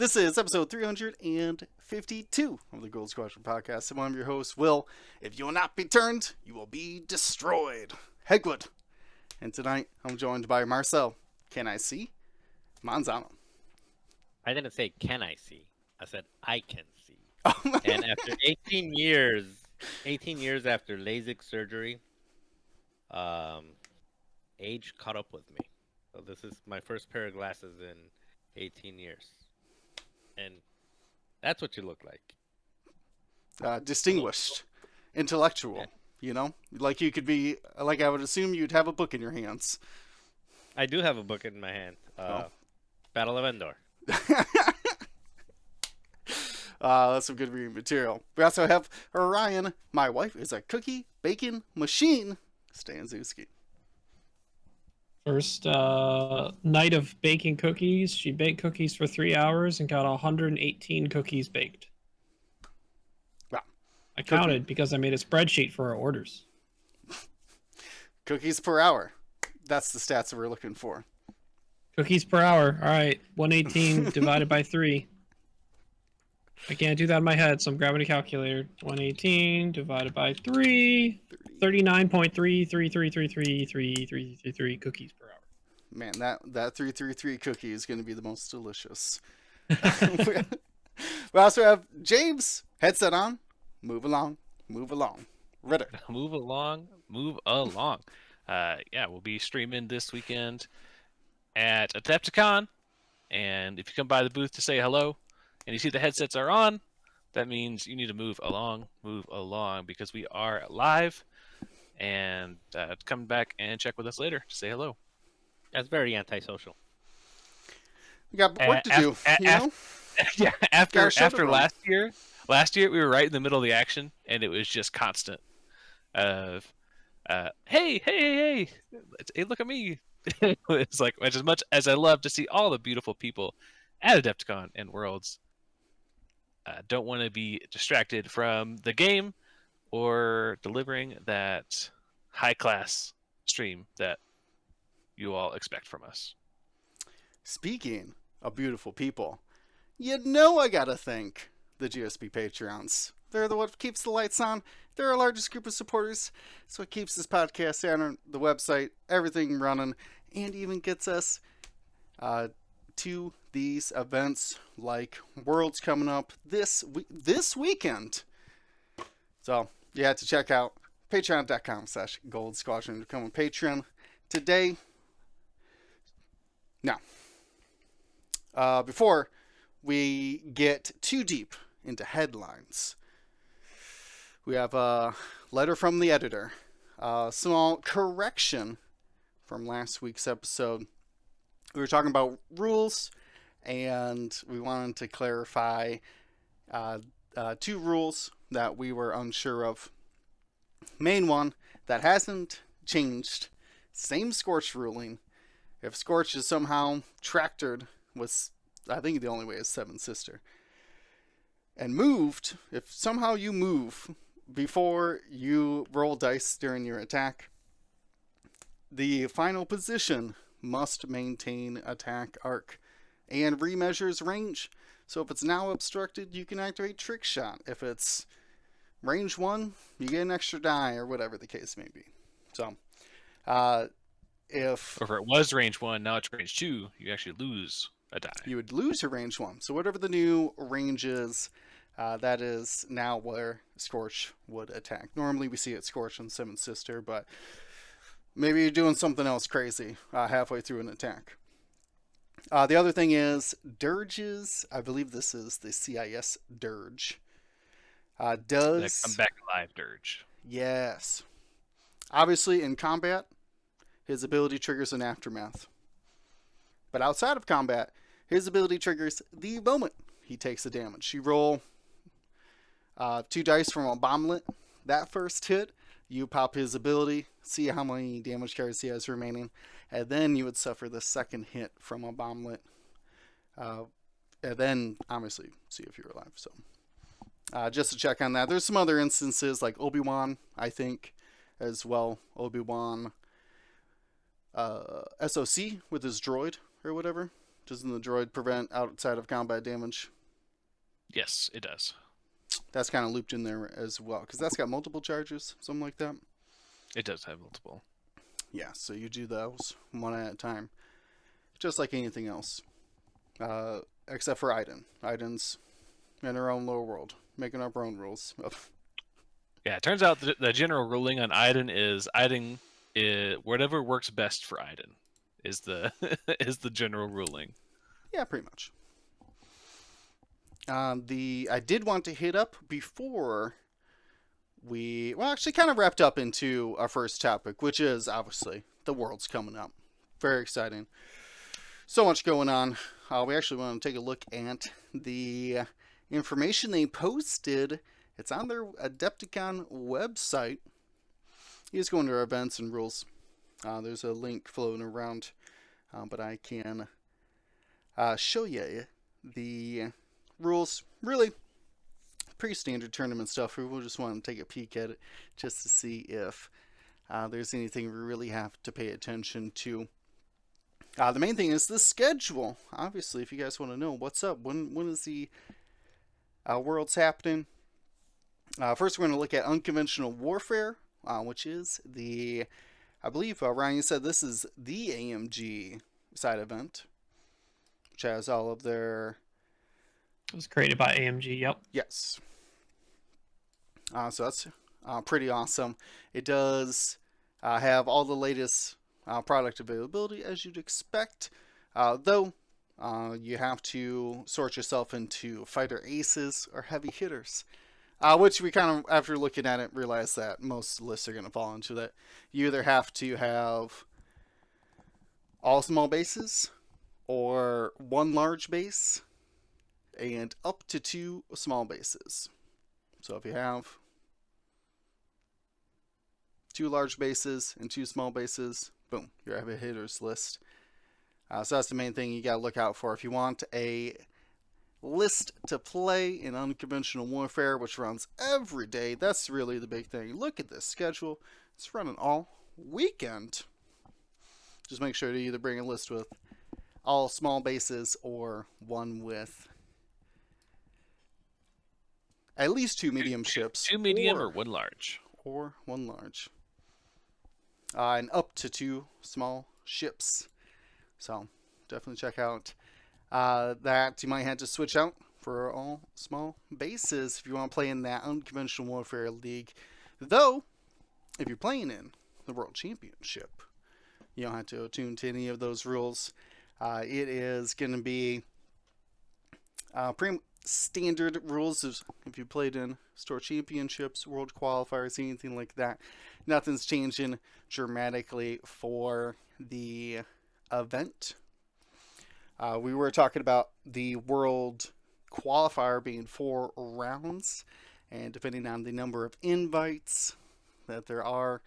This is episode 352 of the Gold Squadron podcast. I'm your host, Will. If you will not be turned, you will be destroyed. Hegwood. And tonight, I'm joined by Marcel. Can I see? Manzano. I didn't say, can I see? I said, I can see. Oh, And after 18 years after LASIK surgery, age caught up with me. So this is my first pair of glasses in 18 years. And that's what you look like. Distinguished. Intellectual. Yeah. You know? Like you could be, like I would assume you'd have a book in your hands. I do have a book in my hand. Battle of Endor. That's some good reading material. We also have Orion. My wife is a cookie bacon machine. Stanzewski. First night of baking cookies. She baked cookies for 3 hours and got 118 cookies baked. Wow. I counted because I made a spreadsheet for our orders. Cookies per hour. That's the stats that we're looking for. Cookies per hour. All right. 118 divided by 3. I can't do that in my head, so I'm grabbing a calculator. 118 divided by 3. 39.333333333 cookies per hour. Man, that 333 cookie is going to be the most delicious. We also have James. Headset on. Move along. Ritter. Move along. We'll be streaming this weekend at Adepticon. And if you come by the booth to say hello and you see the headsets are on, that means you need to move along, because we are live. And come back and check with us later to say hello. That's very antisocial. We got work to do. Yeah, after Gotta last year we were right in the middle of the action, and it was just constant of, hey, look at me. It's like, as much as I love to see all the beautiful people at Adepticon and Worlds, don't want to be distracted from the game or delivering that high-class stream that you all expect from us. Speaking of beautiful people, you know I gotta thank the GSP Patreons. They're the what keeps the lights on. They're our largest group of supporters. It's what keeps this podcast on the website, everything running, and even gets us to these events like Worlds coming up this weekend. So you have to check out patreon.com/Gold Squadron to become a patron today. Now, before we get too deep into headlines, we have a letter from the editor. Small correction from last week's episode. We were talking about rules, and we wanted to clarify 2 rules that we were unsure of. Main one that hasn't changed, same Scorch ruling. If Scorch is somehow tractored with, I think the only way is Seven Sister, and moved, if somehow you move before you roll dice during your attack, the final position must maintain attack arc and remeasures range. So if it's now obstructed, you can activate Trick Shot. If it's range 1, you get an extra die, or whatever the case may be. So, if Or if it was range 1, now it's range 2, you actually lose a die. you would lose your range 1. So whatever the new range is, that is now where Scorch would attack. Normally we see it Scorch and Seven Sister, but maybe you're doing something else crazy halfway through an attack. The other thing is dirges. I believe this is the CIS dirge. Does That come back alive dirge. Yes. Obviously, in combat, his ability triggers an aftermath. But outside of combat, his ability triggers the moment he takes the damage. You roll 2 dice from a bomblet. That first hit, you pop his ability, see how many damage cards he has remaining, and then you would suffer the second hit from a bomblet. And then, obviously, see if you're alive. So, just to check on that. There's some other instances, like Obi-Wan, I think, as well. Obi-Wan SOC with his droid or whatever. Doesn't the droid prevent outside of combat damage? Yes, it does. That's kind of looped in there as well, because that's got multiple charges, something like that. It does have multiple. Yeah, so you do those one at a time, just like anything else, except for Iden. Iden's in her own little world, making up her own rules. Yeah, it turns out the general ruling on Iden is whatever works best for Iden is the is the general ruling. Yeah, pretty much. I did want to hit up before we actually kind of wrapped up into our first topic, which is obviously the World's coming up. Very exciting. So much going on. We actually want to take a look at the information they posted. It's on their Adepticon website. You just go into our events and rules. There's a link floating around, but I can show you the rules. Really pretty standard tournament stuff. We'll just want to take a peek at it just to see if there's anything we really have to pay attention to. The main thing is the schedule. Obviously, if you guys want to know what's up, when is the Worlds happening? First, we're going to look at unconventional warfare, which is I believe Ryan said this is the AMG side event, which has all of their. It was created by AMG. Yep. Yes. So that's pretty awesome. It does have all the latest product availability as you'd expect, though you have to sort yourself into fighter aces or heavy hitters, which we kind of, after looking at it, realize that most lists are going to fall into that. You either have to have all small bases or one large base and up to 2 small bases. So if you have 2 large bases and 2 small bases, boom, you're heavy hitters list. So that's the main thing you gotta look out for. If you want a list to play in unconventional warfare, which runs every day, that's really the big thing. Look at this schedule. It's running all weekend. Just make sure to either bring a list with all small bases or one with at least 2 medium ships. 2 medium or 1 large. Or 1 large. And up to 2 small ships. So definitely check out that. You might have to switch out for all small bases if you want to play in that unconventional warfare league. Though, if you're playing in the World Championship, you don't have to attune to any of those rules. It is going to be pretty standard rules if you played in store championships, world qualifiers, anything like that. Nothing's changing dramatically for the event. We were talking about the world qualifier being 4 rounds, and depending on the number of invites that there are,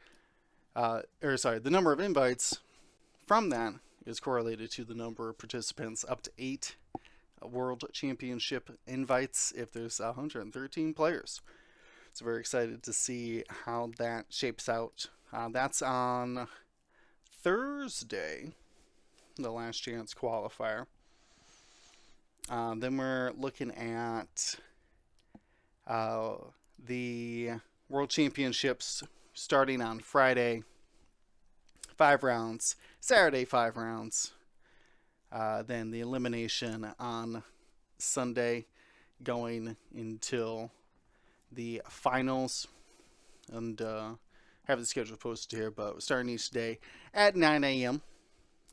the number of invites from that is correlated to the number of participants, up to 8 World Championship invites if there's 113 players. So very excited to see how that shapes out. That's on Thursday, the last chance qualifier. Then we're looking at the World Championships starting on Friday, 5 rounds, Saturday 5 rounds. Then the elimination on Sunday, going until the finals, and have the schedule posted here, but starting each day at 9 a.m.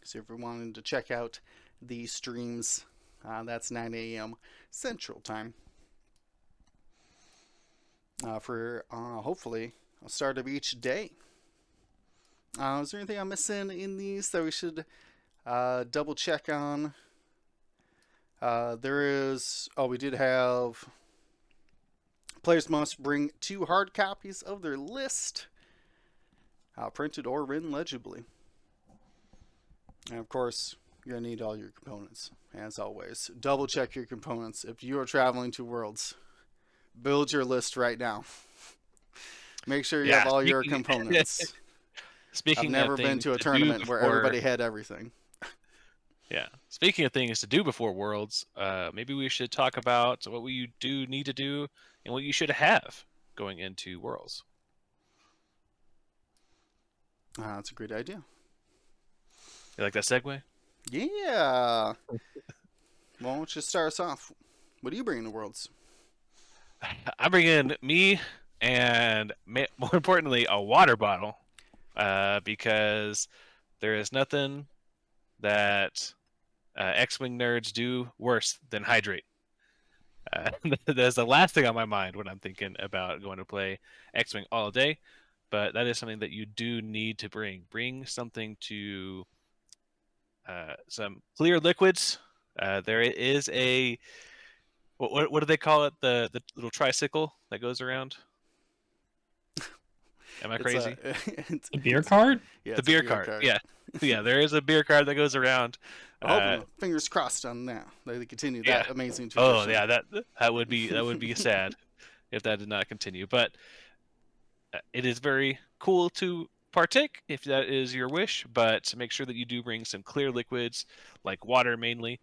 So if you're wanting to check out the streams, that's 9 a.m. Central Time for hopefully a start of each day. Is there anything I'm missing in these that we should double check on? We did have players must bring 2 hard copies of their list, printed or written legibly. And of course, you're going to need all your components, as always. Double check your components. If you are traveling to Worlds, build your list right now. Make sure you have all your components. Speaking I've never of been things to a do tournament where before- everybody had everything. Yeah. Speaking of things to do before Worlds, maybe we should talk about what we do need to do and what you should have going into Worlds. That's a great idea. You like that segue? Yeah. Well, why don't you start us off? What are you bringing to Worlds? I bring in me and more importantly a water bottle, because there is nothing that X-wing nerds do worse than hydrate. That's the last thing on my mind when I'm thinking about going to play X-wing all day. But that is something that you do need to bring. Bring something to some clear liquids. There is a what do they call it? The little tricycle that goes around. Am I It's crazy? it's, A beer cart? yeah, The it's a beer cart. cart. Yeah, yeah. There is a beer cart that goes around. I'm hoping, fingers crossed on that. They continue Yeah. that amazing tradition. Oh yeah, that would be sad if that did not continue. But it is very cool to partake if that is your wish. But make sure that you do bring some clear liquids like water mainly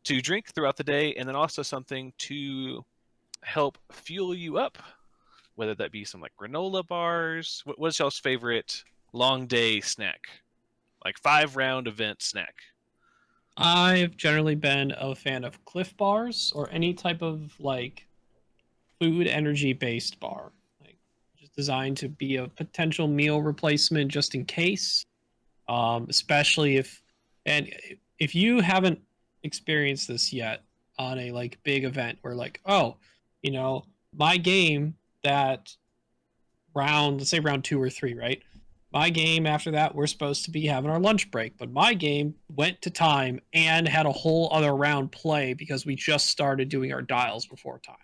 to drink throughout the day, and then also something to help fuel you up, whether that be some like granola bars. What's y'all's favorite long day snack? Like 5-round event snack. I've generally been a fan of Cliff Bars or any type of like food energy based bar, like just designed to be a potential meal replacement just in case. Especially if you haven't experienced this yet on a like big event where like, oh, you know, my game that round, let's say round 2 or 3, right? My game after that, we're supposed to be having our lunch break, but my game went to time and had a whole other round play because we just started doing our dials before time.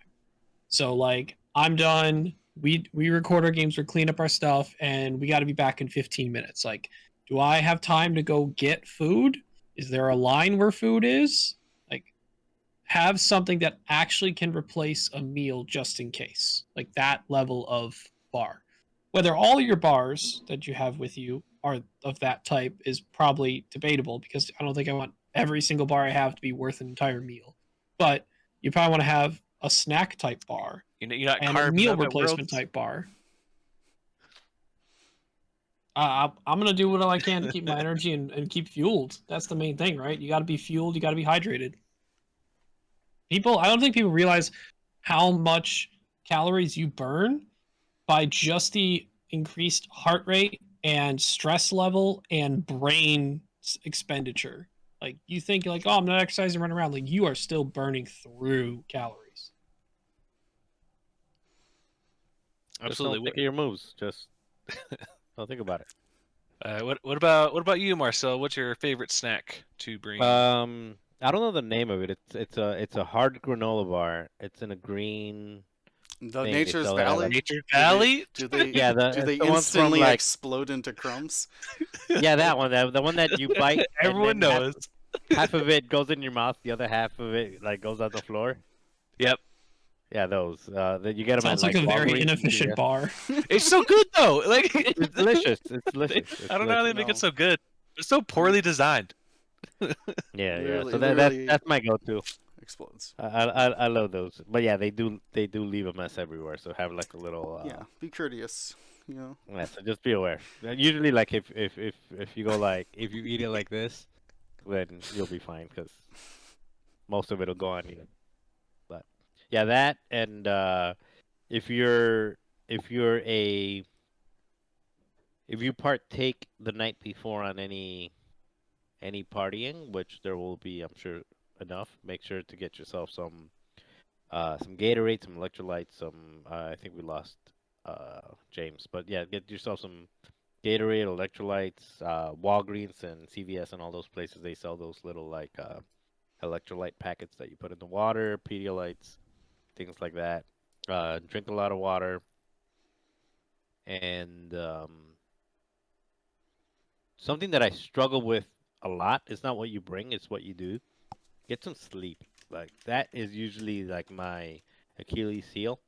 So like, I'm done. We record our games, we clean up our stuff, and we got to be back in 15 minutes. Like, do I have time to go get food? Is there a line where food is? Like, have something that actually can replace a meal just in case. Like that level of bar. Whether all your bars that you have with you are of that type is probably debatable because I don't think I want every single bar I have to be worth an entire meal. But you probably want to have a snack type bar You're not and a carbing meal up at replacement Worlds. type bar. I'm gonna do what I can to keep my energy and keep fueled. That's the main thing, right? You got to be fueled. You got to be hydrated. I don't think people realize how much calories you burn by just the increased heart rate and stress level and brain expenditure. Like you think like, oh, I'm not exercising, run around. Like you are still burning through calories. Just Absolutely. don't think of your moves. Just don't think about it. What about you, Marcel? What's your favorite snack to bring? I don't know the name of it. It's a hard granola bar. It's in a green The thing. They Nature's sell it at, Valley. like, Nature Valley? Do they? yeah, Do they it's the ones from instantly like explode into crumbs? yeah, that one, the one that you bite. Everyone and then knows. half of it goes in your mouth, the other half of it like goes on the floor. Yep. Yeah, those. That you get them Sounds at like a very Walgreens and inefficient CVS. bar. It's so good though. Like It's delicious. It's delicious. It's I don't know how they make No. it so good. It's so poorly designed. Yeah, yeah. Literally- So literally- that's my go-to. Explodes. I love those. But yeah, they do leave a mess everywhere. So have like a little. Yeah. Be courteous. You know. Yeah, so just be aware. Usually, like if you go like if you eat it like this, then you'll be fine because most of it'll go on you. But yeah, that and if you're if you're a if you partake the night before on any partying, which there will be, I'm sure, enough. Make sure to get yourself some Gatorade, some electrolytes, some. I think we lost James, but yeah, get yourself some Gatorade, electrolytes, Walgreens and CVS and all those places. They sell those little like electrolyte packets that you put in the water, Pedialytes, things like that. Drink a lot of water, and something that I struggle with a lot is not what you bring, it's what you do. Get some sleep. Like that is usually like my Achilles heel.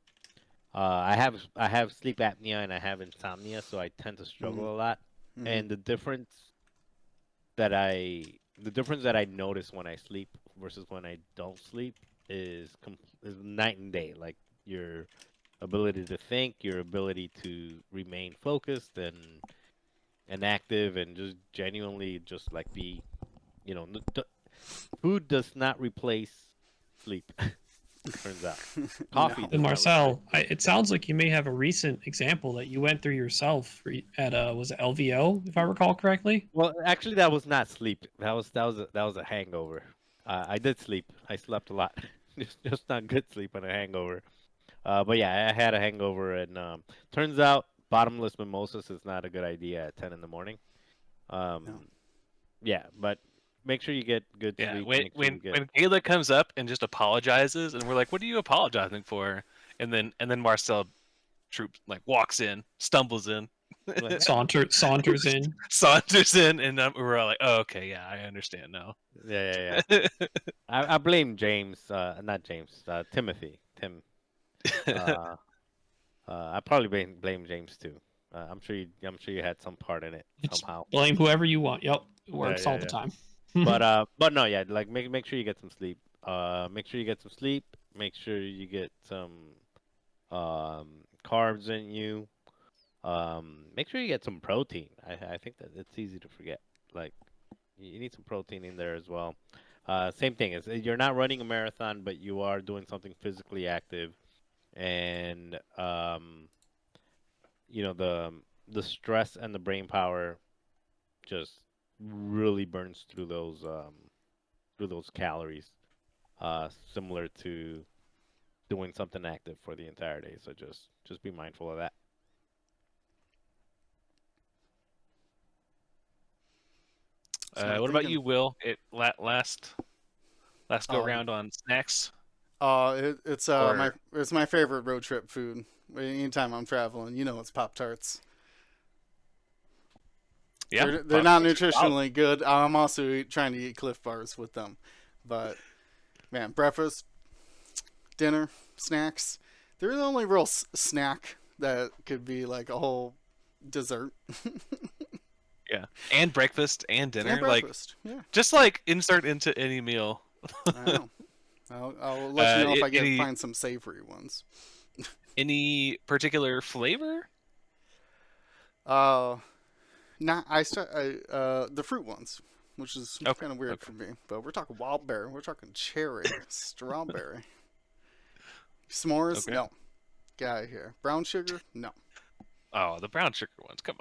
I have sleep apnea and I have insomnia, so I tend to struggle a lot. Mhm. And the difference that I the difference that I notice when I sleep versus when I don't sleep is night and day. Like your ability to think, your ability to remain focused and active, and just genuinely just like be, food does not replace sleep. Turns out, coffee No. And does not replace Marcel, sleep. it sounds like you may have a recent example that you went through yourself at was it LVO, if I recall correctly? Well, actually, that was not sleep. That was a hangover. I did sleep. I slept a lot. Just not good sleep and a hangover. But yeah, I had a hangover, and turns out bottomless mimosas is not a good idea at 10 in the morning. No. Um, yeah, but make sure you get good Yeah, sleep. when Make sure when you get when Kayla comes up and just apologizes, and we're like, "What are you apologizing for?" And then Marcel troop like walks in, stumbles in, like, hey, Saunters in. saunters in, and we're all like, "Oh, okay, yeah, I understand now." yeah, yeah, yeah. I blame James, not James, Timothy. Uh, I probably blame James too. I'm sure you had some part in it It's somehow. blame whoever you want. Yep, it Yeah, works yeah, all the yeah. time. But no, yeah, like make sure you get some sleep. Make sure you get some sleep. Make sure you get some carbs in you. Make sure you get some protein. I think that it's easy to forget. Like you need some protein in there as well. Same thing is you're not running a marathon, but you are doing something physically active, and the stress and the brain power just really burns through those calories, similar to doing something active for the entire day. So just be mindful of that. Smart What about thinking. you, Will? Last go Um, round on snacks, my or it's my favorite road trip food. Anytime I'm traveling, it's Pop Tarts. yeah, They're Pop not Tarts are solid. nutritionally good. I'm also trying to eat Cliff Bars with them, but man, breakfast, dinner, snacks. They're the only real snack that could be like a whole dessert Yeah, and breakfast and and dinner, like breakfast. Yeah, just like insert into any meal. I know. I'll let you know if I get Any find some savory ones. particular flavor? Uh, Not the fruit ones, which is Okay, kind of weird okay, for me. But we're talking wild berry, we're talking cherry, strawberry, s'mores. okay. No, get out of here. Brown sugar. No, Oh, the brown sugar ones. Come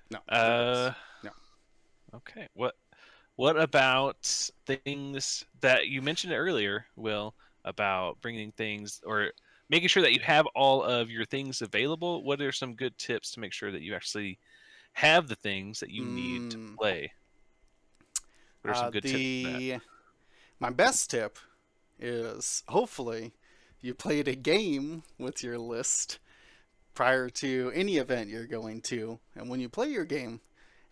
no, on. they're gross. No. Okay. What about things that you mentioned earlier, Will, about bringing things or making sure that you have all of your things available? What are some good tips to make sure that you actually have the things that you need to Mm, play? What are some good tips for that? the My best tip is hopefully you played a game with your list prior to any event you're going to, and when you play your game,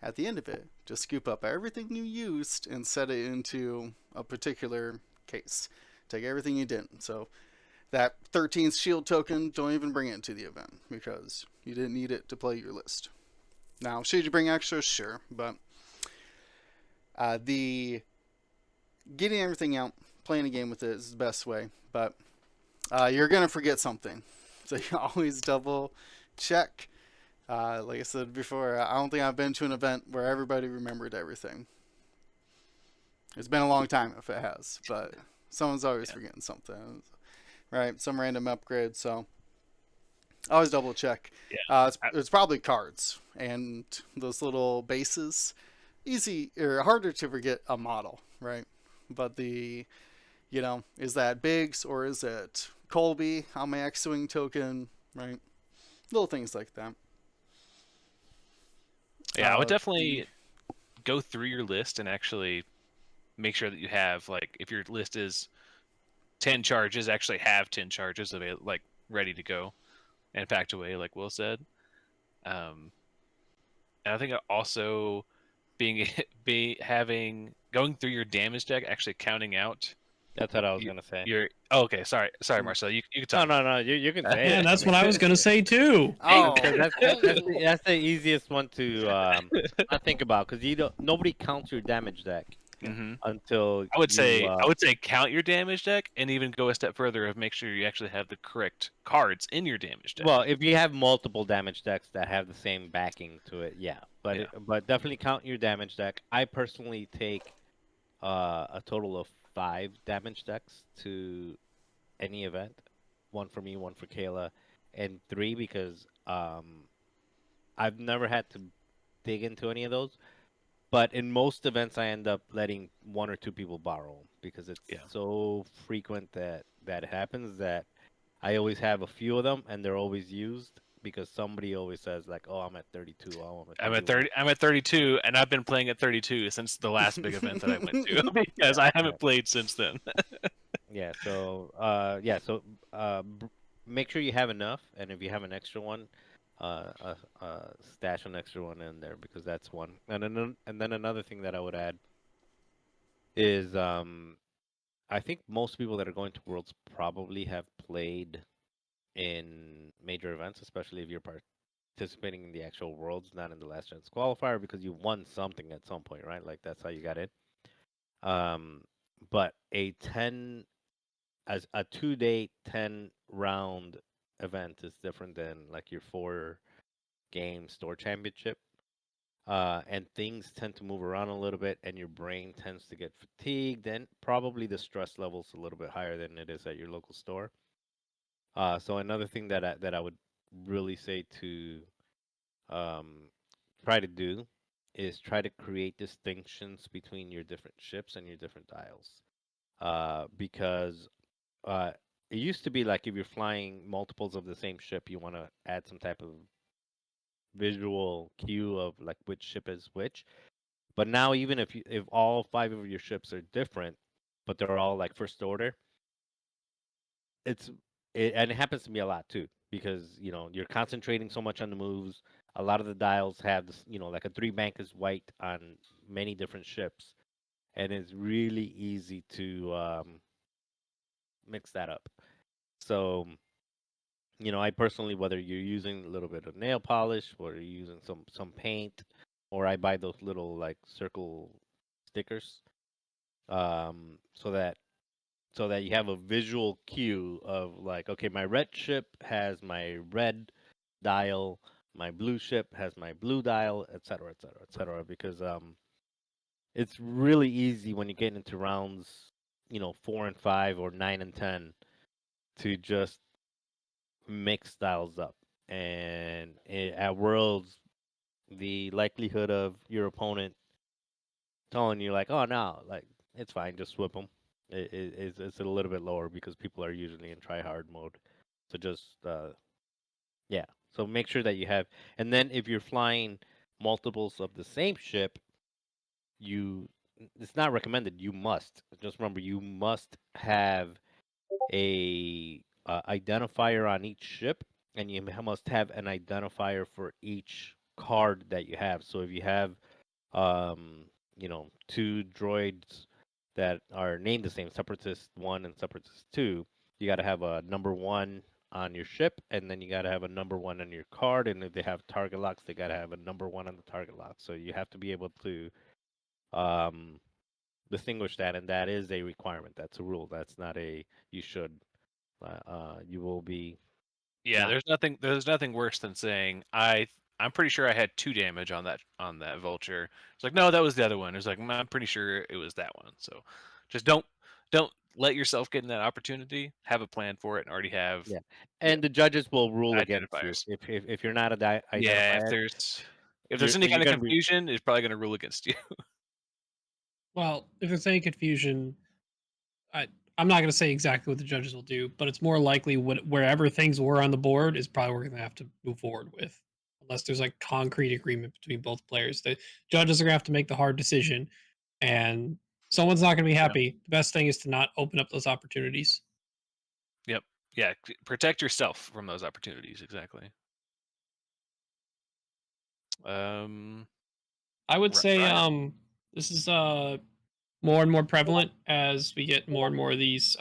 at the end of it, just scoop up everything you used and set it into a particular case. Take everything you didn't. So that 13th shield token, don't even bring it to the event because you didn't need it to play your list. Now, should you bring extras? Sure, but the getting everything out, playing a game with it is the best way. But you're gonna forget something, so you always double check. Like I said before, I don't think I've been to an event where everybody remembered everything. It's been a long time if it has, but someone's always Yeah. forgetting something, right? Some random upgrade. So always double check. Yeah. It's probably cards and those little bases. Easy or harder to forget a model, right? But is that Biggs or is it Colby on my X-Wing token, right? Little things like that. Yeah, I would The definitely go through your list and actually make sure that you have like if your list is 10 charges, actually have 10 charges available, like ready to go and packed away, like Will said. Um, and I think also being be having going through your damage deck, actually counting out That's what I was gonna say. You're okay. Sorry, Marcel. You can No, talk. no, no. You can say Yeah, it. that's what I was gonna say too. Oh, Because that's the easiest one to not think about because nobody counts your damage deck Hmm. until I would you say count your damage deck and even go a step further of make sure you actually have the correct cards in your damage deck. well, if you have multiple damage decks that have the same backing to it, yeah. But Yeah. but definitely count your damage deck. I personally take a total of 5 damage decks to any event. One for me, one for Kayla, and 3 because I've never had to dig into any of those. But in most events, I end up letting 1 or 2 people borrow 'em because it's Yeah. so frequent that happens that I always have a few of them and they're always used because somebody always says like, "Oh, I'm at 32. Oh, I'm at I'm at 31." 30. I'm at 32, and I've been playing at 32 since the last big event that I went to because I Yeah. haven't played since then. Yeah. So make sure you have enough, and if you have an extra one, stash an extra one in there because that's one. And then another thing that I would add is I think most people that are going to Worlds probably have played in major events, especially if you're participating in the actual Worlds, not in the last chance qualifier, because you won something at some point, right? Like that's how you got in. Um, but as a 2-day 10 round event is different than like your 4 game store championship. And things tend to move around a little bit, and your brain tends to get fatigued, and probably the stress level's a little bit higher than it is at your local store. So another thing that I would really say to um, try to do is try to create distinctions between your different ships and your different dials. Because uh, it used to be like if you're flying multiples of the same ship, you want to add some type of visual cue of like which ship is which. But now even if all 5 of your ships are different, but they're all like first order, it's and it happens to me a lot too because you're concentrating so much on the moves. A lot of the dials have this, like a 3 bank is white on many different ships, and it's really easy to mix that up. So I personally, whether you're using a little bit of nail polish or you're using some paint, or I buy those little like circle stickers, so that you have a visual cue of like, okay, my red ship has my red dial, my blue ship has my blue dial, et cetera, et cetera, et cetera. Because it's really easy when you get into rounds, 4 and 5 or 9 and 10, to just mix styles up. And at Worlds, the likelihood of your opponent telling you like, "Oh no, like it's fine, just whip them," it's a little bit lower because people are usually in try hard mode. So just yeah. So make sure that you have, and then if you're flying multiples of the same ship, you it's not recommended. You must just remember you must have a identifier on each ship, and you must have an identifier for each card that you have. So if you have um, 2 droids that are named the same, Separatist 1 and Separatist 2, you got to have a number 1 on your ship, and then you got to have a number 1 on your card. And if they have target locks, they got to have a number 1 on the target lock. So you have to be able to um, distinguish that, and that is a requirement. That's a rule. That's not a you should. You will be Yeah, not. there's nothing worse than saying I'm pretty sure I had 2 damage on that vulture. It's like, no, that was the other one. It's like, I'm pretty sure it was that one. So just don't let yourself get in that opportunity. Have a plan for it and already have Yeah, you know and the judges will rule against you identifiers. if you're not Yeah, if identified. there's any You're kind of gonna be. confusion, it's probably going to rule against you. Well, if there's any confusion, I I'm not going to say exactly what the judges will do, but it's more likely wherever things were on the board is probably what we're going to have to move forward with, unless there's like concrete agreement between both players. The judges are going to have to make the hard decision, and someone's not going to be Yeah. happy. The best thing is to not open up those opportunities. Yep. Yeah. Protect yourself from those opportunities. Exactly. Um. I would say Ryan. this is more and more prevalent as we get more and more of these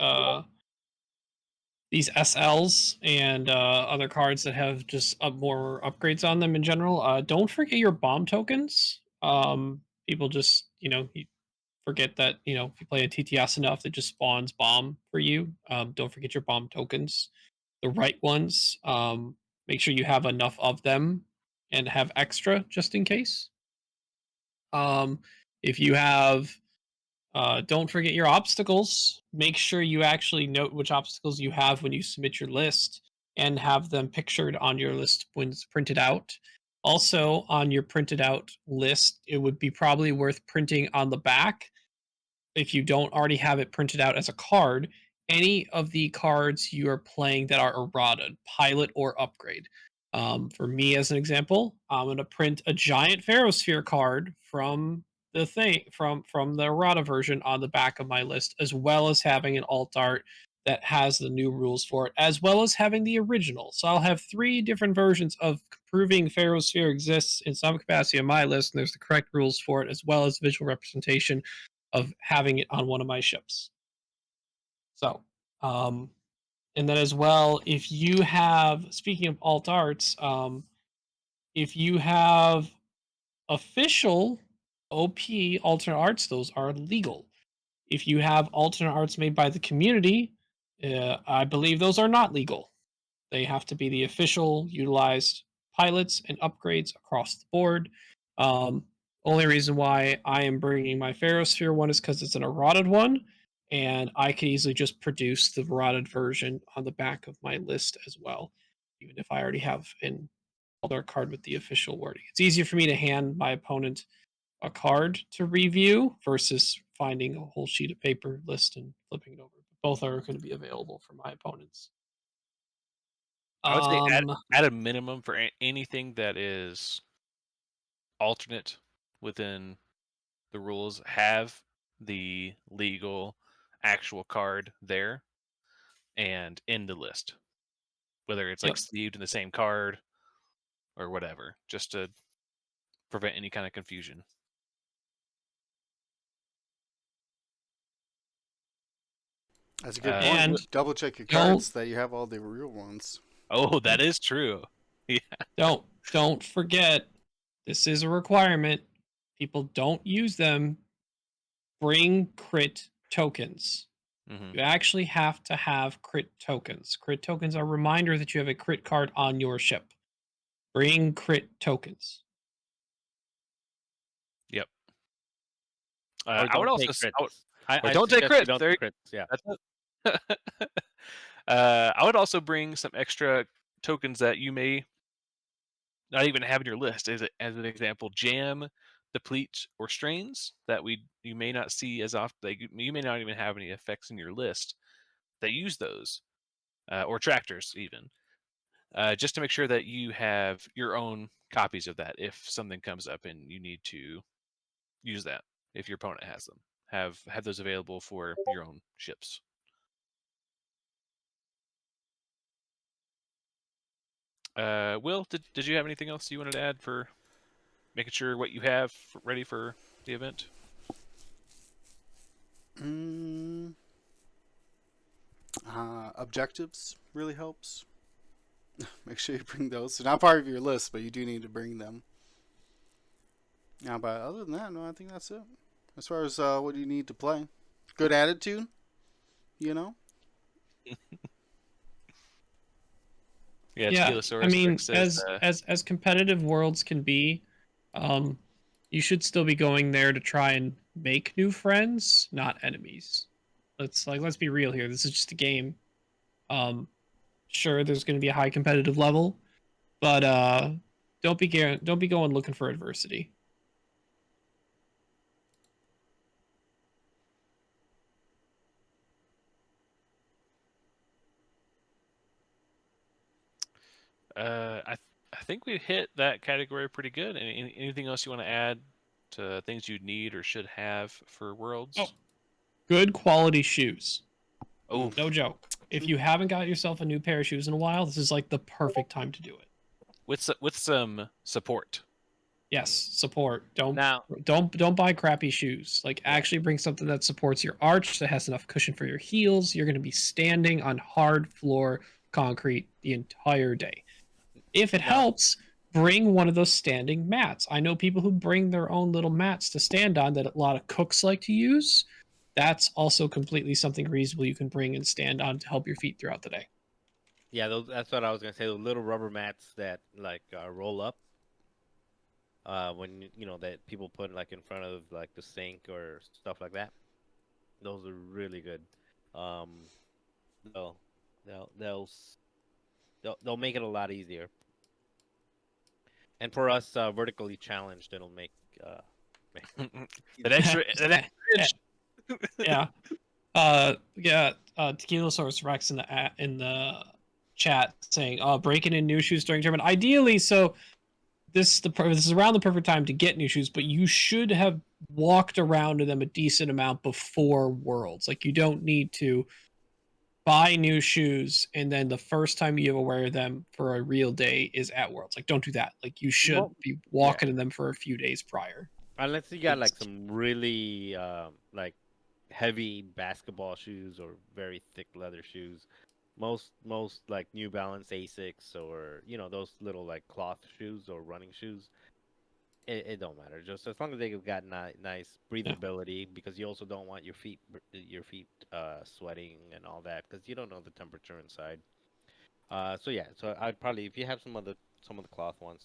SLs and other cards that have just more upgrades on them in general. Don't forget your bomb tokens. People just you forget that if you play a TTS enough, it just spawns bomb for you. Don't forget your bomb tokens, the right ones. Make sure you have enough of them and have extra just in case. If you have don't forget your obstacles. Make sure you actually note which obstacles you have when you submit your list and have them pictured on your list when it's printed out. Also, on your printed out list, it would be probably worth printing on the back, if you don't already have it printed out as a card, any of the cards you are playing that are errata, pilot or upgrade. For me, as an example, I'm going to print a giant Ferrosphere card from the thing from the errata version on the back of my list, as well as having an alt art that has the new rules for it, as well as having the original. So I'll have 3 different versions of proving Ferrosphere exists in some capacity on my list, and there's the correct rules for it, as well as visual representation of having it on one of my ships. So, and then as well, if you have, speaking of alt arts, if you have official OP alternate arts, those are legal. If you have alternate arts made by the community, I believe those are not legal. They have to be the official utilized pilots and upgrades across the board. Only reason why I am bringing my Ferrosphere one is because it's an eroded one, and I can easily just produce the eroded version on the back of my list as well, even if I already have an other card with the official wording. It's easier for me to hand my opponent a card to review versus finding a whole sheet of paper list and flipping it over. Both are going to be available for my opponents. I would say Um, at a minimum for anything that is alternate within the rules, have the legal actual card there and in the list, whether it's like yep. sleeved in the same card or whatever, just to prevent any kind of confusion. That's a good And point. Double check your don't cards that you have all the real ones. Oh, that is true. don't forget, this is a requirement. People don't use them. Bring crit tokens. Hmm. You actually have to have crit tokens. Crit tokens are a reminder that you have a crit card on your ship. Bring crit tokens. Yep. Or I would don't also take crits. or I don't take suggest you crits. don't There, take crits. Yeah. that's it. I would also bring some extra tokens that you may not even have in your list. As an example, jam, deplete, or strains that you may not see as often. Like you may not even have any effects in your list that use those, or tractors even. Just to make sure that you have your own copies of that if something comes up and you need to use that. If your opponent has them, have those available for your own ships. Will, did you have anything else you wanted to add for making sure what you have ready for the event? Mm, objectives really helps. Make sure you bring those. They're not part of your list, but you do need to bring them. Yeah, but other than that, no, I think that's it. As far as what you need to play, good attitude, you know. Yeah, Yeah, I Tequilasaurus mean, Rex says, as competitive worlds can be, um, you should still be going there to try and make new friends, not enemies. Let's be real here. This is just a game. Um, sure, there's going to be a high competitive level, but don't be going looking for adversity. I think we hit that category pretty good. Anything else you want to add to things you need or should have for worlds? Oh, good quality shoes. Oh, No joke. If you haven't got yourself a new pair of shoes in a while, this is like the perfect time to do it. with some support. Yes, support. Now, Don't buy crappy shoes. Like Yeah. actually bring something that supports your arch, that has enough cushion for your heels. You're going to be standing on hard floor concrete the entire day. If it now, helps, bring one of those standing mats. I know people who bring their own little mats to stand on that a lot of cooks like to use. That's also completely something reasonable you can bring and stand on to help your feet throughout the day. yeah, that's what I was gonna say. Those little rubber mats that like roll up. When that people put like in front of like the sink or stuff like that. Those are really good. Um, they'll they'll they'll s- they'll make it a lot easier. And for us vertically challenged, it'll make that extra inch. Yeah. Tequila Source Rex in the chat saying, breaking in new shoes during tournament. Ideally, so this is around the perfect time to get new shoes, but you should have walked around in them a decent amount before Worlds. Like you don't need to buy new shoes and then the first time you ever wear them for a real day is at Worlds. Like don't do that. Like you should Well, be walking in them for a few days prior. unless you got like some really like heavy basketball shoes or very thick leather shoes. Most like New Balance Asics or those little like cloth shoes or running shoes. It don't matter. Just as long as they've got nice Yeah. breathability, because you also don't want your feet sweating and all that, because you don't know the temperature inside. So yeah, so I'd probably, if you have some of the cloth ones,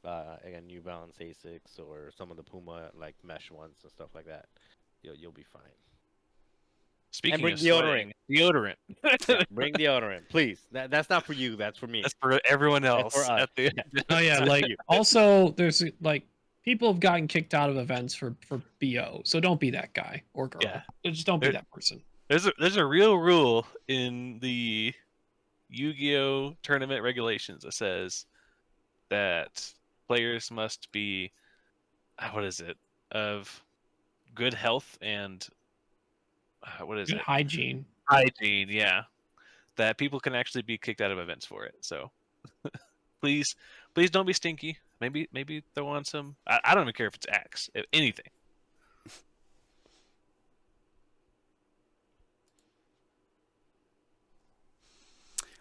again New Balance Asics or some of the Puma like mesh ones and stuff like that, you'll be fine. Speaking bring of deodorant. deodorant. Yeah, bring deodorant, please. That's not for you. That's for me. That's for everyone That's else. for us. At the Oh yeah, That's like you. also there's like people have gotten kicked out of events for BO. So don't be that guy or girl. Yeah. Just don't be There- that person. there's a real rule in the Yu-Gi-Oh tournament regulations that says that players must be what is it, of good health and what is Good it, hygiene. hygiene. Yeah, that people can actually be kicked out of events for it. So please don't be stinky. Maybe throw on some. I don't even care if it's Axe, if anything.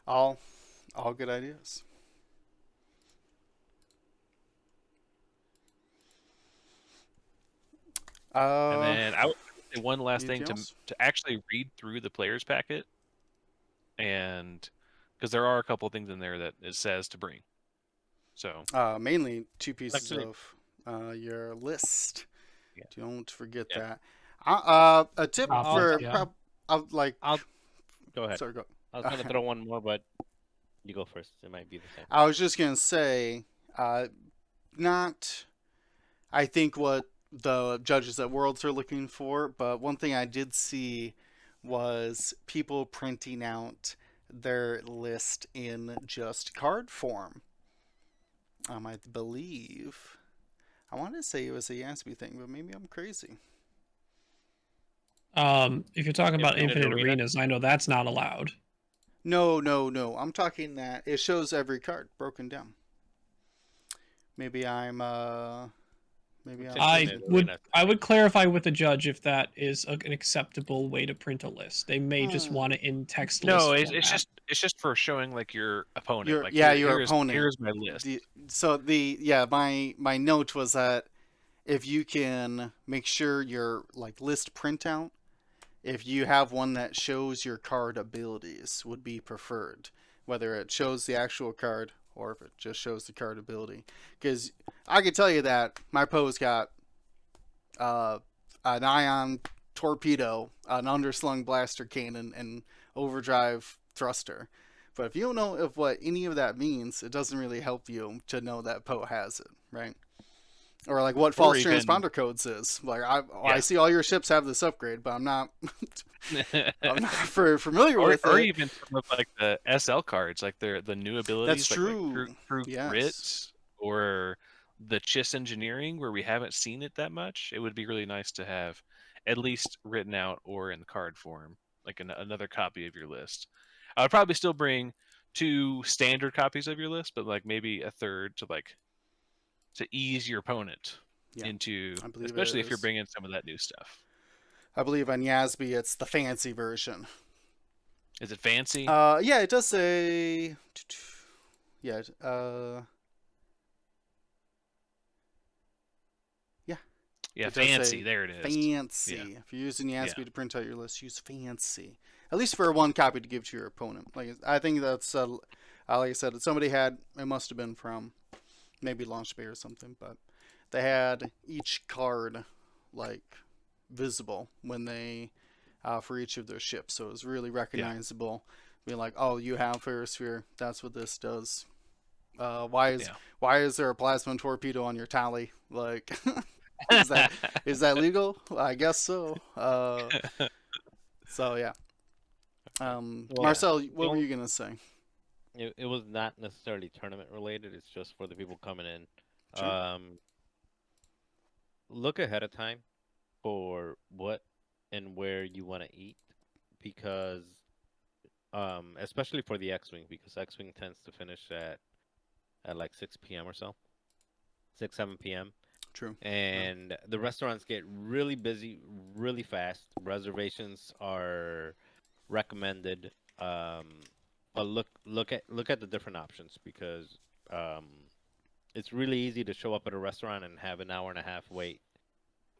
All good ideas. And then I would say one last thing anything else? to actually read through the players packet, and because there are a couple of things in there that it says to bring. So Mainly two pieces Actually- of your list. Yeah. Don't forget Yeah. that. A tip I'll- for yeah. like. Go ahead. Sorry, go. I was gonna throw one more, but you go first. It might be the same. I was just gonna say, not. I think what the judges at Worlds are looking for, but one thing I did see was people printing out their list in just card form. I believe. I wanted to say it was a Yansby thing, but maybe I'm crazy. If you're talking about Infinite Infinite Arena? Arenas, I know that's not allowed. No. I'm talking that it shows every card broken down. Maybe I'm maybe I'm Infinite I Arena. would clarify with the judge if that is an acceptable way to print a list. They may just Hmm. want it in text no, list it's format. just for showing like your opponent. Your- like yeah, here- your here's- opponent. Here's my list. My note was that if you can make sure your like list printout, if you have one that shows your card abilities, would be preferred, whether it shows the actual card or if it just shows the card ability. Because I can tell you that my Poe's got an ion torpedo, an underslung blaster cannon, and overdrive thruster. But if you don't know of what any of that means, it doesn't really help you to know that Poe has it, right? Or like what false even- transponder codes is. Like I Yeah. see all your ships have this upgrade, but I'm not familiar or, with or it. even some of like the SL cards, like the new abilities. That's like, true. Like True Yes. Grit or the Chiss Engineering, where we haven't seen it that much. It would be really nice to have at least written out or in card form, like another copy of your list. I would probably still bring 2 standard copies of your list, but like maybe a third to like to ease your opponent Yeah, into, I believe it especially if you're is. bringing some of that new stuff. I believe on Yasby it's the fancy version. Is it fancy? Yeah, it does say. Yeah, yeah. Yeah, It does fancy. say There it is. fancy. Yeah. If you're using Yasby Yeah. to print out your list, use fancy. At least for one copy to give to your opponent. Like I think that's like I said, somebody had. It must have been from maybe Launch Bay or something, but they had each card like visible when they for each of their ships, so it was really recognizable. Being like, oh, you have Ferrosphere. That's what this does. Why is there a plasma torpedo on your tally? Like, is that legal? I guess so. So yeah. Well, Marcel, the what were only- you gonna say? it was not necessarily tournament related. It's just for the people coming in. Sure. Look ahead of time for what and where you want to eat, because especially for the X-wing, because X-wing tends to finish at like 6 p.m. or so, 7 p.m. True. And the restaurants get really busy really fast. Reservations are recommended. But look at the different options, because it's really easy to show up at a restaurant and have an hour and a half wait.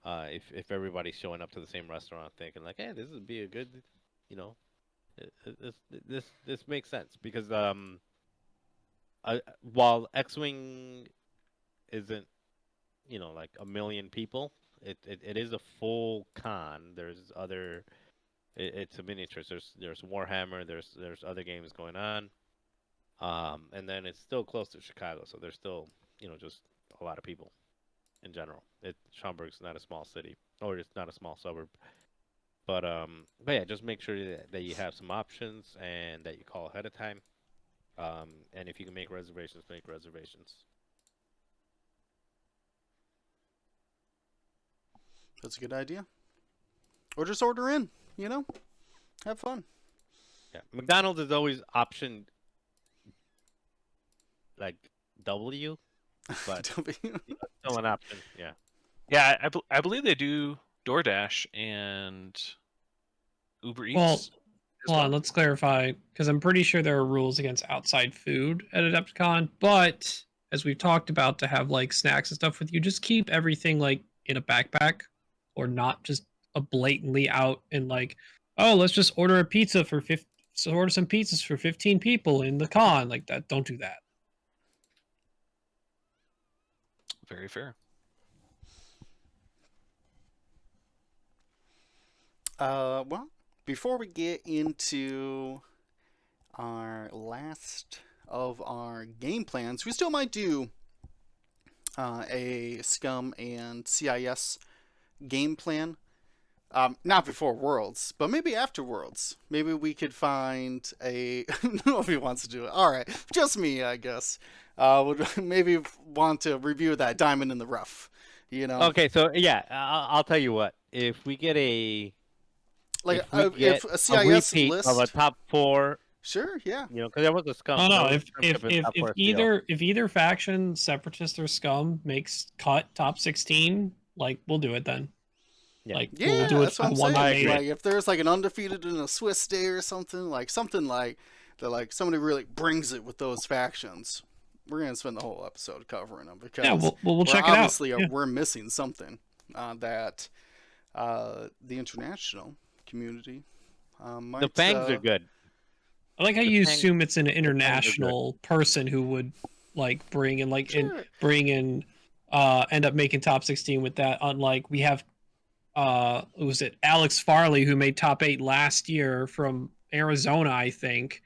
If everybody's showing up to the same restaurant thinking like, hey, this would be a good, you know, this makes sense, because while X-wing isn't, like a million people, it is a full con. There's other, it's a miniatures. There's Warhammer. There's other games going on. And then it's still close to Chicago, so there's still, just a lot of people in general. Schaumburg's not a small city, or it's not a small suburb. But yeah, just make sure that you have some options and that you call ahead of time. And if you can make reservations, make reservations. That's a good idea. Or just order in. Have fun. Yeah, McDonald's is always option like W, but still an option. Yeah. Yeah, I believe they do DoorDash and Uber Eats. Well, as hold well. on, let's clarify, because I'm pretty sure there are rules against outside food at Adepticon, but as we've talked about, to have like snacks and stuff with you, just keep everything like in a backpack, or not just a blatantly out and like, oh, let's just order a pizza for order some pizzas for 15 people in the con, like that. Don't do that. Very fair. Well, before we get into our last of our game plans, we still might do a Scum and CIS game plan. Not before Worlds, but maybe after Worlds. Maybe we could find a. Nobody wants to do it. All right, just me, I guess. Would maybe want to review that Diamond in the Rough. Okay, so yeah, I'll tell you what. If we get Like if we get if a a CIS repeat list. of a top four, Sure, yeah. because there was a Scum. Oh no, there was if a Scum ship in top four if either faction, Separatist or Scum, makes cut top 16, like we'll do it then. Yeah. Like Yeah, we'll do it that's what I'm for one that saying. made Like it. if there's like an undefeated in a Swiss day or something like that, like somebody really brings it with those factions. We're gonna spend the whole episode covering them because Yeah, we'll check it out. obviously Yeah. we're missing something that the international community might. The fangs are good. I like how The you tank- assume it's an good. international person who would like bring in like Sure. end up making top 16 with that. Unlike we have was it Alex Farley who made top 8 last year from Arizona, I think,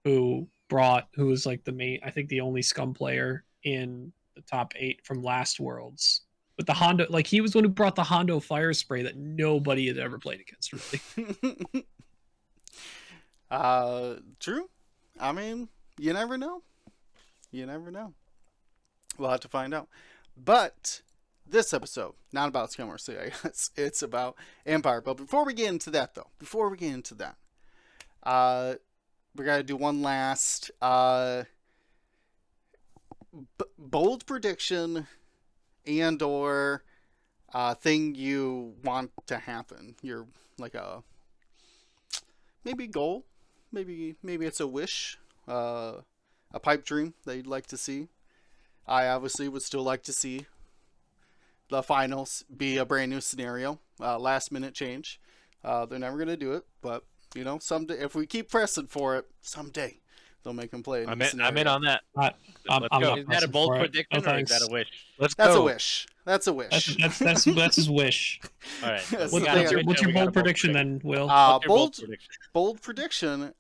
who was like the main, I think the only Scum player in the top 8 from last Worlds. But the Hondo, like he was the one who brought the Hondo fire spray that nobody had ever played against, really. True. I mean, you never know. You never know. We'll have to find out. But this episode, not about Scum or CIS, it's about Empire. But before we get into that, we gotta do one last bold prediction and or thing you want to happen. You're like a maybe goal, maybe it's a wish, a pipe dream that you'd like to see. I obviously would still like to see the finals be a brand new scenario, last minute change. They're never gonna do it, but someday if we keep pressing for it, someday they'll make them play a new I'm in scenario. on that. I'm Let's I'm go. not Is that a pressing bold for it. prediction No or is that thanks. a wish? Let's That's go. a wish. That's a wish. That's his wish. All right. That's we the got thing. a wish What's and your we got a bold prediction then, Will? What's your bold Bold prediction? bold prediction.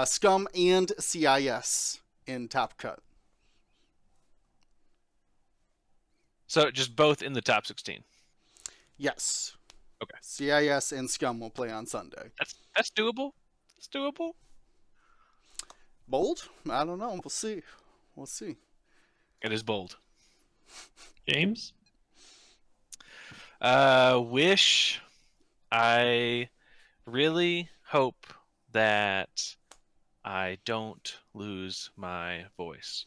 Scum and CIS in Top Cut. So just both in the top 16. Yes. Okay. CIS and Scum will play on Sunday. That's doable. It's doable. Bold? I don't know. We'll see. We'll see. It is bold. James? Wish. I really hope that I don't lose my voice.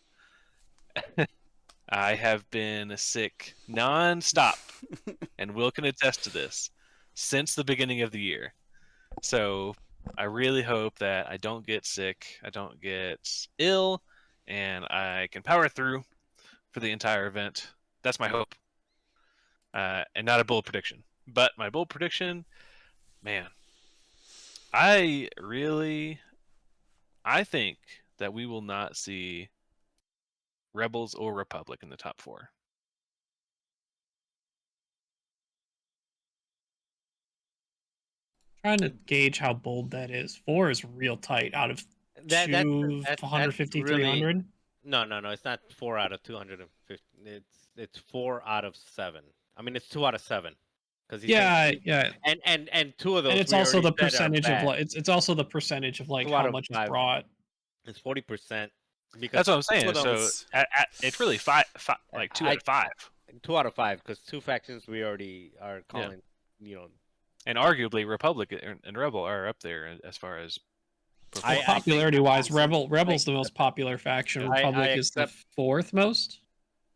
I have been sick nonstop, and Will can attest to this, since the beginning of the year. So I really hope that I don't get sick, I don't get ill, and I can power through for the entire event. That's my hope. And not a bold prediction. But my bold prediction, man, I think that we will not see Rebels or Republic in the top 4. Trying to gauge how bold that is. 4 is real tight out of That's 250, really 300. no. It's not 4 out of 250. It's 4 out of 7. I mean, it's 2 out of 7. Because Yeah. and 2 of those. And it's we also the already said are percentage of bad. like it's also the percentage of like 2 out how of much is 5. brought. It's 40%. Because That's what I'm saying. what I So was- it's really five, like 2 out of 5. 2 out of 5, because 2 factions we already are calling. And arguably Republic and Rebel are up there as far as I performance. Popularity wise, honestly, Rebel's the most popular faction. I Republic is the accept- 4th most.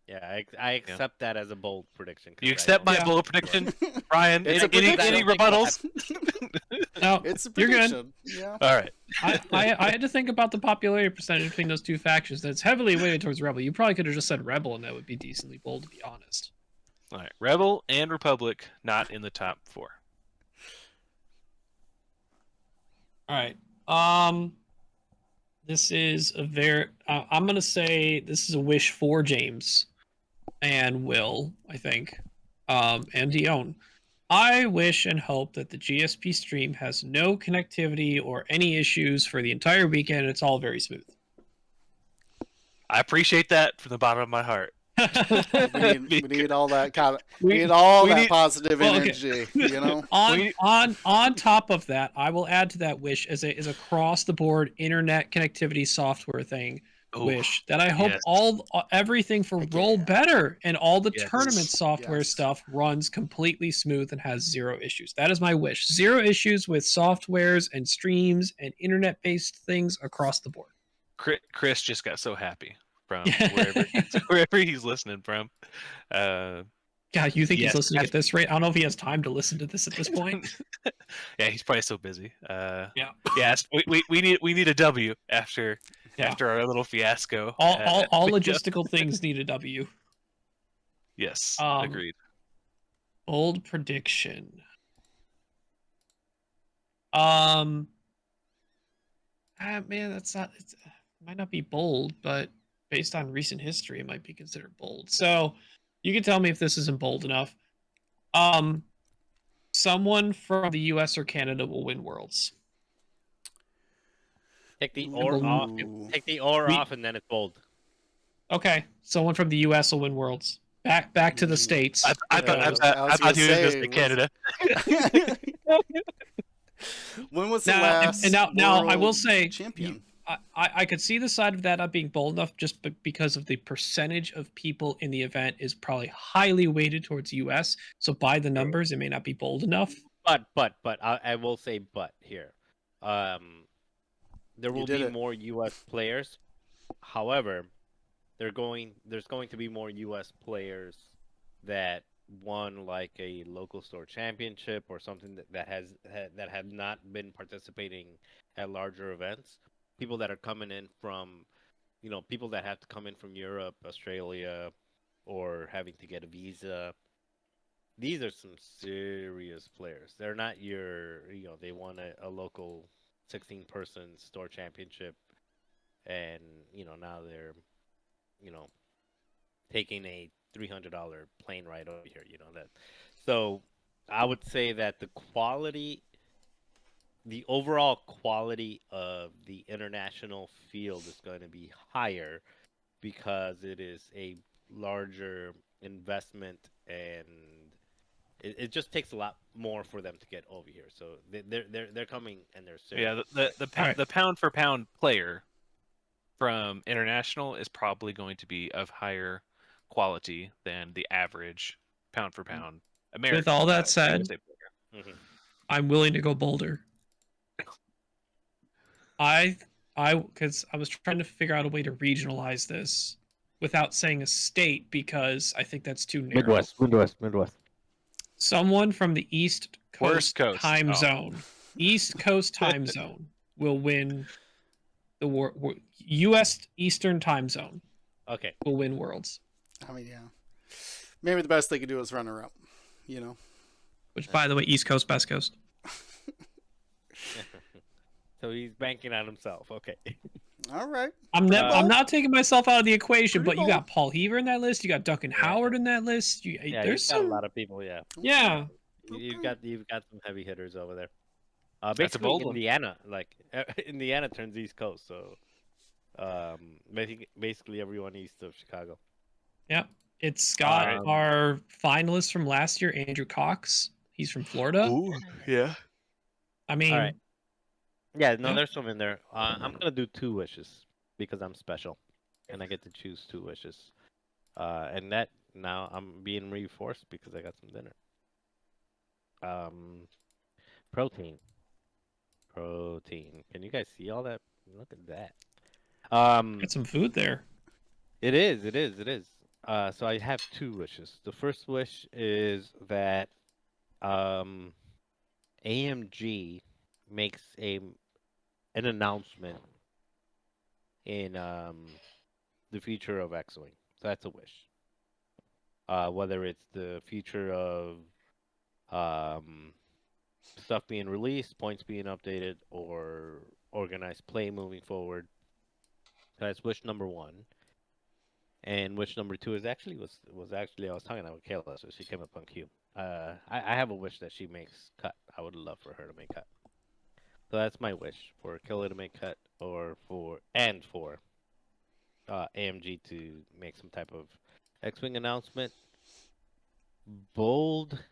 Yeah, I accept that as a bold prediction. 'cause You I accept my don't- Yeah. bold prediction, Brian? It's a Any prediction. rebuttals? No, It's a you're good. prediction. Yeah. All right. I had to think about the popularity percentage between those two factions. That's heavily weighted towards Rebel. You probably could have just said Rebel, and that would be decently bold, to be honest. All right. Rebel and Republic not in the top 4. All right. This is a very. I'm gonna say this is a wish for James and Will, I think, and Dion. I wish and hope that the GSP stream has no connectivity or any issues for the entire weekend. It's all very smooth. I appreciate that from the bottom of my heart. We need all that kind of. We- We need all we that need- positive Well, okay. energy. You know. on top of that, I will add to that wish as a across the board internet connectivity software thing. Ooh, Wish that I hope yes. everything for Heck Roll yeah. Better and all the Yes. tournament software Yes. stuff runs completely smooth and has zero issues. That is my wish. Zero issues with softwares and streams and internet based things across the board. Chris just got so happy from wherever he's listening from. God, you think Yes, he's listening at this rate? I don't know if he has time to listen to this at this point. Yeah, he's probably so busy. Yeah. Yes, we need a W after Yeah. after our little fiasco. All logistical things need a W. Yes, Um, agreed. Bold prediction. Man, that's not. It might not be bold, but based on recent history, it might be considered bold. So, you can tell me if this isn't bold enough. Someone from the U.S. or Canada will win Worlds. Take the or off. Ooh. Take the or We- off, and then it's bold. Okay, someone from the U.S. will win Worlds. Back to the states. I thought he was going to say Canada. When was the Now, last? and now I will world say, champion. I could see the side of that not being bold enough just because of the percentage of people in the event is probably highly weighted towards US. So by the numbers, it may not be bold enough. But I will say but here. There will did be it. more U.S. players. However, there's going to be more U.S. players that won like a local store championship or something that have not been participating at larger events. People that are coming in from, people that have to come in from Europe, Australia, or having to get a visa. These are some serious players. They're not they won a local 16-person store championship, and now they're you know taking a $300 plane ride over here. That. So I would say that the overall quality of the international field is going to be higher because it is a larger investment, and it just takes a lot more for them to get over here. So they're coming and they're serious. Yeah, the pound for pound player from international is probably going to be of higher quality than the average pound for pound American. With all that said, USA player. Mhm. I'm willing to go bolder. Because I was trying to figure out a way to regionalize this without saying a state because I think that's too narrow. Midwest. Someone from the East Worst Coast coast. time Oh. zone, East Coast time zone will win the U.S. Eastern time zone Okay. will win Worlds. I mean, yeah. Maybe the best they could do is runner up. Which, by the way, East Coast, Best Coast. So he's banking on himself. Okay. All right. I'm not taking myself out of the equation, Pretty but you bold. got Paul Heaver in that list. You got Duncan Yeah. Howard in that list. Yeah, There's you've got a lot of people. Yeah. Yeah. You've got some heavy hitters over there. That's a Basically, bold one. Indiana, Indiana turns East Coast, so basically everyone east of Chicago. Yep. It's got Um, our finalist from last year, Andrew Cox. He's from Florida. Ooh, yeah. I mean, All right. Yeah, no, Yeah. there's some in there. I'm gonna do 2 wishes because I'm special, and I get to choose 2 wishes. And that now I'm being reinforced because I got some dinner. Protein. Can you guys see all that? Look at that. got some food there. It is. So I have 2 wishes. The first wish is that AMG makes an announcement in the future of X-Wing. So that's a wish. Whether it's the future of stuff being released, points being updated, or organized play moving forward. So that's wish number 1. And wish number 2 is was actually I was talking about Kayla, so she came up on cue. I have a wish that she makes cut. I would love for her to make cut. So that's my wish for Kayla to make cut, or for AMG to make some type of X-Wing announcement. Bold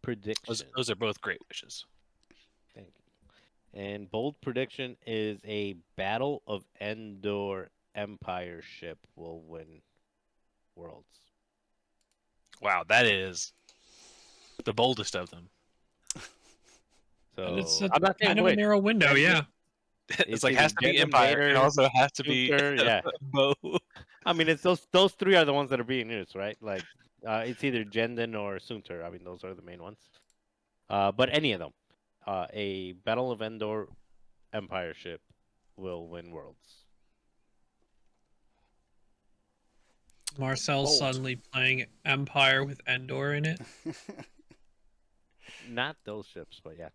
prediction. Those are both great wishes. Thank you. And bold prediction is a Battle of Endor Empire ship will win Worlds. Wow, that is the boldest of them. So It's I'm not saying kind of a which. narrow window, yeah. It's like has to be Jedi Empire. Vader, It also has to be Shooter, yeah. both. I mean, it's those 3 are the ones that are being used, right? Like, it's either Jendon or Sunter. I mean, those are the main ones. But any of them, a Battle of Endor Empire ship will win Worlds. Marcel's Bold. suddenly playing Empire with Endor in it. Not those ships, but yeah.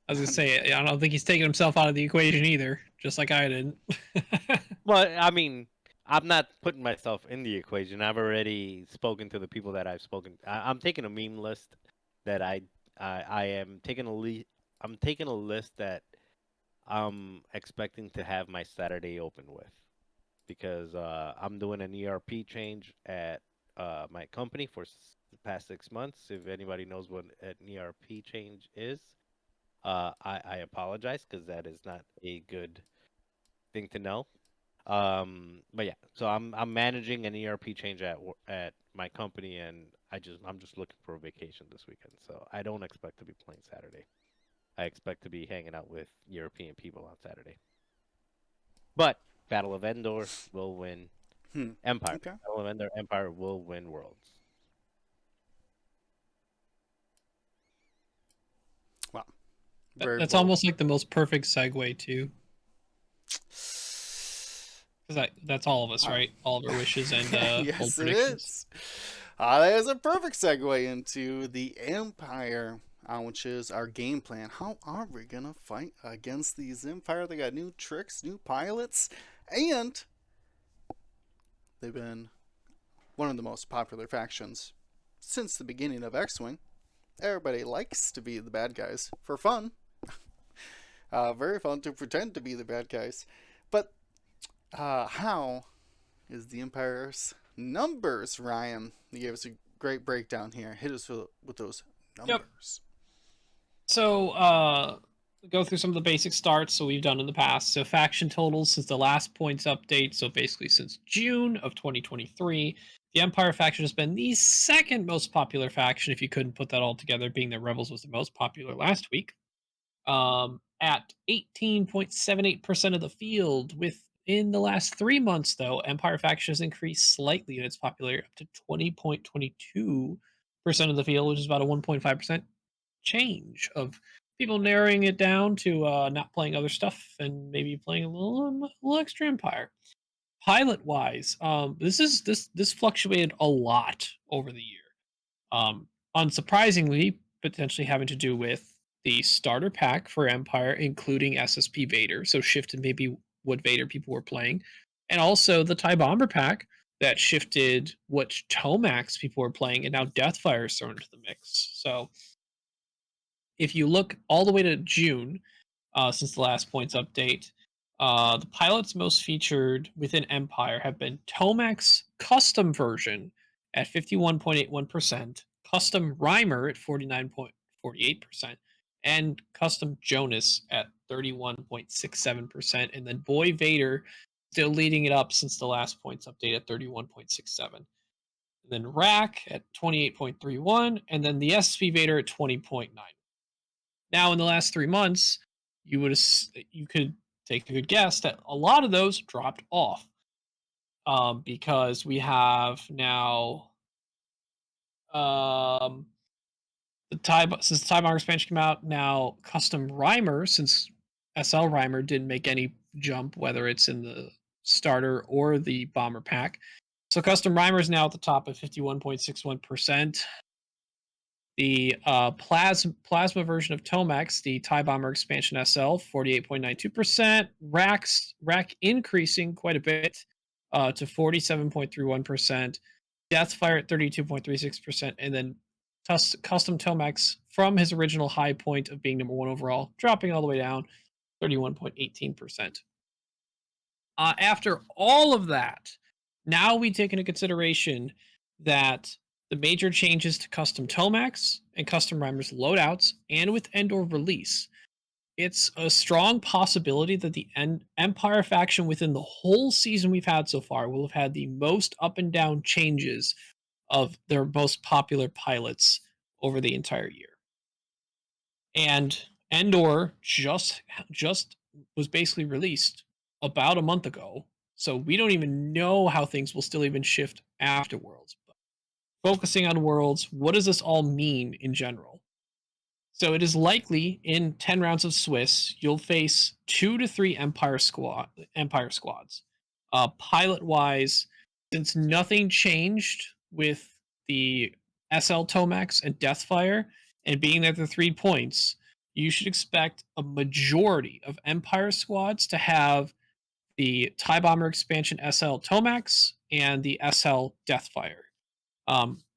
I was gonna say, I don't think he's taking himself out of the equation either, just like I didn't. Well, I mean, I'm not putting myself in the equation. I've already spoken to the people that I've spoken. I'm taking a meme list that I am taking I'm taking a list that I'm expecting to have my Saturday open with, because I'm doing an ERP change at my company for the past 6 months. If anybody knows what an ERP change is, I apologize because that is not a good thing to know. But yeah, so I'm managing an ERP change at my company, and I'm just looking for a vacation this weekend. So I don't expect to be playing Saturday. I expect to be hanging out with European people on Saturday. But Battle of Endor will win Empire. Okay. Salamander Empire will win Worlds. Wow. Very That's bold. almost like the most perfect segue too, because that's all of us, right? All of our wishes and bold Yes, it predictions. is. That is a perfect segue into the Empire, which is our game plan. How are we gonna fight against these Empire? They got new tricks, new pilots, and they've been one of the most popular factions since the beginning of X-Wing. Everybody likes to be the bad guys for fun. Very fun to pretend to be the bad guys. But how is the Empire's numbers, Ryan? You gave us a great breakdown here. Hit us with those numbers. So, go through some of the basic starts so we've done in the past. So, faction totals since the last points update, so basically since June of 2023, the Empire faction has been the second most popular faction, if you couldn't put that all together, being that Rebels was the most popular last week. At 18.78% of the field. Within the last 3 months, though, Empire faction has increased slightly in its popularity up to 20.22% of the field, which is about a 1.5% change of people narrowing it down to not playing other stuff and maybe playing a little extra Empire. Pilot wise, this fluctuated a lot over the year. Unsurprisingly, potentially having to do with the starter pack for Empire, including SSP Vader, so shifted maybe what Vader people were playing, and also the TIE Bomber pack that shifted what Tomax people were playing, and now Deathfire is thrown into the mix. So if you look all the way to June, since the last points update, the pilots most featured within Empire have been Tomax Custom version at 51.81%, Custom Rhymer at 49.48%, and Custom Jonas at 31.67%, and then Boy Vader still leading it up since the last points update at 31.67. And then Rack at 28.31, and then the SSP Vader at 20.9. Now, in the last 3 months, you could take a good guess that a lot of those dropped off, because we have now since the TIE Bomber expansion came out, now Custom Rhymer, since SL Rhymer didn't make any jump, whether it's in the starter or the Bomber pack. So Custom Rhymer is now at the top at 51.61%. The plasma version of Tomax, the TIE Bomber Expansion SL, 48.92%. Rack increasing quite a bit to 47.31%. Deathfire at 32.36%. And then Custom Tomax, from his original high point of being number one overall, dropping all the way down, 31.18%. After all of that, now we take into consideration that the major changes to Custom Tomax and Custom Rhymer's loadouts, and with Endor release, it's a strong possibility that the Empire faction within the whole season we've had so far will have had the most up and down changes of their most popular pilots over the entire year. And Endor just was basically released about a month ago, so we don't even know how things will still even shift after Worlds. But focusing on Worlds, what does this all mean in general? So it is likely in 10 rounds of Swiss, you'll face 2 to 3 Empire squads. Pilot wise, since nothing changed with the SL Tomax and Deathfire, and being that they're 3 points, you should expect a majority of Empire squads to have the TIE Bomber expansion SL Tomax and the SL Deathfire.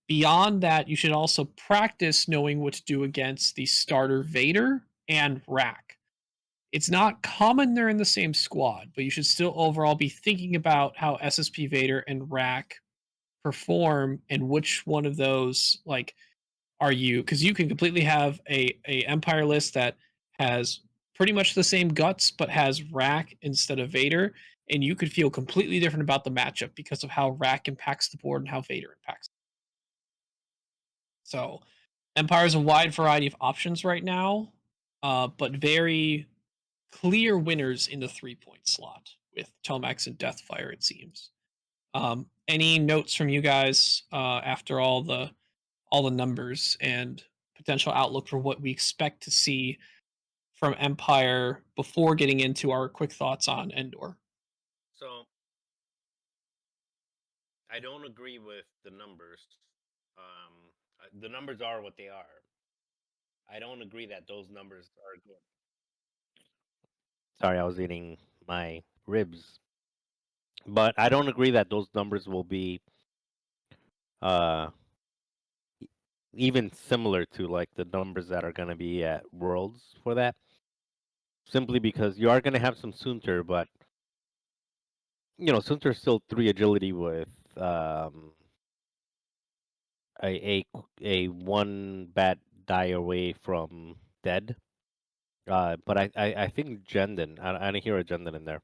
Beyond that, you should also practice knowing what to do against the starter Vader and Rack. It's not common they're in the same squad, but you should still overall be thinking about how SSP Vader and Rack perform, and which one of those are you, because you can completely have a Empire list that has pretty much the same guts but has Rack instead of Vader, and you could feel completely different about the matchup because of how Rack impacts the board and how Vader impacts it. So Empire has a wide variety of options right now, but very clear winners in the 3-point slot with Tomax and Deathfire, it seems. Any notes from you guys after all the numbers and potential outlook for what we expect to see from Empire before getting into our quick thoughts on Endor? So I don't agree with the numbers. The numbers are what they are. I don't agree that those numbers are good. Sorry, I was eating my ribs. But I don't agree that those numbers will be uh even similar to like the numbers that are going to be at Worlds for that. Simply because you are going to have some Sunter, but Sunter's still 3 agility with a one bad die away from dead. But I think Jendon. I didn't hear a Jendon in there.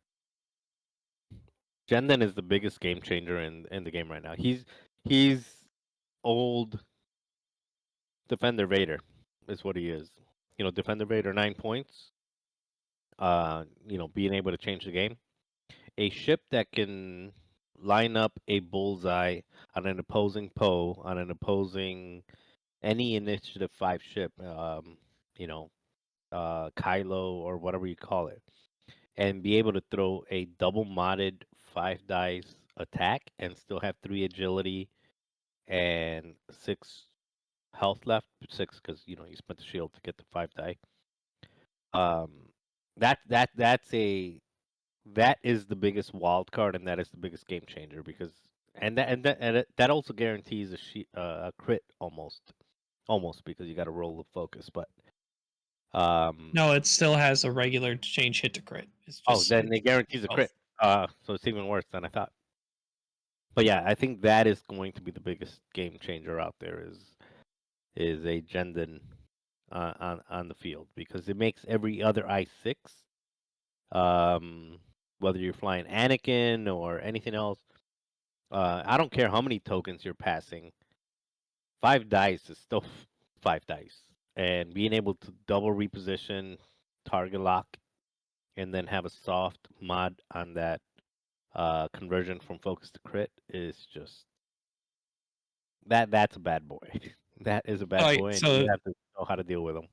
Jendon is the biggest game changer in the game right now. He's old Defender Vader, is what he is. Defender Vader 9 points. Being able to change the game. A ship that can line up a bullseye on an opposing Poe, on an opposing any Initiative 5 ship, Kylo or whatever you call it, and be able to throw a double modded 5 dice attack and still have 3 agility and 6 health left. 6 because you spent the shield to get the 5 die. Um, that is the biggest wild card, and that is the biggest game changer because that also guarantees a crit almost because you got to roll the focus. But No, it still has a regular change hit to crit. It's just then it guarantees a both. crit. So it's even worse than I thought. But yeah, I think that is going to be the biggest game changer out there is a Jendon on the field because it makes every other I6, whether you're flying Anakin or anything else. I don't care how many tokens you're passing. 5 dice is still 5 dice, and being able to double reposition, target lock, and then have a soft mod on that conversion from focus to crit is just that's a bad boy. That is a bad All right, boy, and so you have to know how to deal with them.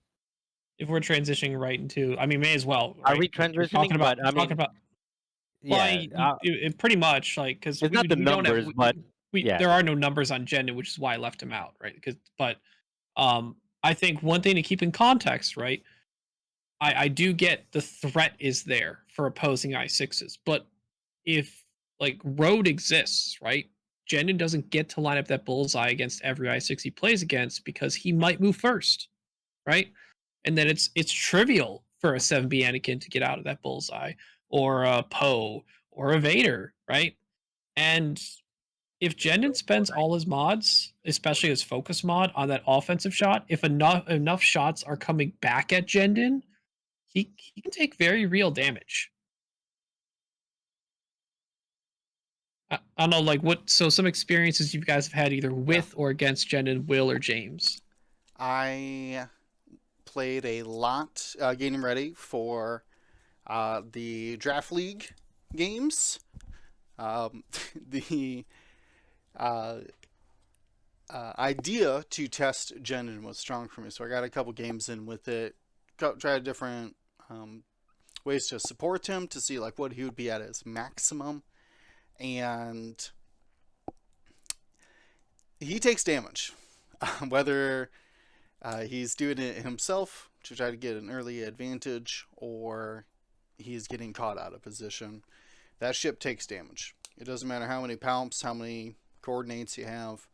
if we're transitioning right into, I mean, may as well, Are right? we We're talking transitioning? about, But I mean, well, yeah, pretty much like because it's not the we don't have numbers, but yeah, there are no numbers on Jendon, which is why I left him out, right? I think one thing to keep in context, right? I do get the threat is there for opposing I6s, but if like road exists, right? Jendon doesn't get to line up that bullseye against every I6 he plays against because he might move first, right? And then it's trivial for a 7B Anakin to get out of that bullseye, or a Poe, or a Vader, right? And if Jendon spends all his mods, especially his focus mod, on that offensive shot, if enough shots are coming back at Jendon, he can take very real damage. I don't know, like what. So some experiences you guys have had either with or against Jendon, Will or James. I played a lot getting ready for the draft league games. The uh, idea to test Jendon was strong for me, so I got a couple games in with it. Tried different ways to support him to see like what he would be at his maximum, and he takes damage, whether he's doing it himself to try to get an early advantage or he's getting caught out of position. That ship takes damage. It doesn't matter how many palps, how many coordinates you have.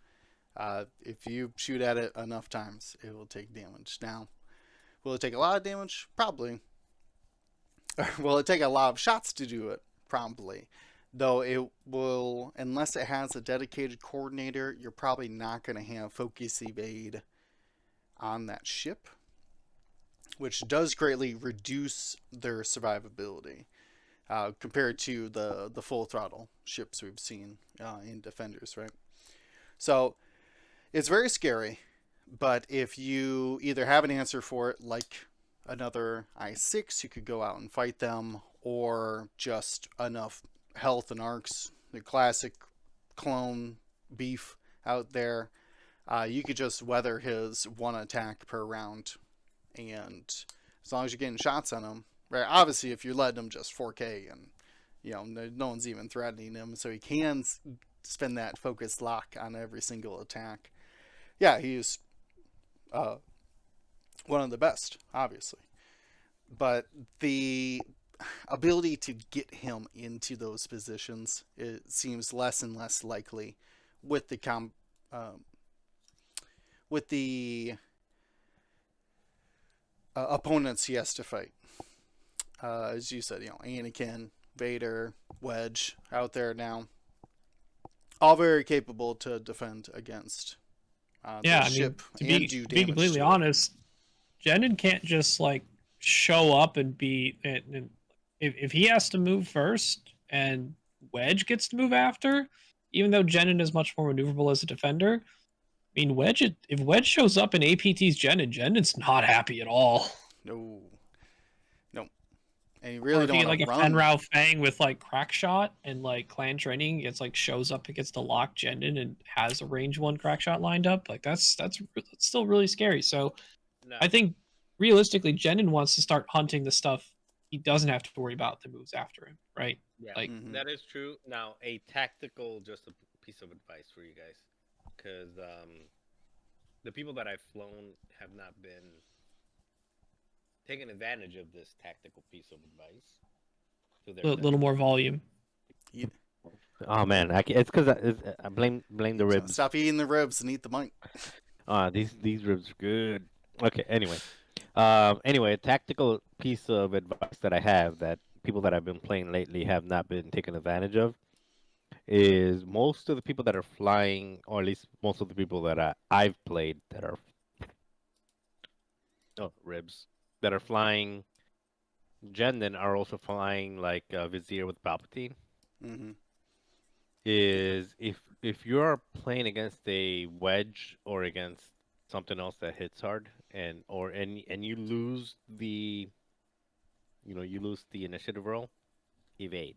If you shoot at it enough times, it will take damage. Now, will it take a lot of damage? Probably. Will it take a lot of shots to do it? Probably. Though it will, unless it has a dedicated coordinator, you're probably not going to have focus evade on that ship, which does greatly reduce their survivability compared to the full throttle ships we've seen in Defenders, right? So it's very scary, but if you either have an answer for it, like another I6, you could go out and fight them, or just enough health and arcs, the classic clone beef out there, you could just weather his one attack per round, and as long as you're getting shots on him, right? Obviously, if you're letting him just 4K and no one's even threatening him, so he can spend that focused lock on every single attack. Yeah, he's one of the best, obviously, but the ability to get him into those positions, it seems less and less likely with the opponents he has to fight. As you said, Anakin, Vader, Wedge out there now, all very capable to defend against Yeah, the I mean, ship to and do be damage completely to honest, Jendon can't just like show up and if he has to move first and Wedge gets to move after, even though Jendon is much more maneuverable as a defender. I mean, if Wedge shows up in APT's Jendon's not happy at all. No, no, and you Or really if you don't get want like to a run. Fenrau Fang with like crack shot and like clan training, it's like shows up against the lock Jendon and has a range 1 crack shot lined up. Like that's still really scary. So No. I think realistically, Jendon wants to start hunting the stuff he doesn't have to worry about that moves after him, right? Yeah, Like, that is true. Now, a tactical, just a piece of advice for you guys, because the people that I've flown have not been taking advantage of this tactical piece of advice to their a little more volume. Oh man, it's because I blame the So ribs. stop eating the ribs and eat the mic. These ribs are good. Okay, anyway. Anyway, a tactical piece of advice that I have that people that I've been playing lately have not been taken advantage of is most of the people that are flying, or at least most of the people that I've played that are ribs that are flying Jendon are also flying like Vizier with Palpatine. Mm-hmm. Is if you're playing against a wedge or against something else that hits hard and you lose the initiative roll, evade.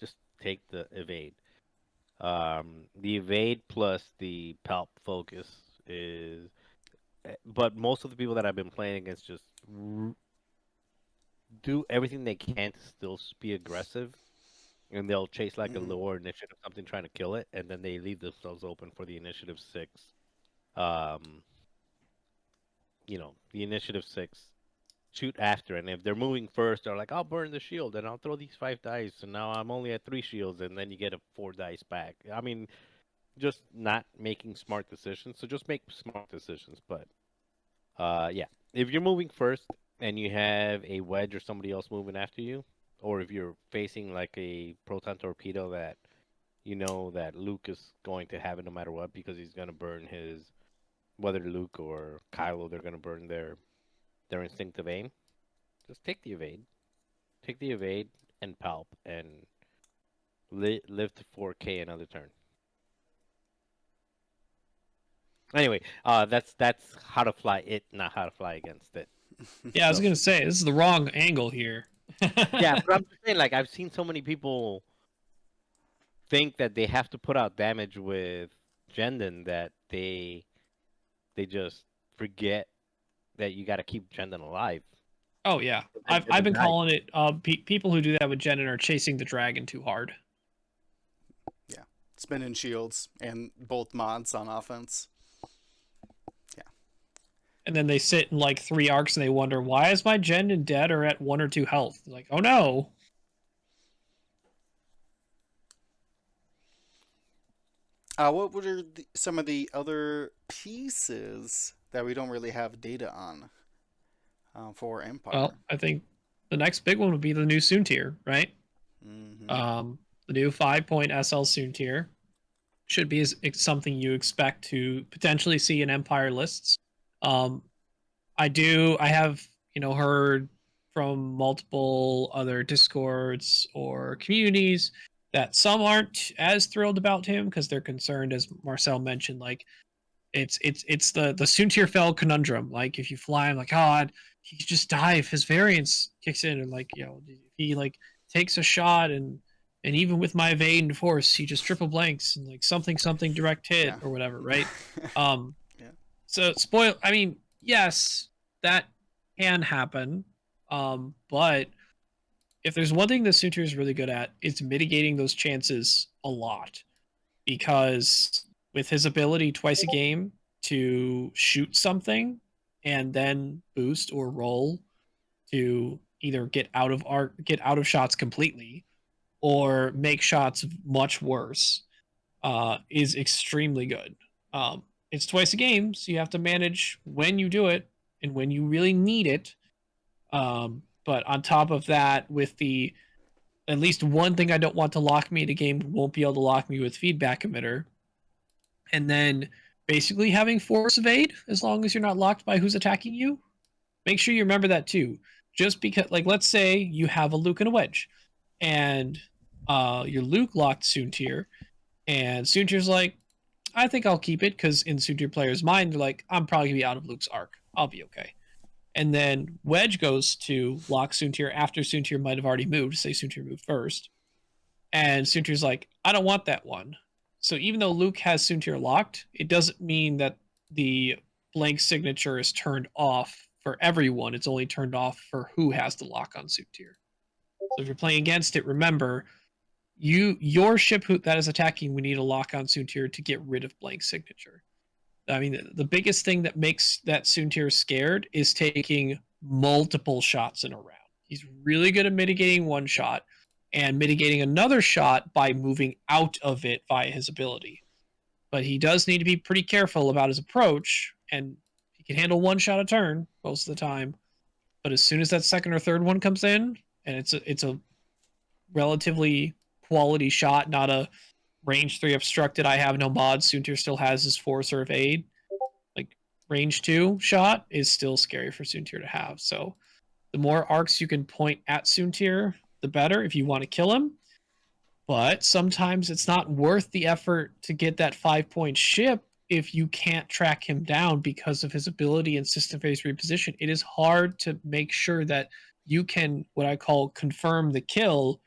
Just take the evade. The evade plus the palp focus is, but most of the people that I've been playing against just do everything they can to still be aggressive, and they'll chase like a lower initiative something trying to kill it, and then they leave themselves open for the initiative 6. The initiative 6 shoot after, and if they're moving first, they're like, I'll burn the shield and I'll throw these 5 dice, and now I'm only at 3 shields, and then you get a 4 dice back. I mean, just not making smart decisions. So just make smart decisions. But yeah, if you're moving first and you have a wedge or somebody else moving after you, or if you're facing like a proton torpedo that you know that Luke is going to have it no matter what, because he's going to burn his, whether Luke or Kylo, they're going to burn their instinctive aim. Just take the evade. Take the evade and palp and live to 4K another turn. Anyway, that's how to fly it, not how to fly against it. Yeah, I was gonna say this is the wrong angle here. Yeah, but I'm just saying, like, I've seen so many people think that they have to put out damage with Jendon that they just forget that you got to keep Jendon alive. Oh yeah, I've been calling it. People who do that with Jendon are chasing the dragon too hard. Yeah, spinning shields and both mods on offense. Yeah, and then they sit in like 3 arcs and they wonder, why is my Jendon dead or at 1 or 2 health? Like, oh no. What were some of the other pieces that we don't really have data on for Empire? Well, I think the next big one would be the new Soontir, right? Mm-hmm. The new 5-point SL Soontir should be something you expect to potentially see in Empire lists. I have heard from multiple other Discords or communities that some aren't as thrilled about him because they're concerned, as Marcel mentioned, like it's the Soontir Fel conundrum. Like if you fly him, like, oh, he could just die if his variance kicks in, and like if he like takes a shot and And even with my evade and force, he just triple blanks and like something direct hit Yeah. or whatever, right? Um, Yeah. So spoil. I mean, yes, that can happen. But if there's one thing the Suitor is really good at, it's mitigating those chances a lot. Because with his ability twice a game to shoot something and then boost or roll to either get out of shots completely, or make shots much worse, is extremely good. It's twice a game, so you have to manage when you do it and when you really need it. But on top of that, with the at least one thing I don't want to lock me in a game won't be able to lock me with feedback emitter. And then basically having force evade as long as you're not locked by who's attacking you. Make sure you remember that too. Just because, like, let's say you have a Luke and a Wedge, and your Luke locked Soontir, and Soontir's like, I think I'll keep it because in Soontir player's mind, they're like, I'm probably gonna be out of Luke's arc. I'll be okay. And then Wedge goes to lock Soontir after Soontir might have already moved. Say Soontir moved first, and Soontir's like, I don't want that one. So even though Luke has Soontir locked, it doesn't mean that the blank signature is turned off for everyone. It's only turned off for who has the lock on Soontir. So if you're playing against it, remember your ship who that is attacking, we need a lock on Soontir to get rid of blank signature. I mean, the biggest thing that makes that Soontir scared is taking multiple shots in a round. He's really good at mitigating one shot and mitigating another shot by moving out of it via his ability. But he does need to be pretty careful about his approach, and he can handle one shot a turn most of the time. But as soon as that second or third one comes in, and it's a relatively quality shot, not a range 3 obstructed, I have no mods, Soontir still has his force or evade. Like, range 2 shot is still scary for Soontir to have. So the more arcs you can point at Soontir, the better if you want to kill him. But sometimes it's not worth the effort to get that 5-point ship if you can't track him down because of his ability in system phase reposition. It is hard to make sure that you can, what I call, confirm the kill,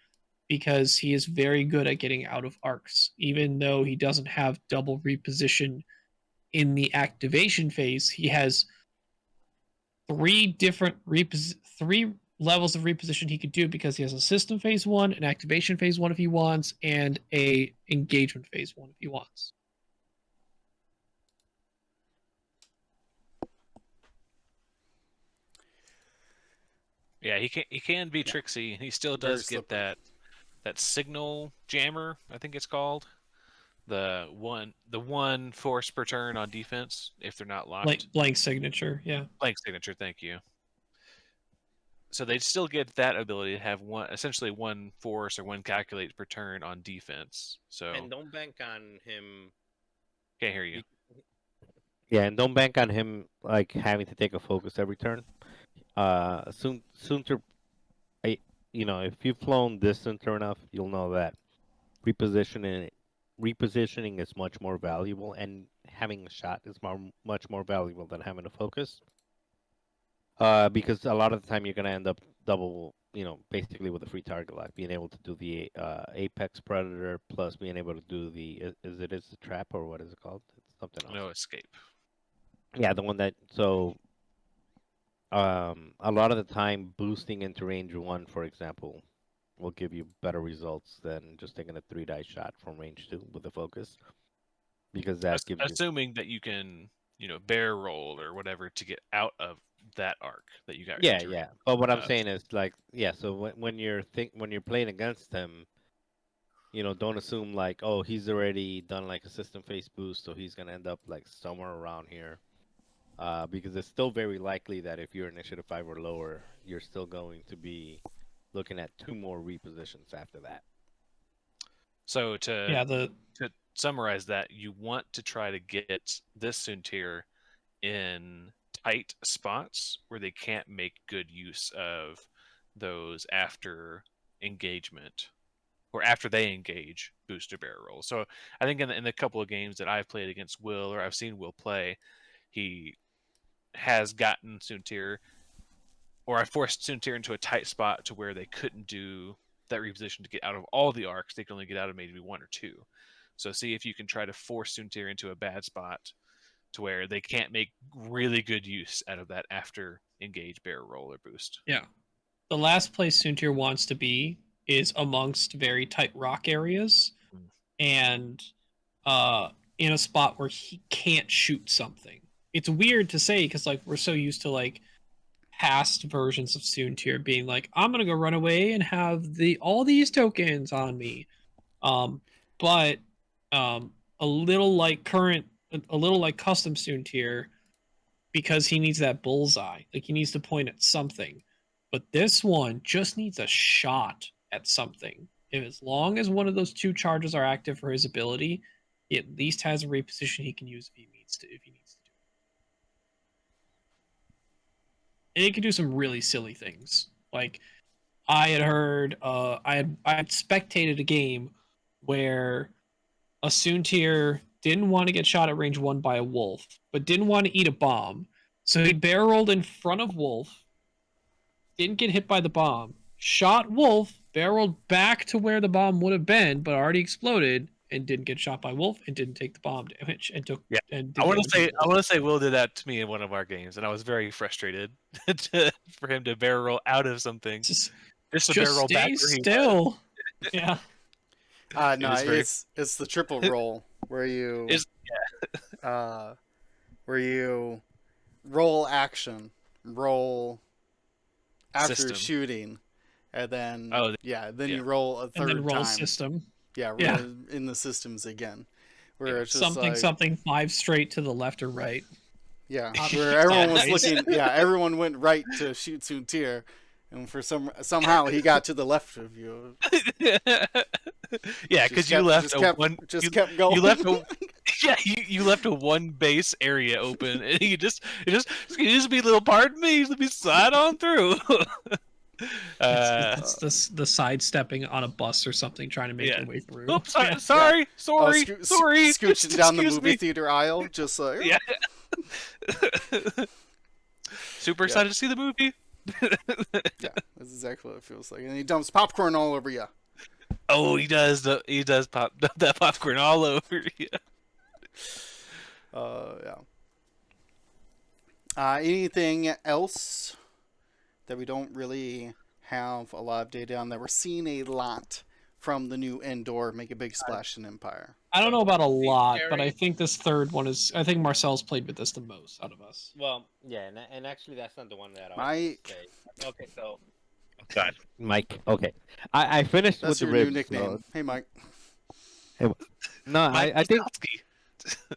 because he is very good at getting out of arcs. Even though he doesn't have double reposition in the activation phase, he has three levels of reposition he could do, because he has a system phase 1, an activation phase 1 if he wants, and a engagement phase 1 if he wants. Yeah, he can be tricksy. He still Very does get slippery. that signal jammer, I think it's called. The one force per turn on defense if they're not locked. Blank signature, yeah. Blank signature, thank you. So they still get that ability to have essentially one force or one calculate per turn on defense. So And don't bank on him. can't hear you. Yeah, and don't bank on him like having to take a focus every turn. Soon to, if you've flown distant enough, you'll know that repositioning is much more valuable, and having a shot is much more valuable than having a focus. Because a lot of the time you're gonna end up double, basically with a free target lock, being able to do the Apex Predator plus being able to do the is the trap, or what is it called? It's something else. No escape. Yeah, the one that a lot of the time boosting into range 1, for example, will give you better results than just taking a 3-die shot from range 2 with a focus, because that gives you. Assuming that you can, bear roll or whatever to get out of that arc that you got. Yeah. But what I'm saying is, like, yeah. So when you're playing against him, don't assume like, oh, he's already done like a system phase boost, so he's gonna end up like somewhere around here. Because it's still very likely that if you're initiative 5 or lower, you're still going to be looking at 2 more repositions after that. So to summarize that, you want to try to get this Soontir in tight spots where they can't make good use of those after engagement or after they engage booster barrel rolls. So I think in the couple of games that I've played against Will, or I've seen Will play, he has gotten Soontir, or I forced Soontir into a tight spot to where they couldn't do that reposition to get out of all the arcs. They can only get out of maybe 1 or 2. So see if you can try to force Soontir into a bad spot to where they can't make really good use out of that after engage, barrel roll, or boost. Yeah. The last place Soontir wants to be is amongst very tight rock areas and in a spot where he can't shoot something. It's weird to say because like we're so used to like past versions of Soontir being like, I'm gonna go run away and have all these tokens on me. But a little like custom Soontir, because he needs that bullseye. Like he needs to point at something. But this one just needs a shot at something. If as long as one of those 2 charges are active for his ability, he at least has a reposition he can use if he needs to do it. And he can do some really silly things. Like I had heard I had spectated a game where a Soontir didn't want to get shot at range 1 by a wolf, but didn't want to eat a bomb. So he barrel rolled in front of wolf, didn't get hit by the bomb, shot wolf, barreled back to where the bomb would have been, but already exploded, and didn't get shot by wolf, and didn't take the bomb damage, and took. Yeah. And I want to say Will did that to me in one of our games, and I was very frustrated for him to barrel roll out of something. Just to barrel roll stay back where he still. was. Yeah. No, It is very- it's the triple roll where you where you roll action, roll after System. shooting, and then Oh, then yeah. you roll a And third then roll time. system. Yeah, Yeah. roll in the systems again, where it's just Something 5 straight to the left or right. Yeah, Option where everyone was sideways. looking. Yeah, everyone went right to shoot Soontir, and for somehow he got to the left of you. Yeah, because you left kept going. You left a you left a 1 base area open, and you just be a little pardon me, let me slide on through. It's the sidestepping on a bus or something, trying to make Yeah. your way through. Oops, Yeah. sorry, Scooching down the excuse movie me. theater aisle, just like Yeah. Super excited to see the movie. yeah, that's exactly what it feels like. And he dumps popcorn all over you. Oh, he does pop that popcorn all over you. Yeah. Anything else that we don't really have a lot of data on that we're seeing a lot from the new Endor make a big splash in Empire? I don't know about a lot, but I think this third one is. I think Marcel's played with this the most out of us. Well, yeah, and actually that's not the one that I was Mike. gonna say. Okay, so. God, Mike. Okay, I finished That's with your the new ribs. nickname. Hey, Mike. No, I think Wazowski.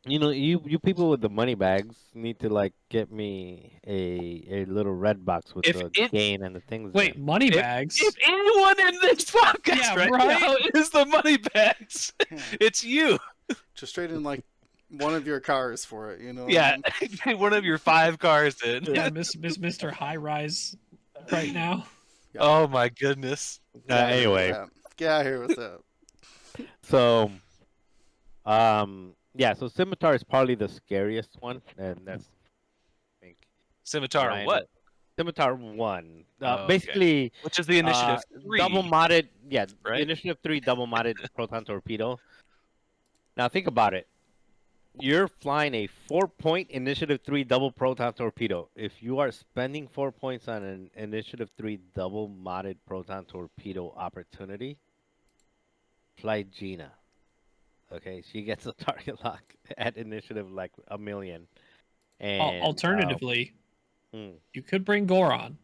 you people with the money bags need to like get me a little red box with the gain and the things. Wait, money bags? If anyone in this podcast Yeah, right right? now is the money bags, Yeah. it's you. Just trade in like one of your cars for it, Yeah, one of your 5 cars in. Yeah, Mr. High Rise right now. Yeah. Oh my goodness. Anyway, get out of here with that. so yeah, so Scimitar is probably the scariest one, and that's I think Scimitar, Ryan- what? Scimitar 1. Okay. Basically, Which is the initiative 3. double modded, yeah, right? initiative 3 double modded proton torpedo. Now think about it. You're flying a 4-point initiative 3 double proton torpedo. If you are spending 4 points on an initiative 3 double modded proton torpedo opportunity, fly Gina. Okay, she gets a target lock at initiative like 1,000,000. And Alternatively, hmm. you could bring Goron.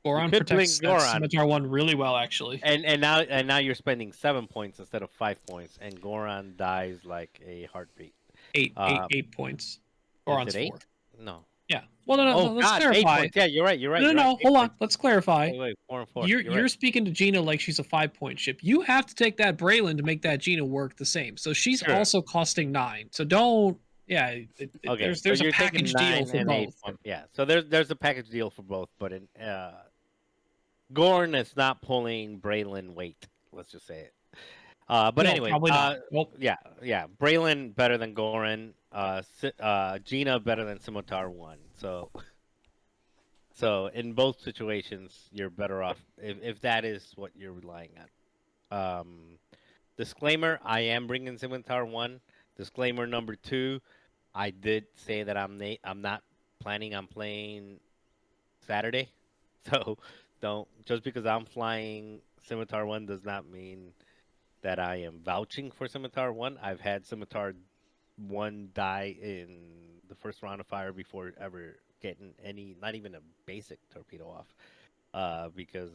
Goron could bring protects that Goron. Scimitar one really well, actually. And now you're spending 7 points instead of 5 points, and Goron dies like a heartbeat. 8 points. Goron's it 8? 4. No. Yeah. Well, no, Oh let's God, 8 clarify. points. Yeah, you're right. You're right. No, you're right. 8 hold on. points. Let's clarify. Wait, 4 and 4. You're right. speaking to Gina like she's a 5-point ship. You have to take that Braylon to make that Gina work the same. So she's Sure. also costing 9. So don't. Yeah. Okay, There's so a you're package taking deal 9 for and 8 both. points. Yeah, so there's a package deal for both, but in Gorn is not pulling Braylon weight. Let's just say it. But No, anyway, probably not. Well, yeah. Braylon better than Goran. Gina better than Scimitar 1. So So in both situations, you're better off if that is what you're relying on. Disclaimer: I am bringing Scimitar 1. Disclaimer number 2: I did say that I'm not planning on playing Saturday, so don't just because I'm flying Scimitar 1 does not mean that I am vouching for Scimitar 1. I've had Scimitar 1 die in the first round of fire before ever getting any, not even a basic torpedo off. Because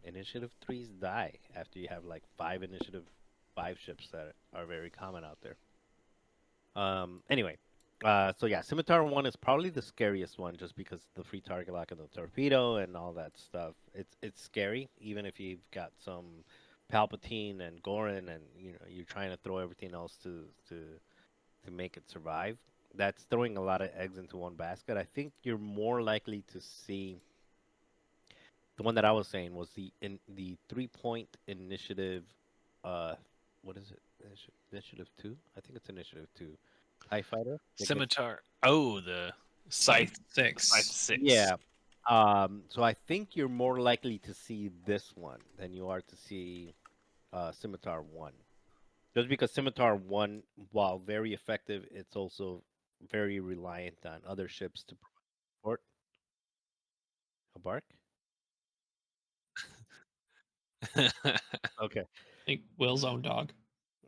Initiative 3s die after you have like 5 ships that are very common out there. Anyway, so yeah, Scimitar 1 is probably the scariest one just because the free target lock of the torpedo and all that stuff. It's scary, even if you've got some Palpatine and Gorin and you're trying to throw everything else to make it survive. That's throwing a lot of eggs into one basket. I think you're more likely to see the one that I was saying was the 3-point initiative. Uh, what is it? Initiative 2? I think it's initiative 2. TIE fighter. Scimitar. Oh, the Scythe. Scythe 6. Scythe 6. Yeah. So I think you're more likely to see this one than you are to see Scimitar 1. Just because Scimitar 1, while very effective, it's also very reliant on other ships to provide support. A bark? Okay. I think Will's own dog.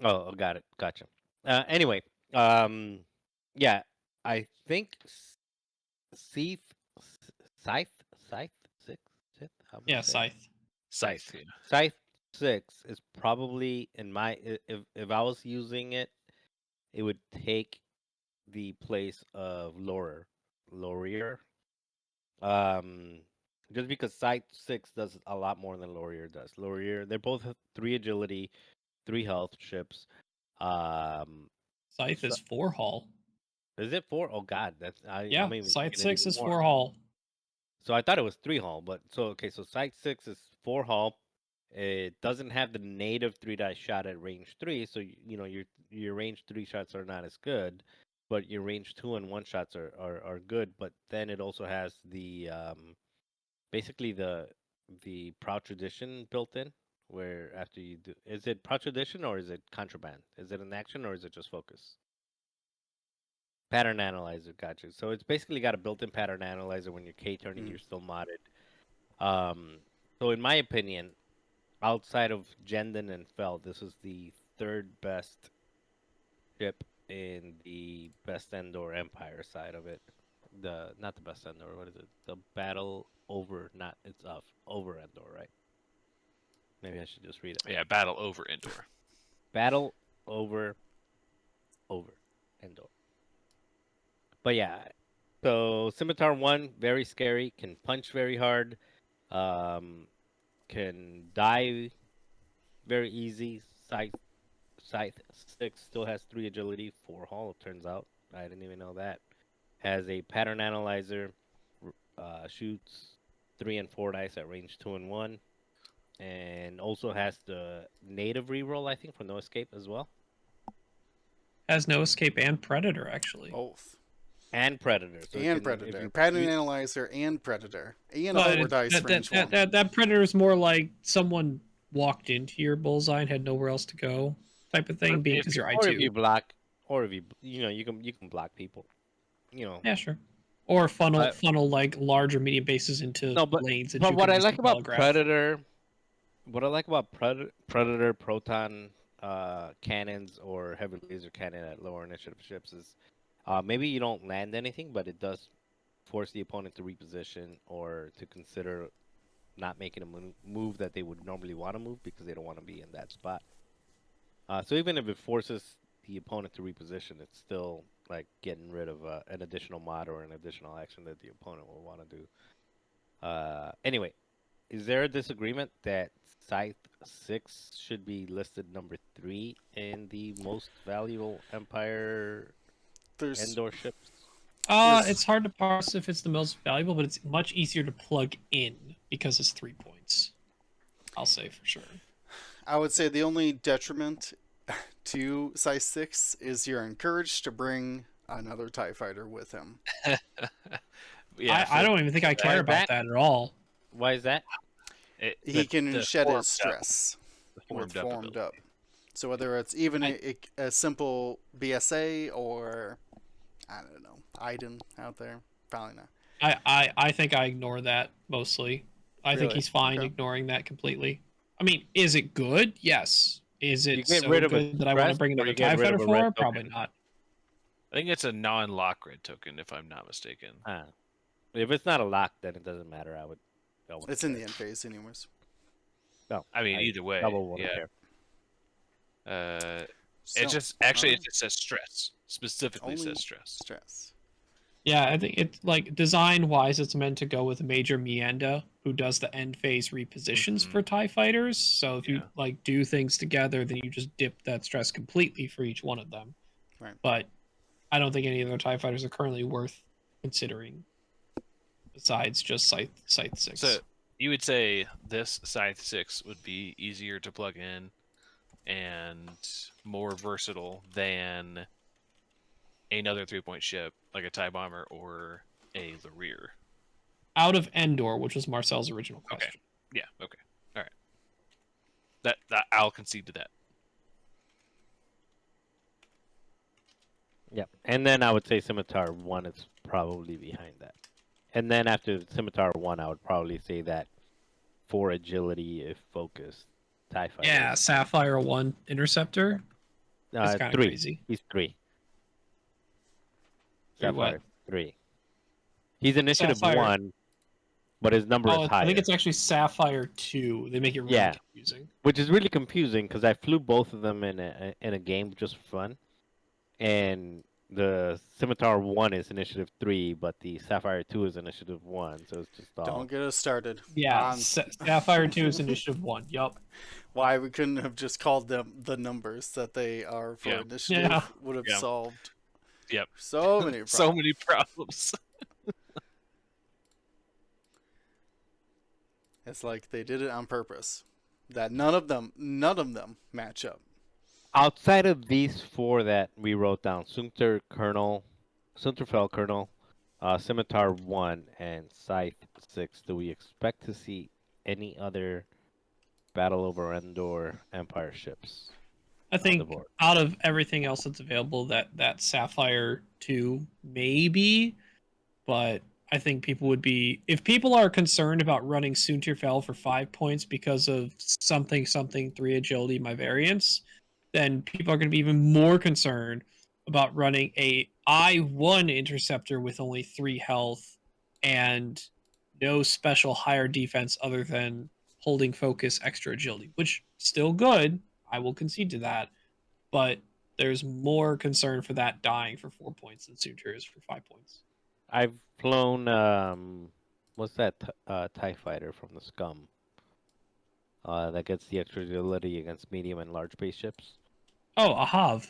Oh, got it. Gotcha. Anyway, yeah, I think Scythe, Scythe, Scythe 6, Sith. How am I Yeah, saying it? Scythe. Scythe. Yeah. Scythe 6 is probably in my if I was using it, it would take the place of Laurier. Um, just because Scythe 6 does a lot more than Laurier does. Laurier, they both have 3 agility, 3 health ships. Um, Scythe so, is 4 hull. is it 4? Oh God, Yeah, I'm even Scythe thinking it 6 even is more. 4 hull. So I thought it was 3 hull, but so okay, so Scythe 6 is 4 hull. It doesn't have the native 3-die shot at range 3, so your range 3 shots are not as good, but your range 2 and 1 shots are good. But then it also has the basically the proud tradition built in, where after you do, is it proud tradition or is it contraband? Is it an action or is it just focus? Pattern analyzer, gotcha. So it's basically got a built-in pattern analyzer. When you're K-turning, you're still modded. So in my opinion, outside of Jendon and Feld, this is the third best ship in the best Endor Empire side of it. Not the best Endor. What is it? The battle over, not it's off over Endor, right? Maybe I should just read it. Yeah, battle over Endor. Battle over Endor. But yeah, so Scimitar 1, very scary, can punch very hard, can die very easy. Scythe 6 still has 3 agility, 4 hull, it turns out. I didn't even know that. Has a pattern analyzer, shoots 3 and 4 dice at range 2 and 1, and also has the native reroll, I think, for no escape as well. Has no escape and predator, actually. Both. And Predator. So And Predator. Pattern Analyzer and Predator. And all four dice range 1. That predator is more like someone walked into your bullseye and had nowhere else to go, type of thing. Being because you're Or if you I2. block, or if you can block people. Yeah, sure. Or funnel like large or medium bases into lanes. That but you what can I just like about telegraph. Predator, Predator proton cannons or heavy laser cannon at lower initiative ships is maybe you don't land anything, but it does force the opponent to reposition or to consider not making a move that they would normally want to move because they don't want to be in that spot. So even if it forces the opponent to reposition, it's still like getting rid of an additional mod or an additional action that the opponent will want to do. Anyway, is there a disagreement that Scythe 6 should be listed number 3 in the most valuable Empire Endor ships? It's hard to parse if it's the most valuable, but it's much easier to plug in because it's 3 points. I'll say for sure. I would say the only detriment to Scythe 6 is you're encouraged to bring another TIE fighter with him. Yeah, I don't even think I care is about that? that at all. Why is that? He can the shed formed his stress the with formed up formed ability. up. So whether it's even I- a simple BSA or I don't know, Iden out there, probably not. I think I ignore that mostly. I think Really? he's fine Okay. ignoring that completely. I mean, is it good? Yes. Is You it get so rid of a good that I want to stress, bring or another you get TIE rid fighter of a red for? Probably token. not. I think it's a non-lock red token, if I'm not mistaken. If it's not a lock, then it doesn't matter. I would go with It's in the end phase, anyways. No, I mean, either way, double wouldn't yeah. care. So, It just actually alright. it just says stress. Specifically Only says stress. stress. Yeah, I think it's like design wise, it's meant to go with Major Mienda, who does the end phase repositions Mhm. for TIE fighters. So if you Yeah. like do things together, then you just dip that stress completely for each one of them. Right. But I don't think any of their TIE fighters are currently worth considering besides just Scythe 6. So you would say this Scythe 6 would be easier to plug in and more versatile than another 3-point ship like a TIE bomber or a Lear. Out of Endor, which was Marcel's original Okay. question. Yeah. Okay. All right. That I'll concede to that. Yep. And then I would say Scimitar 1 is probably behind that. And then after Scimitar 1, I would probably say that for agility, if focused, TIE Fighter. Yeah, Sapphire 1 Interceptor. That's kind of 3. crazy. He's 3. Three what? Sapphire 3. He's initiative Sapphire. 1, but his number is higher. I think it's actually Sapphire 2. They make it really Yeah. confusing. Which is really confusing because I flew both of them in a game just for fun. And the Scimitar 1 is initiative 3, but the Sapphire 2 is initiative 1, so it's just all... Don't get us started. Yeah, on Sapphire 2 is initiative 1. Yup. why we couldn't have just called them the numbers that they are for Yeah. initiative Yeah. would have Yeah. solved Yep. so many problems. So many problems. It's like they did it on purpose. That none of them match up. Outside of these 4 that we wrote down, Sunterfell Colonel, Scimitar 1, and Scythe 6, do we expect to see any other Battle over Endor Empire ships? I think the board? out of everything else that's available, that Sapphire 2 maybe, but I think people would be, if people are concerned about running Sunterfell for 5 points because of something 3 agility my variants, then people are going to be even more concerned about running a I-1 interceptor with only 3 health and no special higher defense other than holding focus, extra agility, which still good. I will concede to that, but there's more concern for that dying for 4 points than Sunter is for 5 points. I've flown, what's that TIE fighter from the Scum? That gets the extra agility against medium and large base ships. Oh, a Hav.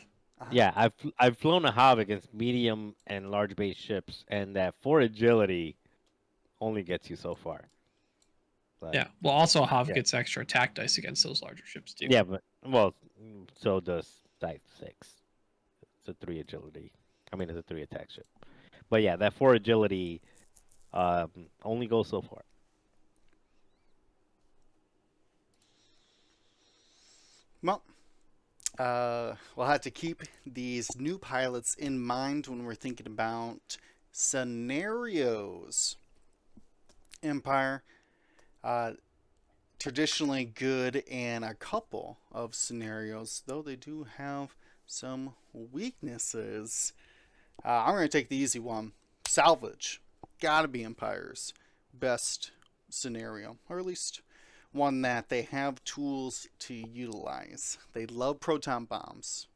Yeah, I've flown a Hav against medium and large base ships, and that 4 agility only gets you so far. But, Yeah. Well, also Hav yeah. gets extra attack dice against those larger ships too. Yeah, but so does Scythe 6. It's a 3 agility. I mean, it's a 3 attack ship. But yeah, that 4 agility only goes so far. Well, we'll have to keep these new pilots in mind when we're thinking about scenarios. Empire, traditionally good in a couple of scenarios, though they do have some weaknesses. I'm going to take the easy one. Salvage. Gotta be Empire's best scenario, or at least one that they have tools to utilize. They love proton bombs.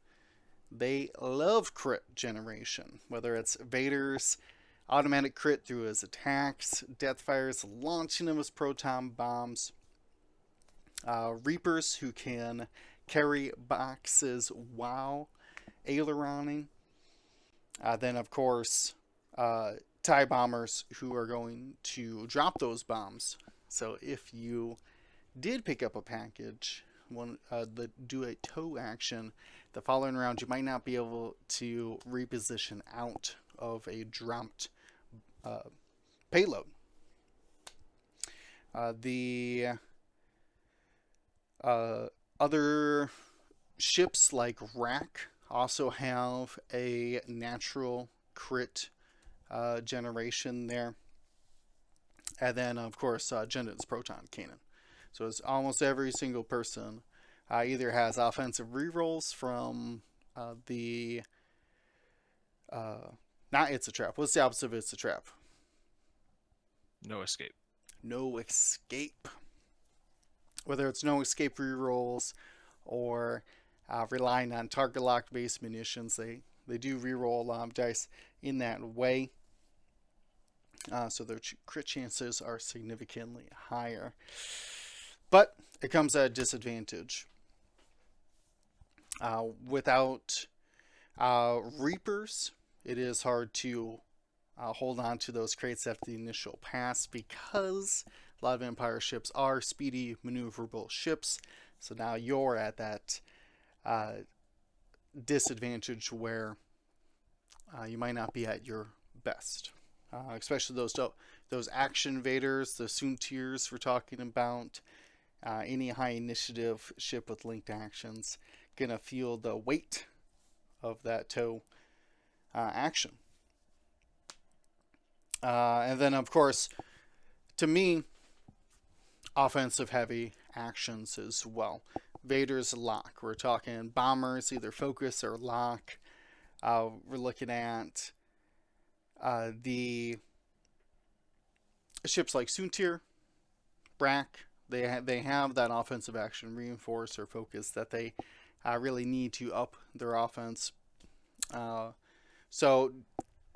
They love crit generation, whether it's Vader's automatic crit through his attacks, Deathfire's launching of his proton bombs, Reapers who can carry boxes while aileroning. Then, of course, TIE bombers who are going to drop those bombs. So if you did pick up a package, do a tow action, the following round you might not be able to reposition out of a dropped payload. The other ships like Rack also have a natural crit generation there. And then, of course, Jendon's proton cannon. So it's almost every single person either has offensive rerolls from the. Not It's a Trap. What's the opposite of It's a Trap? No escape. No escape. Whether it's no escape rerolls or relying on target locked based munitions, they do reroll dice in that way. So their crit chances are significantly higher. But it comes at a disadvantage. Without Reapers, it is hard to hold on to those crates after the initial pass because a lot of Empire ships are speedy, maneuverable ships. So now you're at that disadvantage where you might not be at your best. Especially those action invaders, the Soontiers we're talking about. Any high initiative ship with linked actions gonna feel the weight of that tow action. And then, of course, to me, offensive heavy actions as well. Vader's lock. We're talking bombers, either focus or lock. We're looking at the ships like Soontir, Brack. They have that offensive action reinforce or focus that they really need to up their offense. So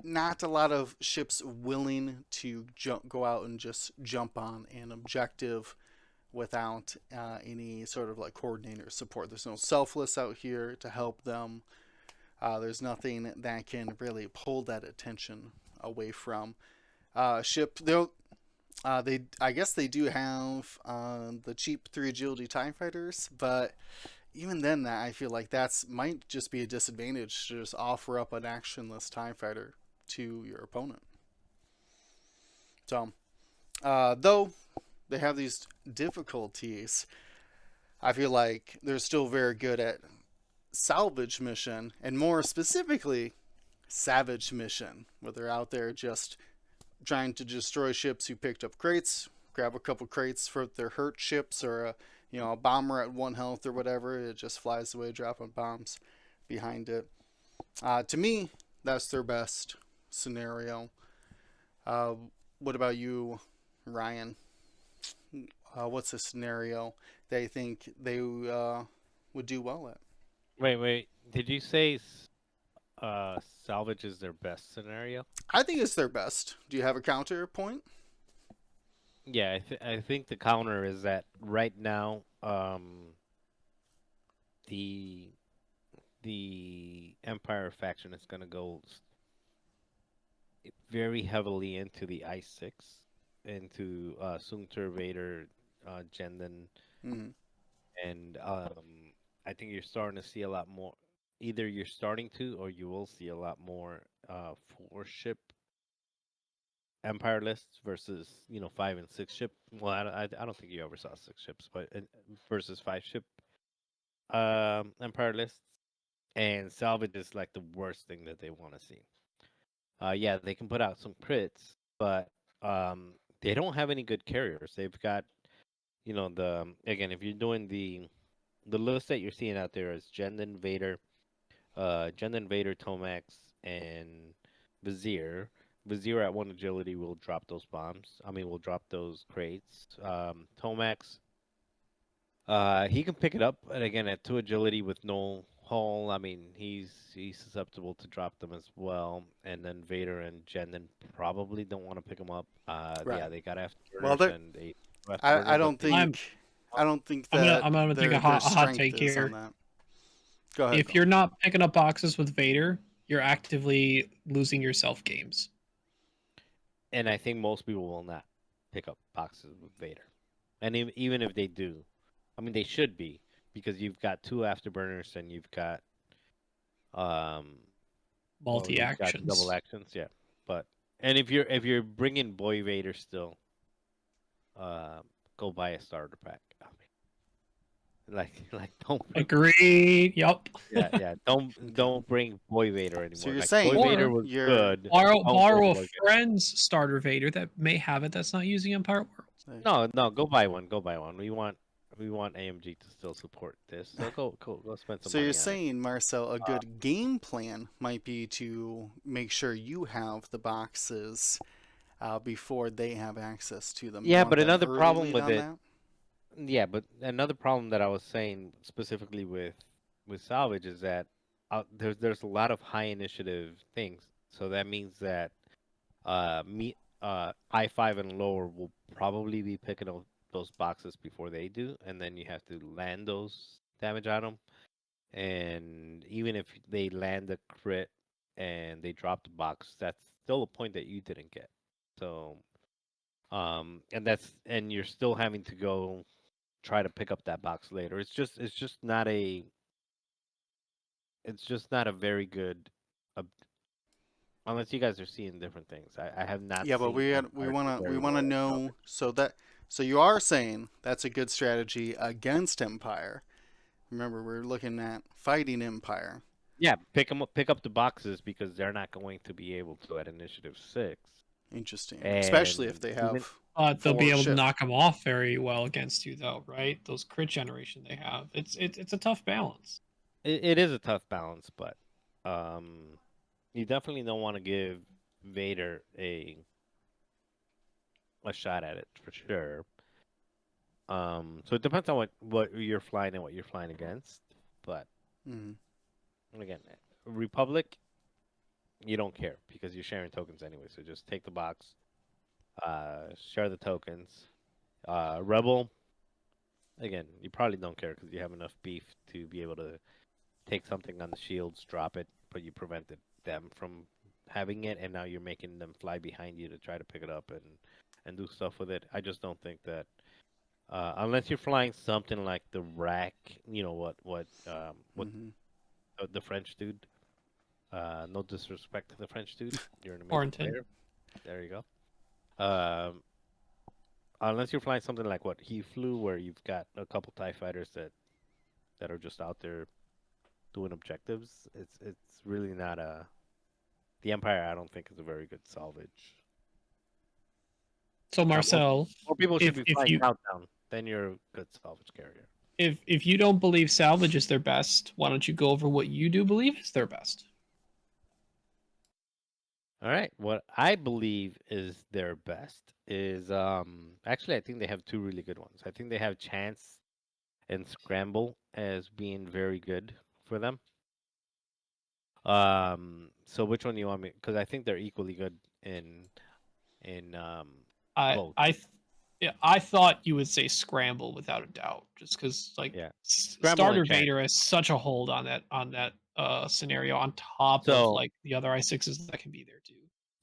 not a lot of ships willing to go out and just jump on an objective without any sort of like coordinator support. There's no selfless out here to help them. There's nothing that can really pull that attention away from ship. I guess they do have the cheap 3 agility TIE fighters, but even then, that I feel like that's might just be a disadvantage to just offer up an actionless TIE fighter to your opponent. So, though they have these difficulties, I feel like they're still very good at salvage mission, and more specifically, savage mission, where they're out there just trying to destroy ships who picked up crates, grab a couple crates for their hurt ships, or a bomber at 1 health or whatever. It just flies away, dropping bombs behind it. To me, that's their best scenario. What about you, Ryan? What's a scenario they think they would do well at? Wait. Did you say salvage is their best scenario? I think it's their best. Do you have a counterpoint? Yeah, I think the counter is that right now, the Empire faction is gonna go very heavily into the I-6, into Soontir Vader, Jendon, Mm-hmm. and I think you're starting to see a lot more. Either you're starting to, or you will see a lot more 4-ship Empire lists versus 5 and 6 ship. Well, I don't think you ever saw 6 ships, but versus 5-ship Empire lists. And salvage is like the worst thing that they want to see. Yeah, they can put out some crits, but they don't have any good carriers. They've got again, if you're doing the list that you're seeing out there is Jendon Vader, Tomax, and Vizier. Vizier at 1 agility will drop those bombs. I mean, will drop those crates. Tomax, he can pick it up, and again at 2 agility with no hull. I mean, he's susceptible to drop them as well. And then Vader and Jendon probably don't want to pick him up. Right. Yeah, they got Well, afterburners and they. I don't think that I'm gonna take their a hot strength take is here. on that. Go ahead. If you're not picking up boxes with Vader, you're actively losing yourself games. And I think most people will not pick up boxes with Vader. And even if they do, I mean, they should be, because you've got 2 afterburners and you've got Multi actions. double actions, yeah. But And if you're bringing Boy Vader still, go buy a starter pack. I mean, like don't bring, Agreed. Yup. yeah, Okay. don't bring Boy Vader So anymore. you're Like Boy saying Vader Or was you're good. Don't bring borrow a Boy Vader. friend's starter Vader that may have it that's not using Empire Worlds. No, go buy one. Go buy one. We want AMG to still support this. So go spend some so you're money on it. saying, Marcel, a good game plan might be to make sure you have the boxes before they have access to them. You Yeah, want but that another early problem lead with on it. that? Yeah, but another problem that I was saying specifically with salvage is that there's a lot of high initiative things. So that means that I5 and lower will probably be picking up those boxes before they do, and then you have to land those damage on them. And even if they land a crit and they drop the box, that's still a point that you didn't get. So, and you're still having to go try to pick up that box later. It's just not a very good, ob- unless you guys are seeing different things. I have not Yeah, but seen we Empire do wanna we very wanna well at know. salvage. So you are saying that's a good strategy against Empire. Remember, we're looking at fighting Empire. Yeah, pick up the boxes because they're not going to be able to at initiative 6. Interesting, especially if And they even have They'll be four able to shift. knock them off very well against you, though, right? Those crit generation they have. It's a tough balance. it is a tough balance, but um, you definitely don't want to give Vader a shot at it for sure. So it depends on what you're flying and what you're flying against. But Mm, again, Republic, you don't care because you're sharing tokens anyway. So just take the box, share the tokens. Rebel, again, you probably don't care because you have enough beef to be able to take something on the shields, drop it, but you prevented them from having it, and now you're making them fly behind you to try to pick it up and do stuff with it. I just don't think that unless you're flying something like the rack, what mm-hmm. the French dude. No disrespect to the French dude, you're an amazing Quarantine. player. There you go. Unless you're flying something like what he flew, where you've got a couple Tie fighters that are just out there doing objectives, it's really not a the Empire. I don't think is a very good salvage. So Now, Marcel, more people should if be if flying you Countdown. Then you're a good salvage carrier. if you don't believe salvage is their best, why don't you go over what you do believe is their best? All right. What I believe is their best is actually I think they have two really good ones. I think they have Chance and Scramble as being very good for them. So which one do you want me? Because I think they're equally good in I both. I th- yeah, I thought you would say scramble without a doubt, just because like Yeah, Scramble and starter Chance. Vader has such a hold on that scenario on top of So like the other I6s that can be there too.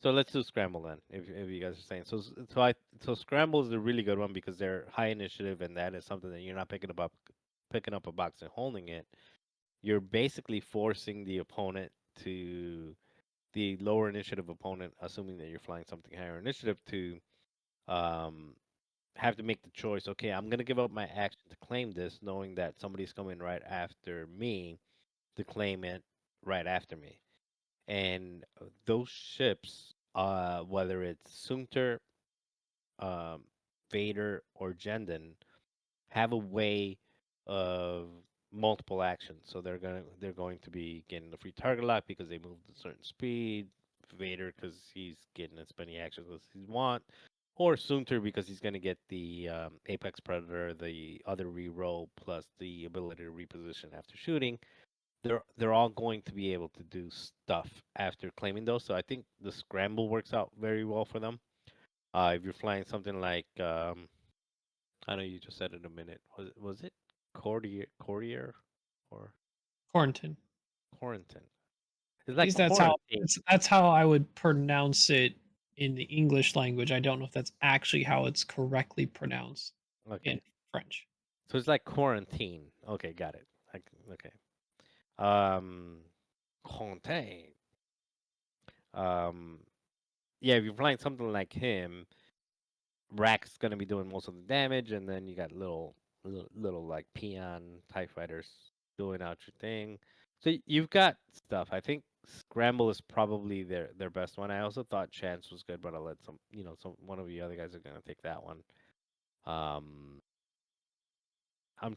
so let's do Scramble then. If you guys are saying so Scramble is a really good one because they're high initiative and that is something that you're not picking up a box and holding it. You're basically forcing the lower initiative opponent, assuming that you're flying something higher initiative, to um, have to make the choice. Okay, I'm gonna give up my action to claim this, knowing that somebody's coming right after me to claim it right after me. And those ships, whether it's Sunter, um, Vader, or Jendon, have a way of multiple actions. So they're going to be getting the free target lock because they moved at a certain speed. Vader because he's getting as many actions as he want, or Sunter because he's going to get the Apex Predator, the other reroll plus the ability to reposition after shooting. They're all going to be able to do stuff after claiming those. So I think the scramble works out very well for them. If you're flying something like I know you just said it a minute. Was it Courier or Quarantine. Quarantine? It's At like least that's how quarantine. that's how I would pronounce it in the English language. I don't know if that's actually how it's correctly pronounced Okay, in French. so it's like quarantine. Okay, got it. Like okay. Um, quarantine. Um, yeah, if you're playing something like him, Rack's gonna be doing most of the damage, and then you got little like peon TIE fighters doing out your thing. So you've got stuff. I think Scramble is probably their best one. I also thought Chance was good, but I'll let some one of the other guys are gonna take that one. I'm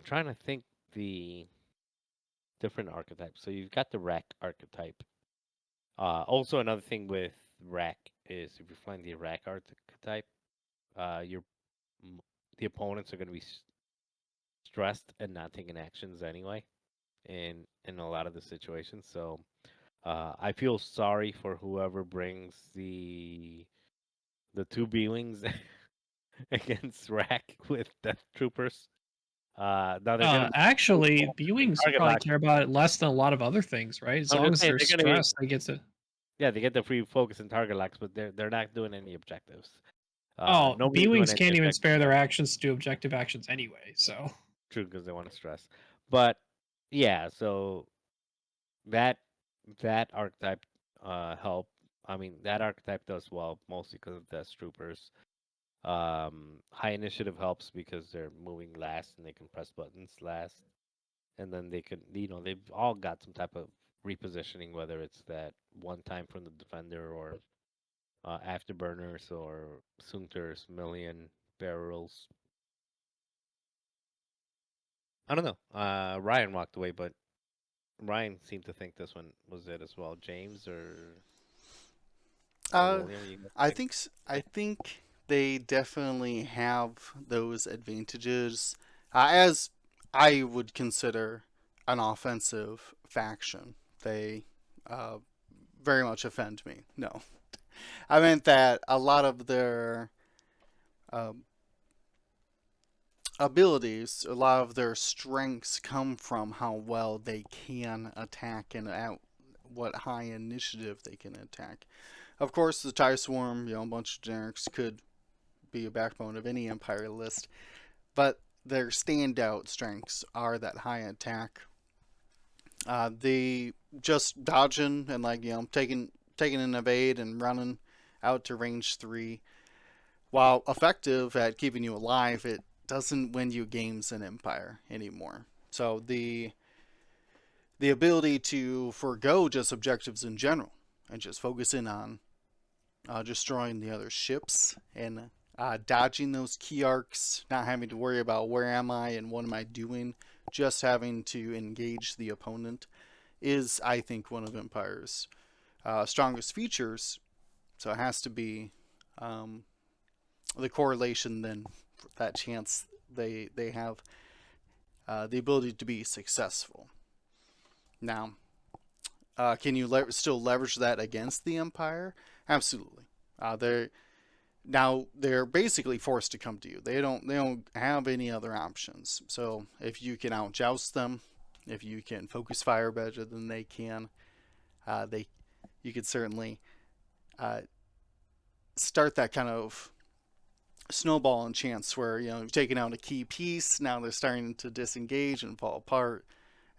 trying to think the different archetypes. So you've got the Rack archetype. Also another thing with Rack is if you're flying the Rack archetype, your the opponents are going to be stressed and not taking actions anyway in a lot of the situations. So I feel sorry for whoever brings the two B-wings against Rack with Death Troopers. Now they're going to be Actually, B-wings target probably lock. care about it less than a lot of other things, right? As I'm long just as saying they're they're going to be stressed, they get to. yeah, they get the free focus and target locks, but they're not doing any objectives. Oh, Nobody's doing B-wings any can't even objectives. spare their actions to do objective actions anyway. So True, because they want to stress. But yeah, so that that archetype help. I mean, that archetype does well mostly because of Death Troopers. High initiative helps because they're moving last and they can press buttons last, and then they can, they've all got some type of repositioning, whether it's that one time from the defender or afterburners or Sunters, million barrels. I don't know. Ryan walked away, but Ryan seemed to think this one was it as well. James or Uh, William, you got I picked? think I think they definitely have those advantages, as I would consider an offensive faction. They uh, very much offend me. No, I meant that a lot of their um, abilities, a lot of their strengths come from how well they can attack and at what high initiative they can attack. Of course, the TIE Swarm, a bunch of generics could be a backbone of any Empire list, but their standout strengths are that high attack. The just dodging and taking an evade and running out to range 3. While effective at keeping you alive, it doesn't win you games in Empire anymore. So the ability to forego just objectives in general and just focus in on destroying the other ships and dodging those key arcs, not having to worry about where am I and what am I doing, just having to engage the opponent is, I think, one of Empire's strongest features. So it has to be the correlation then, that chance they have the ability to be successful. Now, can you still leverage that against the Empire? Absolutely. They're basically forced to come to you. They don't have any other options. So if you can outjoust them, if you can focus fire better than they can, they you could certainly uh, start that kind of snowball and chance where you've taken out a key piece. Now they're starting to disengage and fall apart,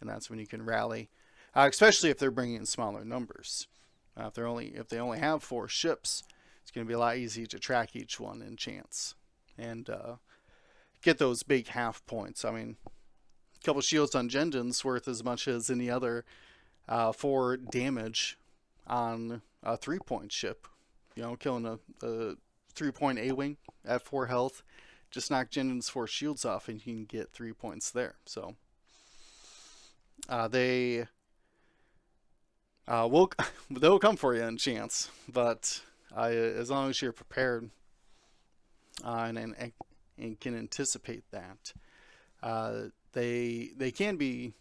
and that's when you can rally. Especially if they're bringing in smaller numbers. If they only have 4 ships, it's going to be a lot easier to track each one in chance and get those big half points. I mean, a couple shields on Jendon's worth as much as any other 4 damage on a 3-point ship. Killing a 3-point A-wing at 4 health, just knock Jendon's 4 shields off and you can get 3 points there. So they they'll come for you in chance, but as long as you're prepared and can anticipate that, they can be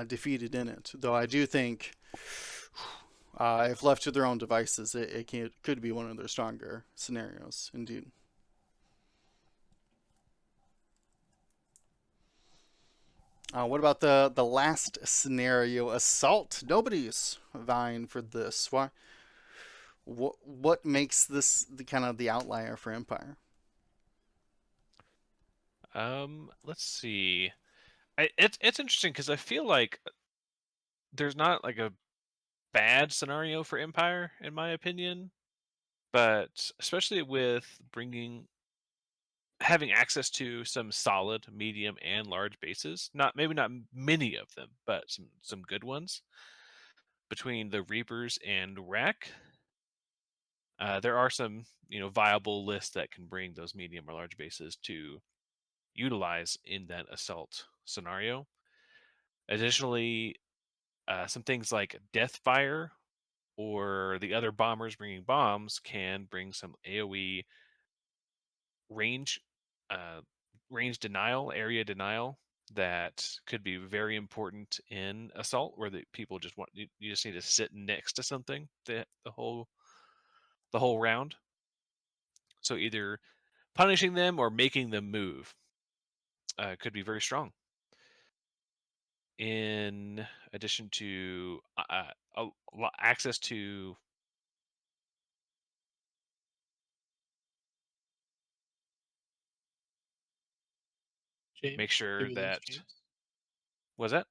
defeated in it. Though I do think, if left to their own devices, it could be one of their stronger scenarios, indeed. What about the last scenario, assault? Nobody's vying for this. Why? What makes this the kind of the outlier for Empire? Let's see. It's interesting because I feel like there's not like a bad scenario for Empire, in my opinion. But especially with having access to some solid, medium, and large bases. Not many of them, but some good ones. Between the Reapers and Rack, there are some viable lists that can bring those medium or large bases to utilize in that assault scenario. Additionally, some things like Deathfire or the other bombers bringing bombs can bring some AoE range, uh, range denial, area denial that could be very important in assault, where the people just you just need to sit next to something the whole round. So either punishing them or making them move could be very strong. In addition to access to James, make did sure we lose that James? was that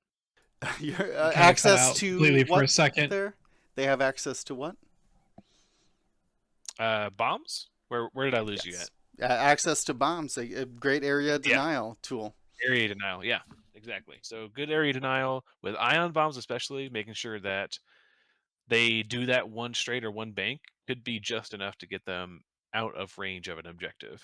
Your You kind of cut access out to completely for a what second. there? They have access to what? bombs? Where did I lose you at? Yes. Access to bombs, a great area Yeah, denial tool. area denial. Yeah, exactly. So good area denial with ion bombs, especially making sure that they do that one straight or one bank could be just enough to get them out of range of an objective.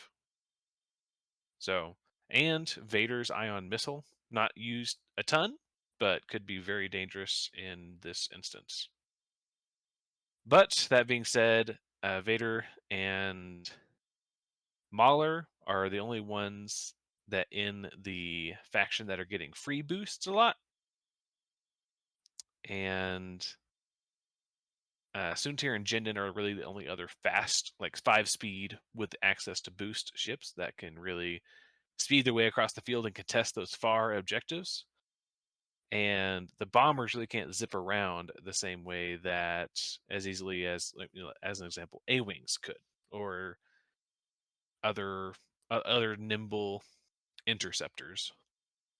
So, and Vader's ion missile, not used a ton, but could be very dangerous in this instance. But that being said, Vader and Mauler are the only ones that in the faction that are getting free boosts a lot. And Soontir and Jindin are really the only other fast, like 5 speed with access to boost ships that can really speed their way across the field and contest those far objectives. And the bombers really can't zip around the same way that as easily as, like, as an example, A-wings could, or other other nimble interceptors.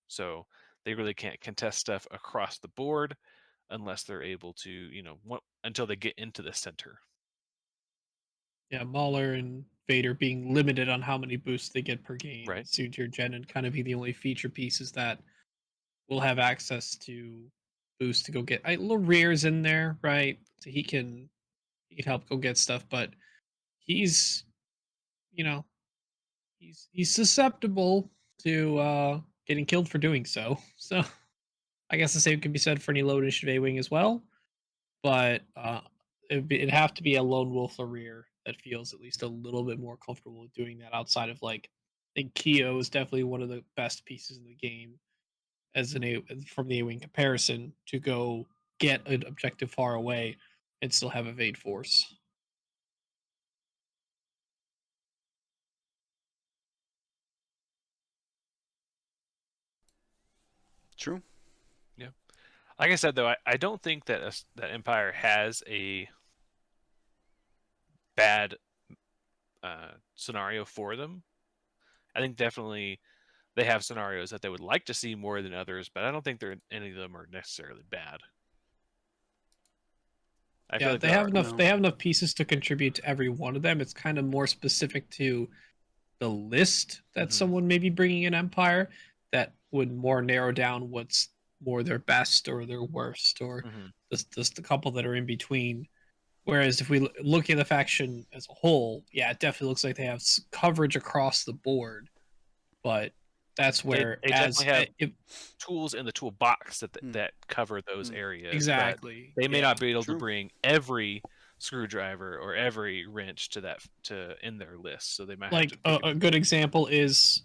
So they really can't contest stuff across the board unless they're able to, until they get into the center. Yeah, Mauler and Vader being limited on how many boosts they get per game, Right. and Suit Gen and kind of be the only feature pieces that will have access to boost to go get. Little Rear's in there, right? So he can help go get stuff, but he's you know he's susceptible to getting killed for doing so. So I guess the same can be said for any low initiative A-wing as well, but it'd have to be a lone wolf or rear that feels at least a little bit more comfortable with doing that. Outside of like, I think Keo is definitely one of the best pieces in the game as from the A-wing comparison to go get an objective far away and still have evade force. True. Yeah. Like I said, though, I don't think that that Empire has a bad scenario for them. I think definitely they have scenarios that they would like to see more than others, but I don't think any of them are necessarily bad. I feel Yeah, like they there have are. enough. No. They have enough pieces to contribute to every one of them. It's kind of more specific to the list that Mhm. someone may be bringing in Empire that would more narrow down what's more their best or their worst, or Mhm. just the couple that are in between. Whereas if we look at the faction as a whole, yeah, it definitely looks like they have coverage across the board. But that's where, They as definitely have if tools in the toolbox that Hmm. that cover those Hmm. areas, but exactly, they may yeah, not be able to True. bring every screwdriver or every wrench to in their list. So they might have to like pick a good example is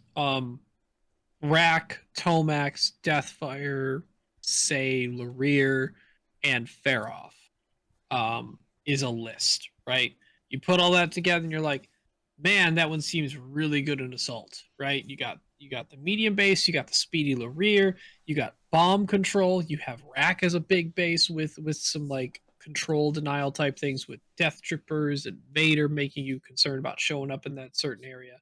Rack, Tomax, Deathfire, Say, Larir, and Feroff. Is a list, right? You put all that together and you're like, man, that one seems really good in assault, right? You got the medium base, you got the speedy Larir, you got bomb control, you have Rack as a big base with some like control denial type things with death troopers and Vader making you concerned about showing up in that certain area.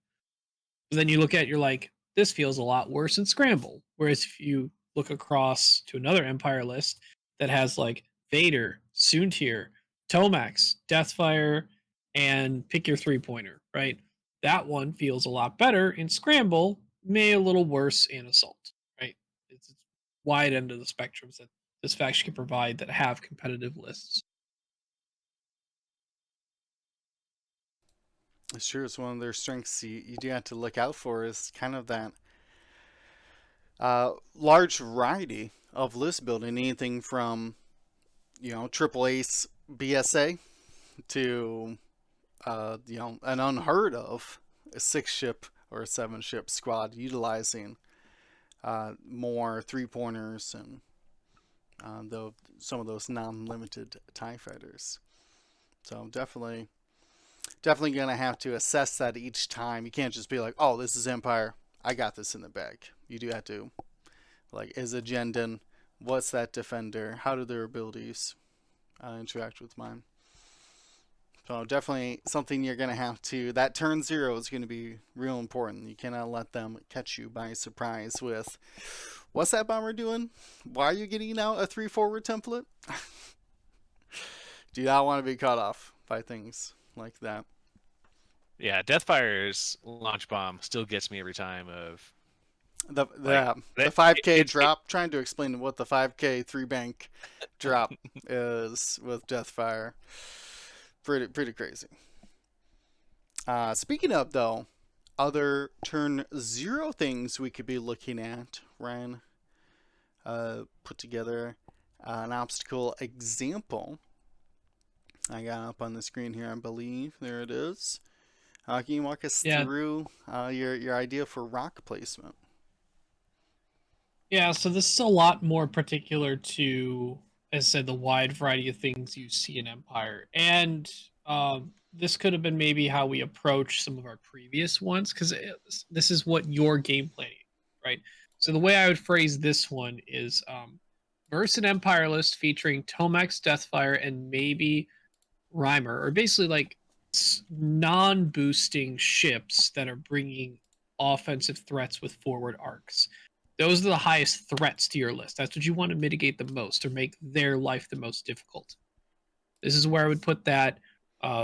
But then you look at it, you're like, this feels a lot worse in Scramble. Whereas if you look across to another Empire list that has like Vader, Soontir, Tomax, Deathfire, and pick your 3-pointer, right? That one feels a lot better in Scramble, may a little worse in Assault, right? It's wide end of the spectrums that this faction can provide that have competitive lists. It's true. It's one of their strengths you do have to look out for is kind of that large variety of list building. Anything from, triple ace BSA to, an unheard of 6-ship or a 7-ship squad utilizing more 3-pointers and some of those non-limited TIE fighters. So definitely going to have to assess that each time. You can't just be like, oh, this is Empire. I got this in the bag. You do have to, like, is Agendan? What's that defender? How do their abilities interact with mine? So definitely something you're going to have to, that turn 0 is going to be real important. You cannot let them catch you by surprise with, what's that bomber doing? Why are you getting out a 3-forward template? Do not want to be caught off by things like that. Yeah, Deathfire's launch bomb still gets me every time. The 5K Like, drop. Trying to explain what the 5K 3-bank drop is with Deathfire. Pretty crazy. Speaking of, though, other turn 0 things we could be looking at, Ryan put together an obstacle example. I got up on the screen here, I believe. There it is. Can you walk us through your idea for rock placement? Yeah, so this is a lot more particular to, as I said, the wide variety of things you see in Empire. And this could have been maybe how we approach some of our previous ones, because this is what your game planning, right? So the way I would phrase this one is verse an Empire list featuring Tomax, Deathfire, and maybe Rhymer, or basically like non-boosting ships that are bringing offensive threats with forward arcs. Those are the highest threats to your list. That's what you want to mitigate the most or make their life the most difficult. This is where I would put that.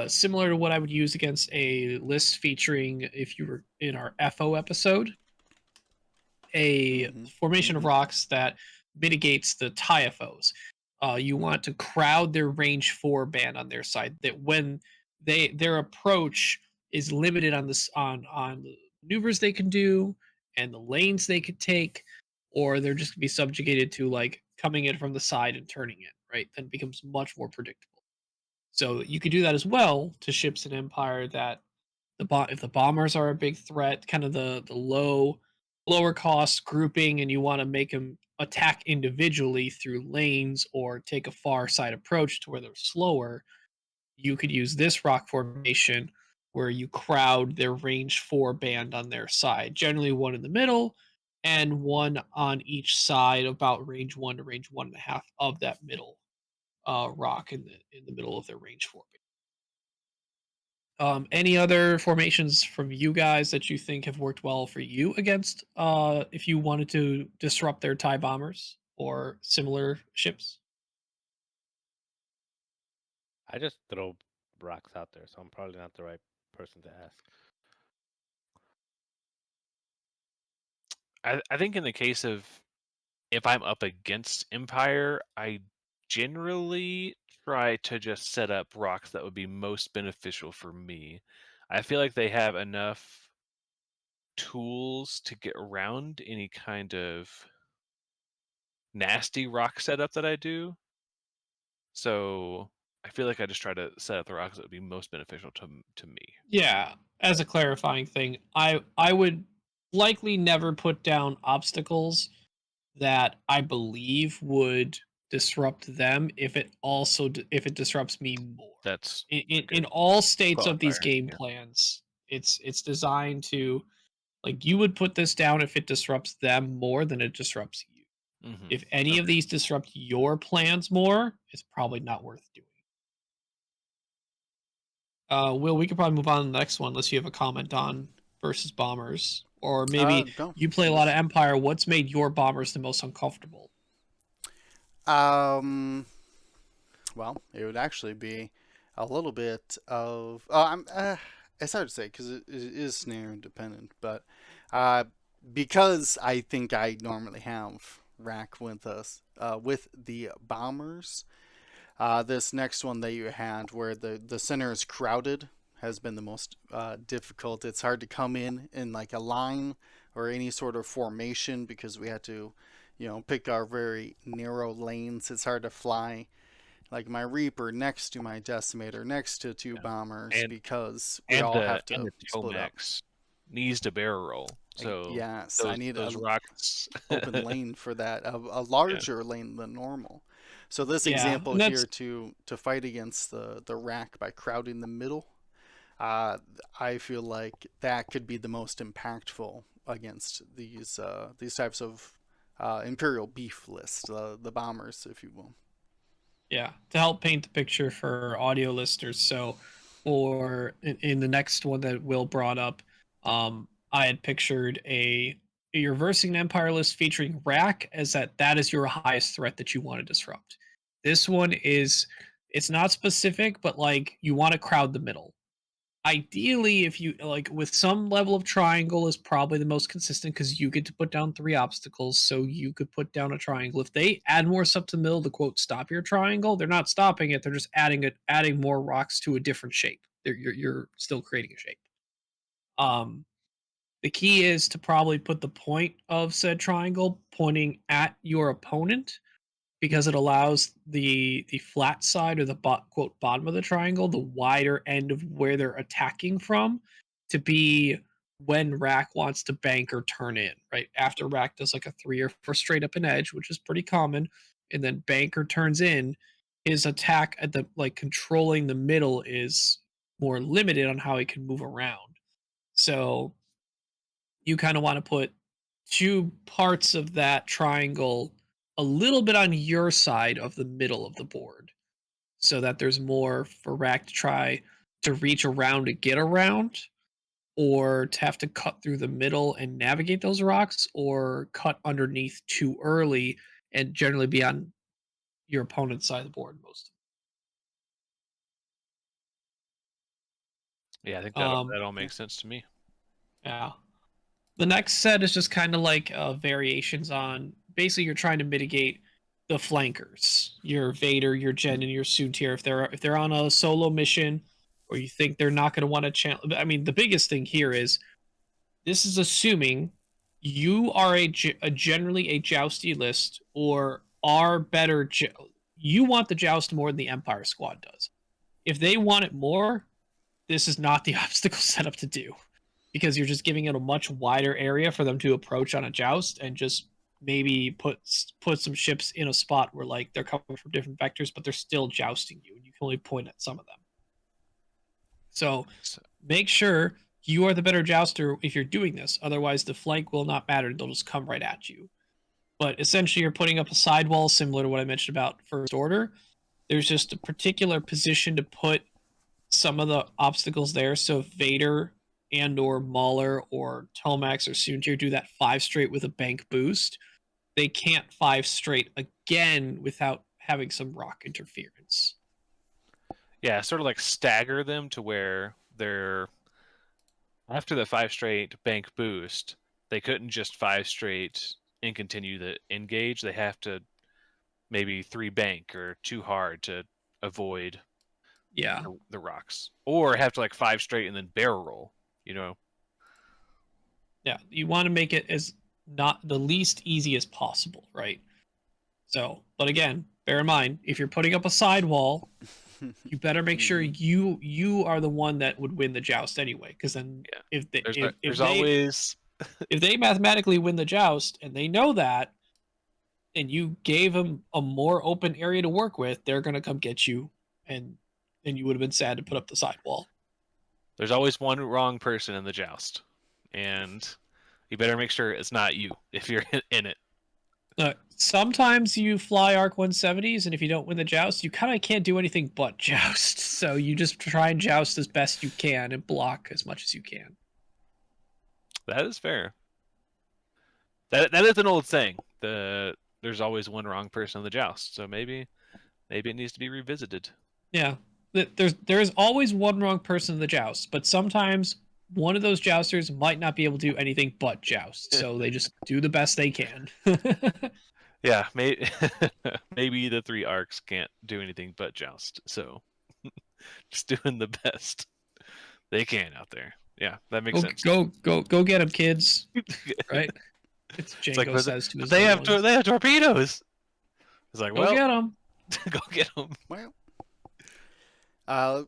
Similar to what I would use against a list featuring, if you were in our FO episode, a formation of rocks that mitigates the TIFOs. You want to crowd their range 4 band on their side, that when their approach is limited on this on the maneuvers they can do and the lanes they could take, or they're just gonna be subjugated to like coming in from the side and turning it, right? Then it becomes much more predictable. So you could do that as well to ships in Empire that if the bombers are a big threat, kind of the lower cost grouping, and you want to make them attack individually through lanes or take a far side approach to where they're slower, you could use this rock formation where you crowd their range 4 band on their side, generally one in the middle and one on each side, about range 1 to range 1.5 of that middle rock in the middle of their range 4 band. Any other formations from you guys that you think have worked well for you against if you wanted to disrupt their TIE bombers or similar ships? I just throw rocks out there, so I'm probably not the right person to ask. I think in the case of if I'm up against Empire, I generally try to just set up rocks that would be most beneficial for me. I feel like they have enough tools to get around any kind of nasty rock setup that I do. So I feel like I just try to set up the rocks that would be most beneficial to me. Yeah, as a clarifying thing, I would likely never put down obstacles that I believe would disrupt them if it disrupts me more. That's In all states of these qualifier, game yeah. plans, it's designed to, like, you would put this down if it disrupts them more than it disrupts you. If any of these disrupt your plans more, it's probably not worth doing. Will, we could probably move on to the next one unless you have a comment on versus bombers, or maybe No. you play a lot of Empire. What's made your bombers the most uncomfortable? Well, it would actually be a little bit of. It's hard to say because it is scenario dependent, but uh, because I think I normally have rack with us with the bombers. This next one that you had, where the center is crowded, has been the most difficult. It's hard to come in like a line or any sort of formation because we had to, pick our very narrow lanes. It's hard to fly like my Reaper next to my Decimator, next to two Yeah. bombers, And because we and all the have to and the split up. Tomax needs to barrel roll. So Yes, I need those a rockets. open lane for that, a larger lane than normal. So this Yeah, example and that's here to fight against the rack by crowding the middle, uh, I feel like that could be the most impactful against these types of Imperial beef list, the bombers, if you will. yeah, to help paint the picture for audio listeners. So, for in the next one that Will brought up, I had pictured a reversing an empire list featuring Rack as that is your highest threat that you want to disrupt. This one is it's not specific, but like you want to crowd the middle. Ideally, if you like with some level of triangle is probably the most consistent because you get to put down 3 obstacles, so you could put down a triangle. If they add more stuff to the middle to quote stop your triangle, they're not stopping it, they're just adding more rocks to a different shape. You're still creating a shape. um the key is to probably put the point of said triangle pointing at your opponent, because it allows the flat side or the quote bottom of the triangle, the wider end of where they're attacking from, to be when Rack wants to bank or turn in. Right after Rack does like a 3 or 4 straight up an edge, which is pretty common, and then banker turns in, his attack at the like controlling the middle is more limited on how he can move around. So you kind of want to put 2 parts of that triangle a little bit on your side of the middle of the board so that there's more for Rack to try to reach around to get around, or to have to cut through the middle and navigate those rocks, or cut underneath too early and generally be on your opponent's side of the board most. Yeah, I think Um, that all Yeah. makes sense to me. yeah. The next set is just kind of like variations on basically you're trying to mitigate the flankers, your Vader, your Jen, and your Soontir. If they're on a solo mission, or you think they're not going to want to challenge. I mean, the biggest thing here is this is assuming you are a generally a jousty list, or are better. You want the joust more than the Empire squad does. If they want it more, this is not the obstacle setup to do, because you're just giving it a much wider area for them to approach on a joust, and just maybe put some ships in a spot where like they're coming from different vectors, but they're still jousting you, and you can only point at some of them. So So, make sure you are the better jouster if you're doing this. Otherwise, the flank will not matter; they'll just come right at you. But essentially, you're putting up a sidewall similar to what I mentioned about First Order. There's just a particular position to put some of the obstacles there. So if Vader and or Mauler or Tomax or Soontir do that 5 straight with a bank boost, they can't 5 straight again without having some rock interference. yeah, sort of like stagger them to where they're after the 5 straight bank boost, they couldn't just 5 straight and continue the engage. They have to maybe 3 bank or 2 hard to avoid Yeah. the rocks, or have to like 5 straight and then barrel roll. You know, Yeah. You want to make it as not the least easy as possible, right? So, but again, bear in mind, if you're putting up a sidewall, you better make sure you are the one that would win the joust anyway, because then yeah. if they There's always if they mathematically win the joust and they know that, and you gave them a more open area to work with, they're gonna come get you, and you would have been sad to put up the sidewall. there's always one wrong person in the joust, and you better make sure it's not you if you're in it. Sometimes you fly Arc 170s, and if you don't win the joust, you kind of can't do anything but joust. So you just try and joust as best you can and block as much as you can. That is fair. That is an old saying. There's always one wrong person in the joust. So maybe maybe it needs to be revisited. Yeah. There's always one wrong person in the joust, but sometimes one of those jousters might not be able to do anything but joust, so they just do the best they can. Yeah, maybe maybe the 3 arcs can't do anything but joust. So just doing the best they can out there. Yeah, that makes sense. Go get them, kids! Right? It's It's like, Django says to but his they little have ones. they have torpedoes. It's like, Go well, get them. go get them. Well,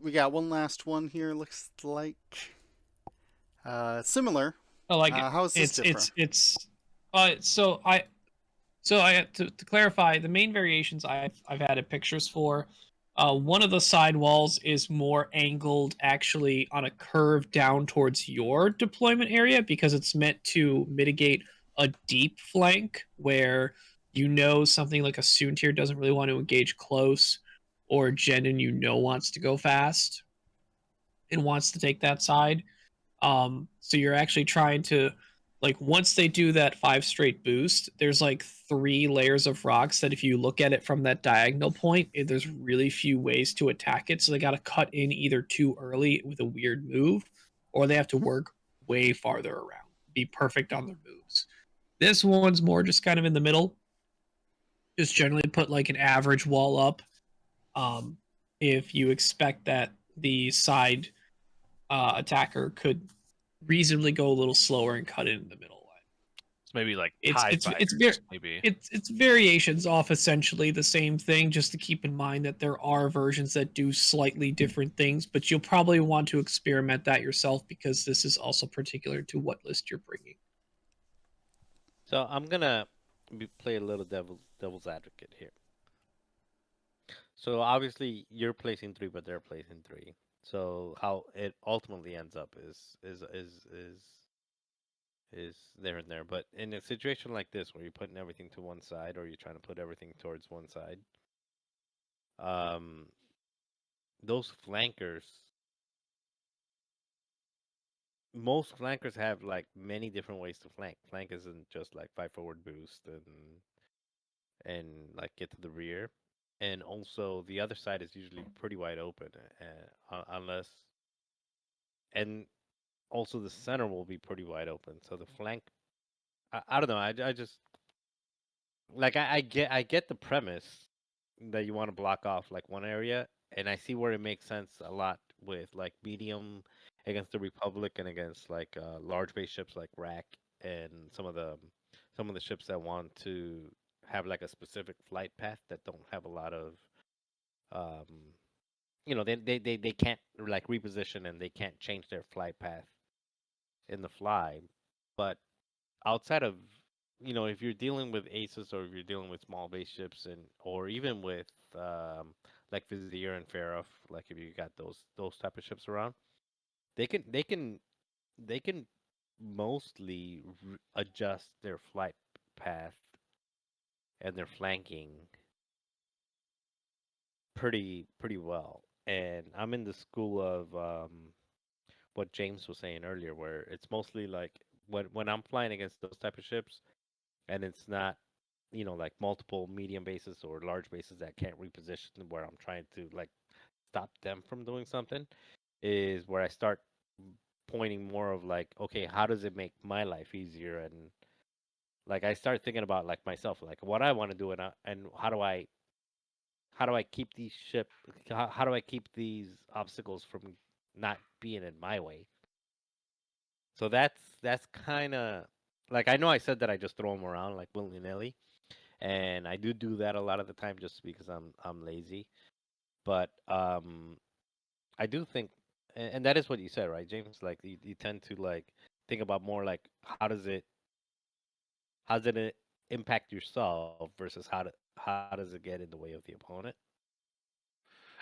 we got one last one here. Looks like similar. I like it. How is this different? So I to clarify, the main variations I've added pictures for. One of the side walls is more angled, actually on a curve down towards your deployment area, because it's meant to mitigate a deep flank where something like a Soontir doesn't really want to engage close, or Jendon wants to go fast and wants to take that side. So you're actually trying to, like, once they do that 5 straight boost, there's like 3 layers of rocks that if you look at it from that diagonal point, there's really few ways to attack it. So they got to cut in either too early with a weird move, or they have to work way farther around, be perfect on their moves. This one's more just kind of in the middle. Just generally put like an average wall up. If you expect that the side attacker could reasonably go a little slower and cut it in the middle. It's maybe like It's TIE it's it's fighters, very maybe. it's variations off essentially the same thing. Just to keep in mind that there are versions that do slightly different things, but you'll probably want to experiment that yourself because this is also particular to what list you're bringing. So I'm gonna play a little devil's advocate here. So obviously you're placing 3, but they're placing 3. So how it ultimately ends up is there and there. But in a situation like this, where you're putting everything to one side, or you're trying to put everything towards one side, um, those flankers, most flankers have like many different ways to flank. Flank isn't just like 5 forward boost and like get to the rear. And also the other side is usually pretty wide open, unless, and also the center will be pretty wide open. So the flank, I don't know. I just like I get the premise that you want to block off like one area, and I see where it makes sense a lot with like medium against the Republic and against like large base ships like Rack and some of the ships that want to have like a specific flight path that don't have a lot of um they can't like reposition, and they can't change their flight path in the fly. But outside of, if you're dealing with aces, or if you're dealing with small base ships, and or even with like Vizier and Farof, like if you got those type of ships around, they can mostly adjust their flight path and their flanking pretty well. And I'm in the school of what James was saying earlier, where it's mostly like when I'm flying against those type of ships, and it's not, like multiple medium bases or large bases that can't reposition, where I'm trying to like stop them from doing something, is where I start pointing more of like, okay, how does it make my life easier? And like I start thinking about like myself, like what I want to do, and how do I keep these how do I keep these obstacles from not being in my way? So that's kind of like, I know I said that I just throw them around like willy nilly, and I do that a lot of the time just because I'm lazy. But I do think, and that is what you said, right, James? Like you tend to like think about more like how does it impact yourself versus how does it get in the way of the opponent?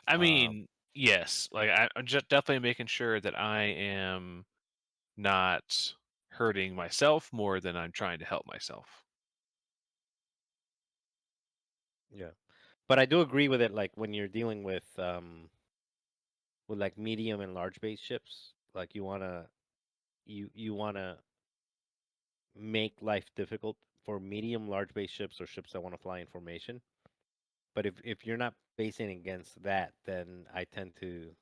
I Um, mean, yes, like I'm just definitely making sure that I am not hurting myself more than I'm trying to help myself. yeah, but I do agree with it. Like when you're dealing with like medium and large base ships, like you wanna make life difficult for medium large base ships, or ships that want to fly in formation. But if you're not basing against that, then I tend to,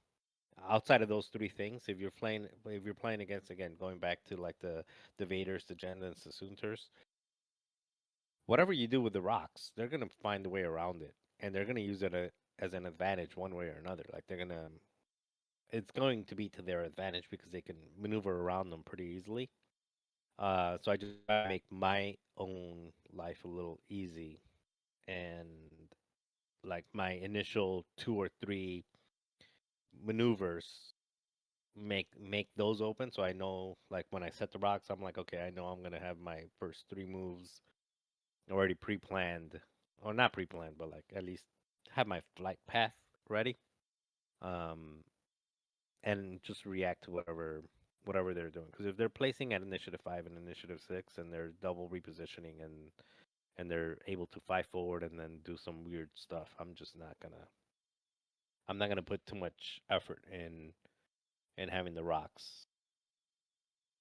outside of those three things, if you're playing against, again, going back to like the Vaders, the Jendans, the Sunters, whatever you do with the rocks, they're gonna find a way around it, and they're gonna use it as an advantage one way or another. Like it's going to be to their advantage because they can maneuver around them pretty easily. So I just try to make my own life a little easy, and like my initial two or three maneuvers make those open. So I know, like when I set the rocks, I'm like, okay, I know I'm gonna have my first three moves already pre-planned, or not pre-planned, but like at least have my flight path ready, um, and just react to whatever they're doing. Because if they're placing at initiative 5 and initiative 6, and they're double repositioning and they're able to fly forward and then do some weird stuff, I'm not gonna put too much effort in having the rocks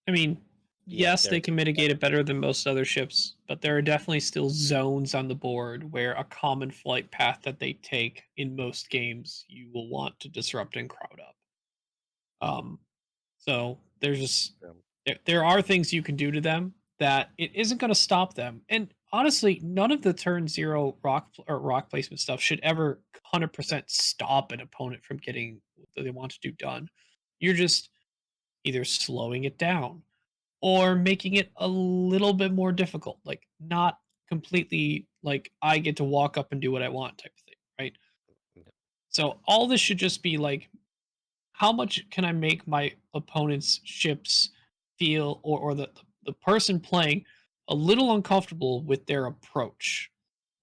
I mean, be at yes, their they can mitigate it better than most other ships, but there are definitely still zones on the board where a common flight path that they take in most games you will want to disrupt and crowd up. So there's just um, there are things you can do to them that it isn't going to stop them. And honestly, none of the turn zero rock placement stuff should ever 100% stop an opponent from getting what they want to do done. You're just either slowing it down or making it a little bit more difficult, like not completely like I get to walk up and do what I want type of thing, right? So all this should just be like how much can I make my opponent's ships feel or the person playing a little uncomfortable with their approach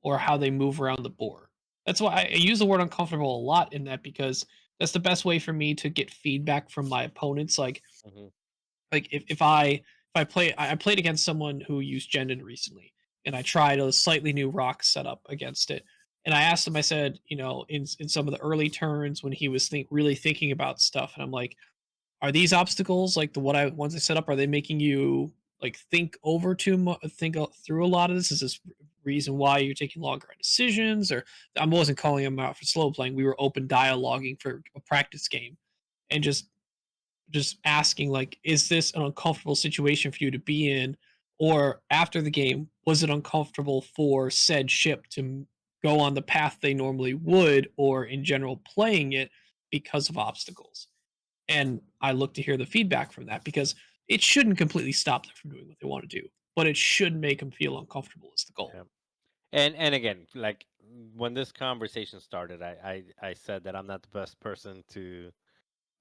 or how they move around the board. That's why I use the word uncomfortable a lot in that because that's the best way for me to get feedback from my opponents. mhm, Like if I play I played against someone who used Jendon recently and I tried a slightly new rock setup against it. And I asked him, I said, in some of the early turns when he was really thinking about stuff, and I'm like, are these obstacles like the what I once I set up, are they making you like think over too much, through a lot of this? Is this reason why you're taking longer on decisions? Or I wasn't calling him out for slow playing. We were open dialoguing for a practice game, and just asking like, is this an uncomfortable situation for you to be in? Or after the game, was it uncomfortable for said ship to go on the path they normally would, or in general playing it because of obstacles? And I look to hear the feedback from that because it shouldn't completely stop them from doing what they want to do, but it should make them feel uncomfortable is the goal. yeah. And again, like when this conversation started, I said that I'm not the best person to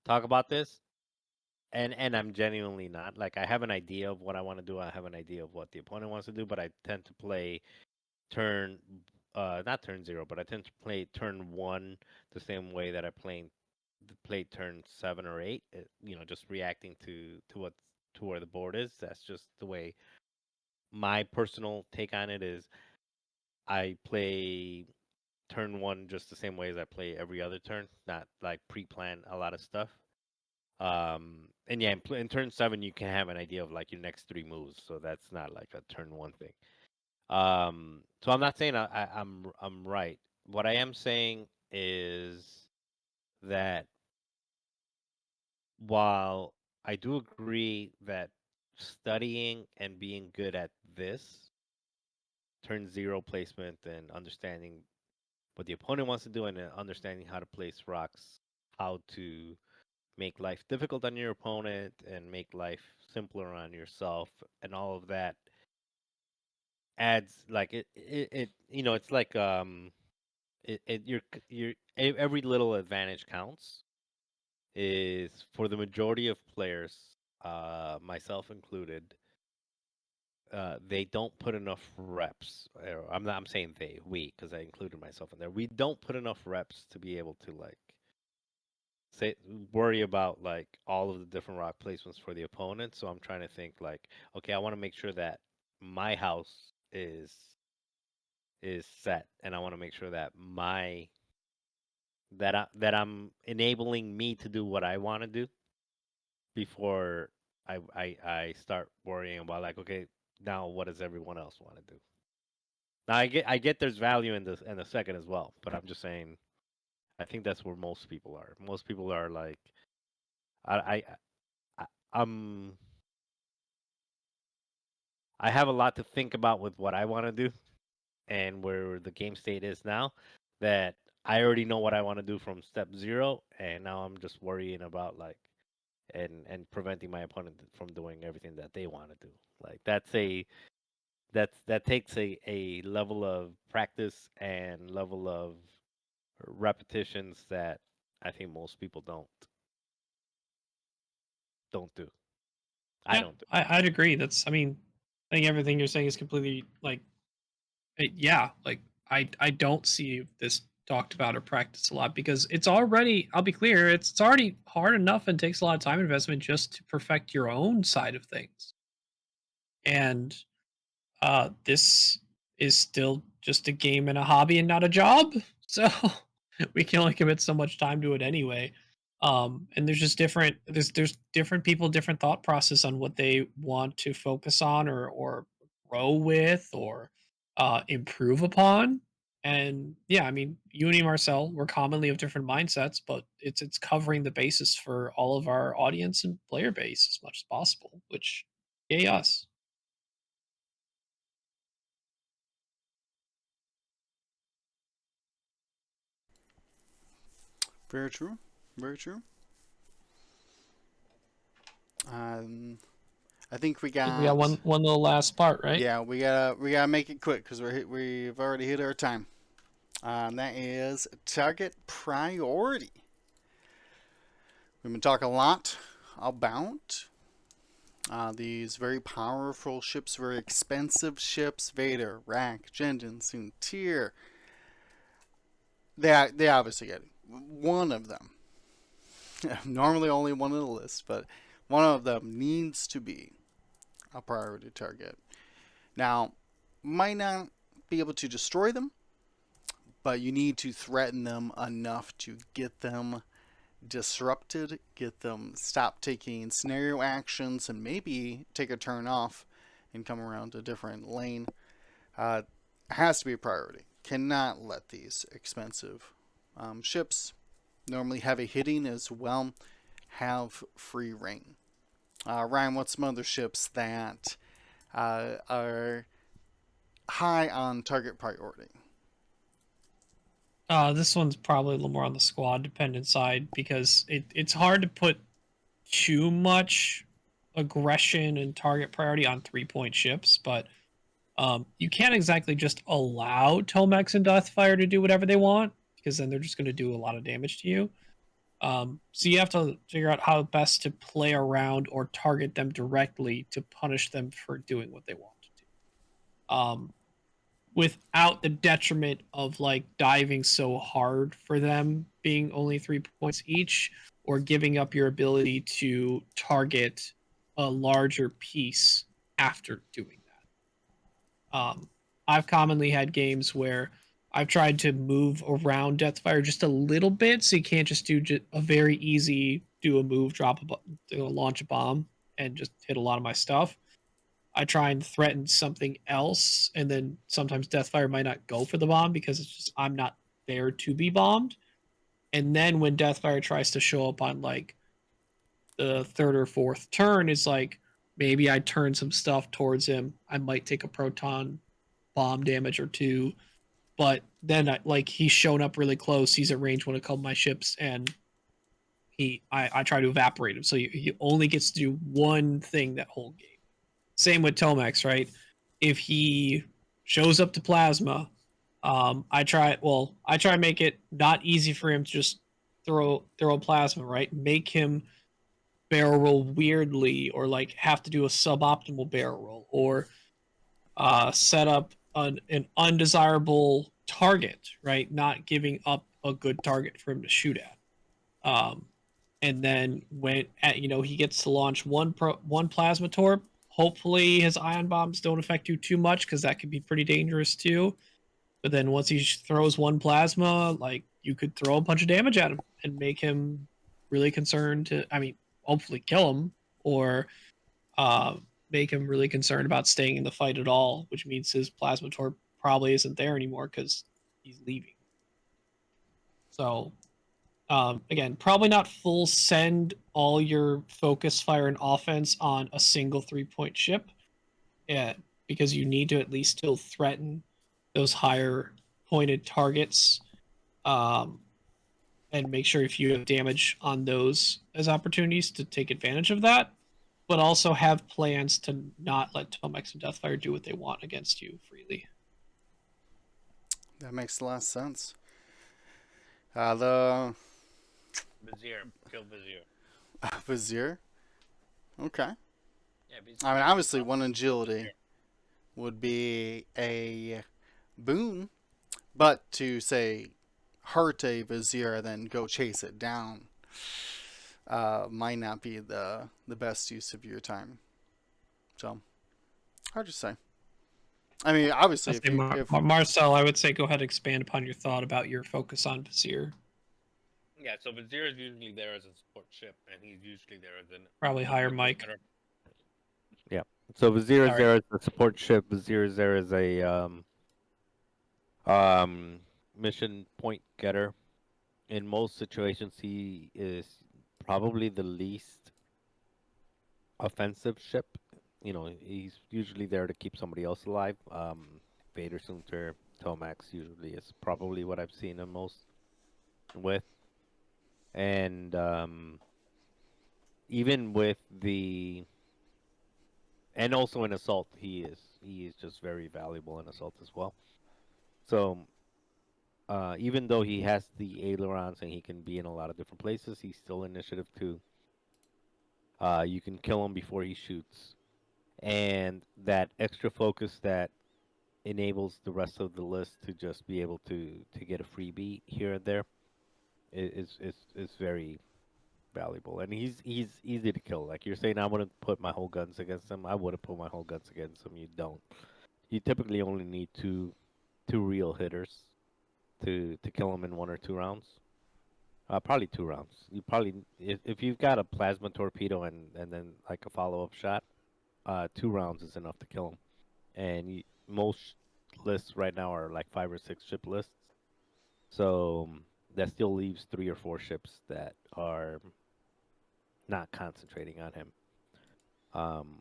talk about this, and I'm genuinely not. Like I have an idea of what I want to do. I have an idea of what the opponent wants to do, but I tend to play turn, not turn zero, but I tend to play turn one the same way that I played turn 7 or 8. Just reacting to where the board is. That's just the way my personal take on it is. I play turn one just the same way as I play every other turn, not like pre-plan a lot of stuff. And yeah, in turn 7 you can have an idea of like your next three moves, so that's not like a turn one thing. So I'm not saying I'm right. What I am saying is that while I do agree that studying and being good at this turn zero placement and understanding what the opponent wants to do and understanding how to place rocks, how to make life difficult on your opponent and make life simpler on yourself, and all of that adds like it's like every little advantage counts is for the majority of players, myself included. They don't put enough reps. I'm saying we, because I included myself in there. We don't put enough reps to be able to like say worry about like all of the different rock placements for the opponent. So I'm trying to think like, okay, I want to make sure that my house is set, and I want to make sure that I'm enabling me to do what I want to do before I start worrying about like, okay, now what does everyone else want to do? Now I get there's value in the second as well, but I'm just saying I think that's where most people are. Most people are like I I, I I'm I have a lot to think about with what I want to do and where the game state is now that I already know what I want to do from step 0 and now I'm just worrying about like and preventing my opponent from doing everything that they want to do. Like that takes a level of practice and level of repetitions that I think most people don't do. I Yeah, don't do. I'd agree. I mean, I think everything you're saying is completely like, yeah, like I don't see this talked about or practiced a lot because it's already. I'll be clear, it's already hard enough and takes a lot of time investment just to perfect your own side of things. And this is still just a game and a hobby and not a job. So we can only commit so much time to it anyway. And there's just there's different people, different thought process on what they want to focus on or grow with or improve upon. And yeah, I mean, you and me, Marcel, we're commonly of different mindsets, but it's covering the basis for all of our audience and player base as much as possible, which yay us. Very true. Very true. Um, I think we I think we got got. one little last part, right? Yeah, we gotta make it quick because we've already hit our time. That is target priority. We've been talking a lot about these very powerful ships, very expensive ships: Vader, Rack, Jendin, Soontir. They obviously get one of them. Normally only one on the list, but one of them needs to be a priority target. Now, might not be able to destroy them, but you need to threaten them enough to get them disrupted, get them stop taking scenario actions, and maybe take a turn off and come around a different lane. Has to be a priority. Cannot let these expensive ships, normally heavy hitting as well, have free reign. Ryan, what's some other ships that are high on target priority? This one's probably a little more on the squad dependent side because it's hard to put too much aggression and target priority on 3 point ships, but you can't exactly just allow Tomex and Deathfire to do whatever they want because then they're just going to do a lot of damage to you. So you have to figure out how best to play around or target them directly to punish them for doing what they want to do. Without the detriment of like diving so hard for them being only 3 points each or giving up your ability to target a larger piece after doing that. I've commonly had games where I've tried to move around Deathfire just a little bit so you can't just do a very easy do a move, launch a bomb, and just hit a lot of my stuff. I try and threaten something else, and then sometimes Deathfire might not go for the bomb because it's just I'm not there to be bombed. And then when Deathfire tries to show up on like the third or fourth turn, it's like maybe I turn some stuff towards him. I might take a proton bomb damage or two, but then like he's shown up really close. He's at range one of a couple of my ships, and I try to evaporate him. So he only gets to do one thing that whole game. Same with Tomex, right? If he shows up to plasma, I try to make it not easy for him to just throw plasma, right? Make him barrel roll weirdly, or like have to do a suboptimal barrel roll, or set up an undesirable target, right? Not giving up a good target for him to shoot at. Um, and then when he gets to launch one plasma torp, hopefully his ion bombs don't affect you too much because that could be pretty dangerous too. But then once he throws one plasma, like you could throw a bunch of damage at him and make him really concerned to, I mean, hopefully kill him or uh, make him really concerned about staying in the fight at all, which means his plasma torp probably isn't there anymore because he's leaving. So, again, probably not full send all your focus, fire, and offense on a single 3-point ship. Yeah, because you need to at least still threaten those higher pointed targets, and make sure if you have damage on those as opportunities to take advantage of that, but also have plans to not let Tomex and Deathfire do what they want against you freely. That makes a lot of sense. The Vizier, kill Vizier. Vizier. Okay. Yeah, I mean, obviously, one agility would be a boon, but to say hurt a Vizier and then go chase it down might not be the best use of your time. So, hard to say. I mean, obviously, if Marcel, I would say go ahead and expand upon your thought about your focus on Vizier. Yeah, so Vizier is usually there as a support ship, and he's usually there as an Probably higher Mike. Yeah. So Vizier is Sorry. there as a support ship. Vizier is there as a mission point getter. In most situations, he is probably the least offensive ship. You know, he's usually there to keep somebody else alive. Vader Sunter, Tomax usually is probably what I've seen him most with. And even with the and also in assault, he is just very valuable in assault as well. So even though he has the ailerons and he can be in a lot of different places, he's still initiative too. You can kill him before he shoots, and that extra focus that enables the rest of the list to just be able to get a freebie here and there is very valuable. And he's easy to kill. Like you're saying, I wouldn't put my whole guns against him. I would have put my whole guns against him. You don't. You typically only need two real hitters to kill him in 1 or 2 rounds. Probably 2 rounds. You probably if you've got a plasma torpedo and then like a follow up shot, 2 rounds is enough to kill him. And most lists right now are like 5 or 6 ship lists, so that still leaves 3 or 4 ships that are not concentrating on him.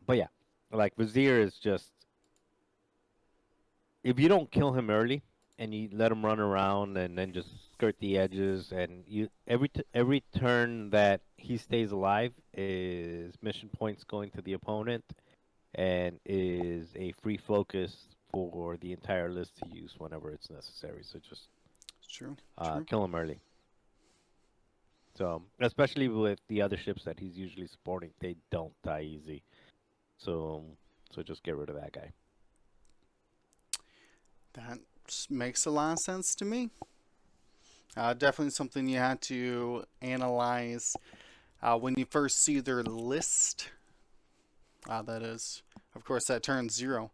But yeah, like Vizier is just if you don't kill him early and you let him run around and then just skirt the edges and you every turn that he stays alive is mission points going to the opponent and is a free focus for the entire list to use whenever it's necessary. So just true. kill him early. So especially with the other ships that he's usually supporting, they don't die easy. So just get rid of that guy. That makes a lot of sense to me. Definitely something you had to analyze when you first see their list. That is, of course, that turns 0.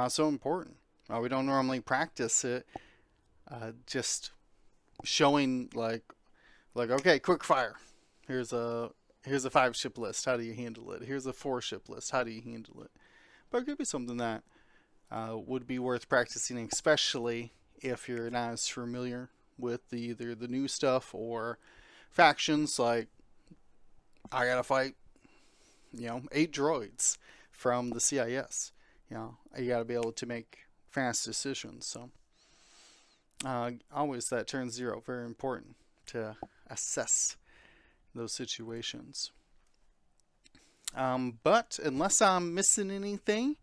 So important. We don't normally practice it. Just showing like okay, quick fire. Here's a 5 ship list. How do you handle it? Here's a 4 ship list. How do you handle it? But it could be something that would be worth practicing, especially if you're not as familiar with either the new stuff or factions. Like I gotta fight, 8 droids from the CIS. You gotta be able to make fast decisions. So always that turn 0, very important to assess those situations. But unless I'm missing anything,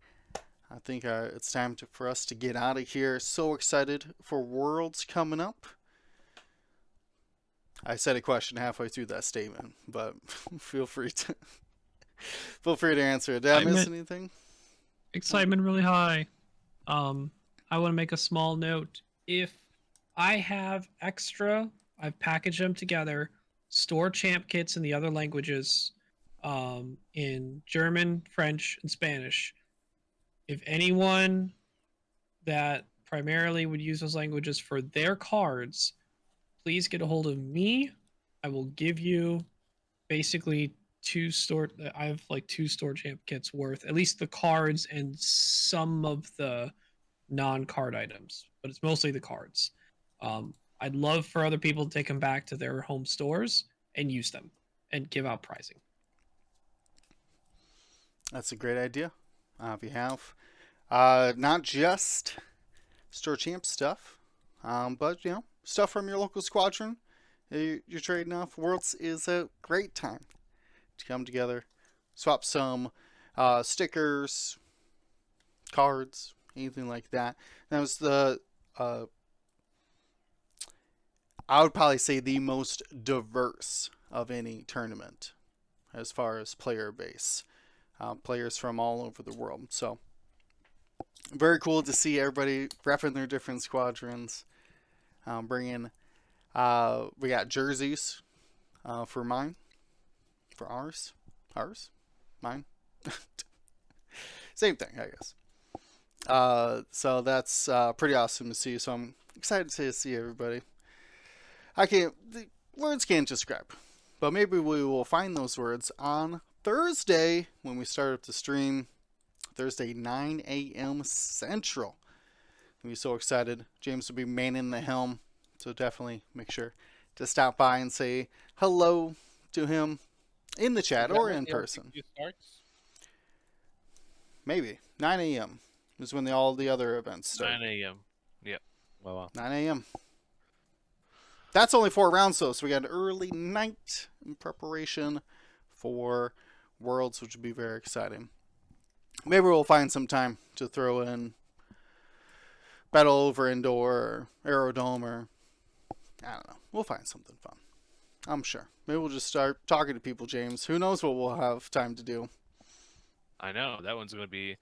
I think it's time for us to get out of here. So excited for Worlds coming up. I said a question halfway through that statement, but feel free to answer it. Did I miss anything? Excitement really high. I want to make a small note. If I have extra, I've packaged them together, store champ kits in the other languages, in German, French, and Spanish. If anyone that primarily would use those languages for their cards, please get a hold of me. I will give you basically I have like 2 store champ kits worth, at least the cards and some of the non-card items, but it's mostly the cards. I'd love for other people to take them back to their home stores and use them and give out pricing. That's a great idea. If you have not just Store Champ stuff, but stuff from your local squadron you're trading off. Worlds is a great time to come together, swap some stickers, cards, anything like that. That was the I would probably say the most diverse of any tournament as far as player base. Players from all over the world. So very cool to see everybody repping their different squadrons. Bringing, we got jerseys for mine, for ours, mine. Same thing, I guess. So that's pretty awesome to see. So I'm excited to see everybody. The words can't describe, but maybe we will find those words on Thursday when we start up the stream. Thursday, 9 a.m. Central. I'll be so excited. James will be manning the helm, so definitely make sure to stop by and say hello to him in the chat or in person. Maybe 9 a.m. is when all the other events start. 9 a.m. Yep. Wow. 9 a.m. That's only 4 rounds though, so we got an early night in preparation for Worlds, which would be very exciting. Maybe we'll find some time to throw in Battle Over Indoor or Aerodome, or I don't know. We'll find something fun, I'm sure. Maybe we'll just start talking to people, James. Who knows what we'll have time to do. I know that one's gonna be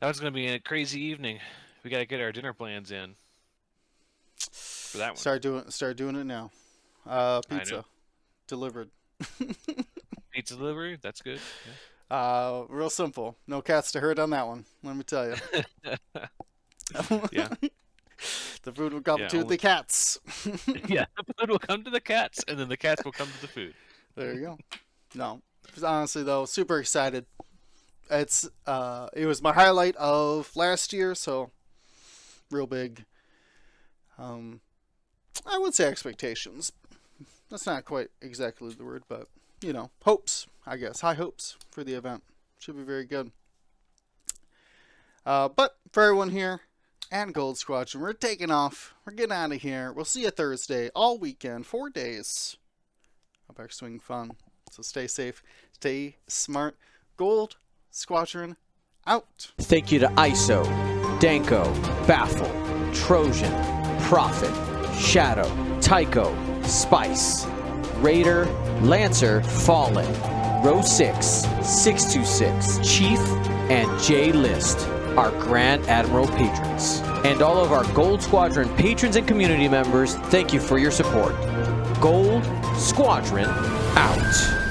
a crazy evening. We gotta get our dinner plans in for that one. Start doing it now. Pizza delivered. Pizza delivery, that's good. Yeah. Real simple. No cats to hurt on that one. Let me tell you. Yeah. The food will come to the cats. Yeah, the food will come to the cats, and then the cats will come to the food. There you go. No, honestly though, super excited. It was my highlight of last year, so real big. I would say expectations. That's not quite exactly the word, but hopes, I guess. High hopes for the event. Should be very good. But for everyone here and Gold Squadron, we're taking off. We're getting out of here. We'll see you Thursday, all weekend, 4 days of X-Wing fun. So stay safe, stay smart. Gold Squadron out. Thank you to ISO, Danko, Baffle, Trojan, Prophet, Shadow, Tycho, Spice, Raider, Lancer, Fallen, Row 6, 626, Chief, and J List, our Grand Admiral patrons. And all of our Gold Squadron patrons and community members, thank you for your support. Gold Squadron out.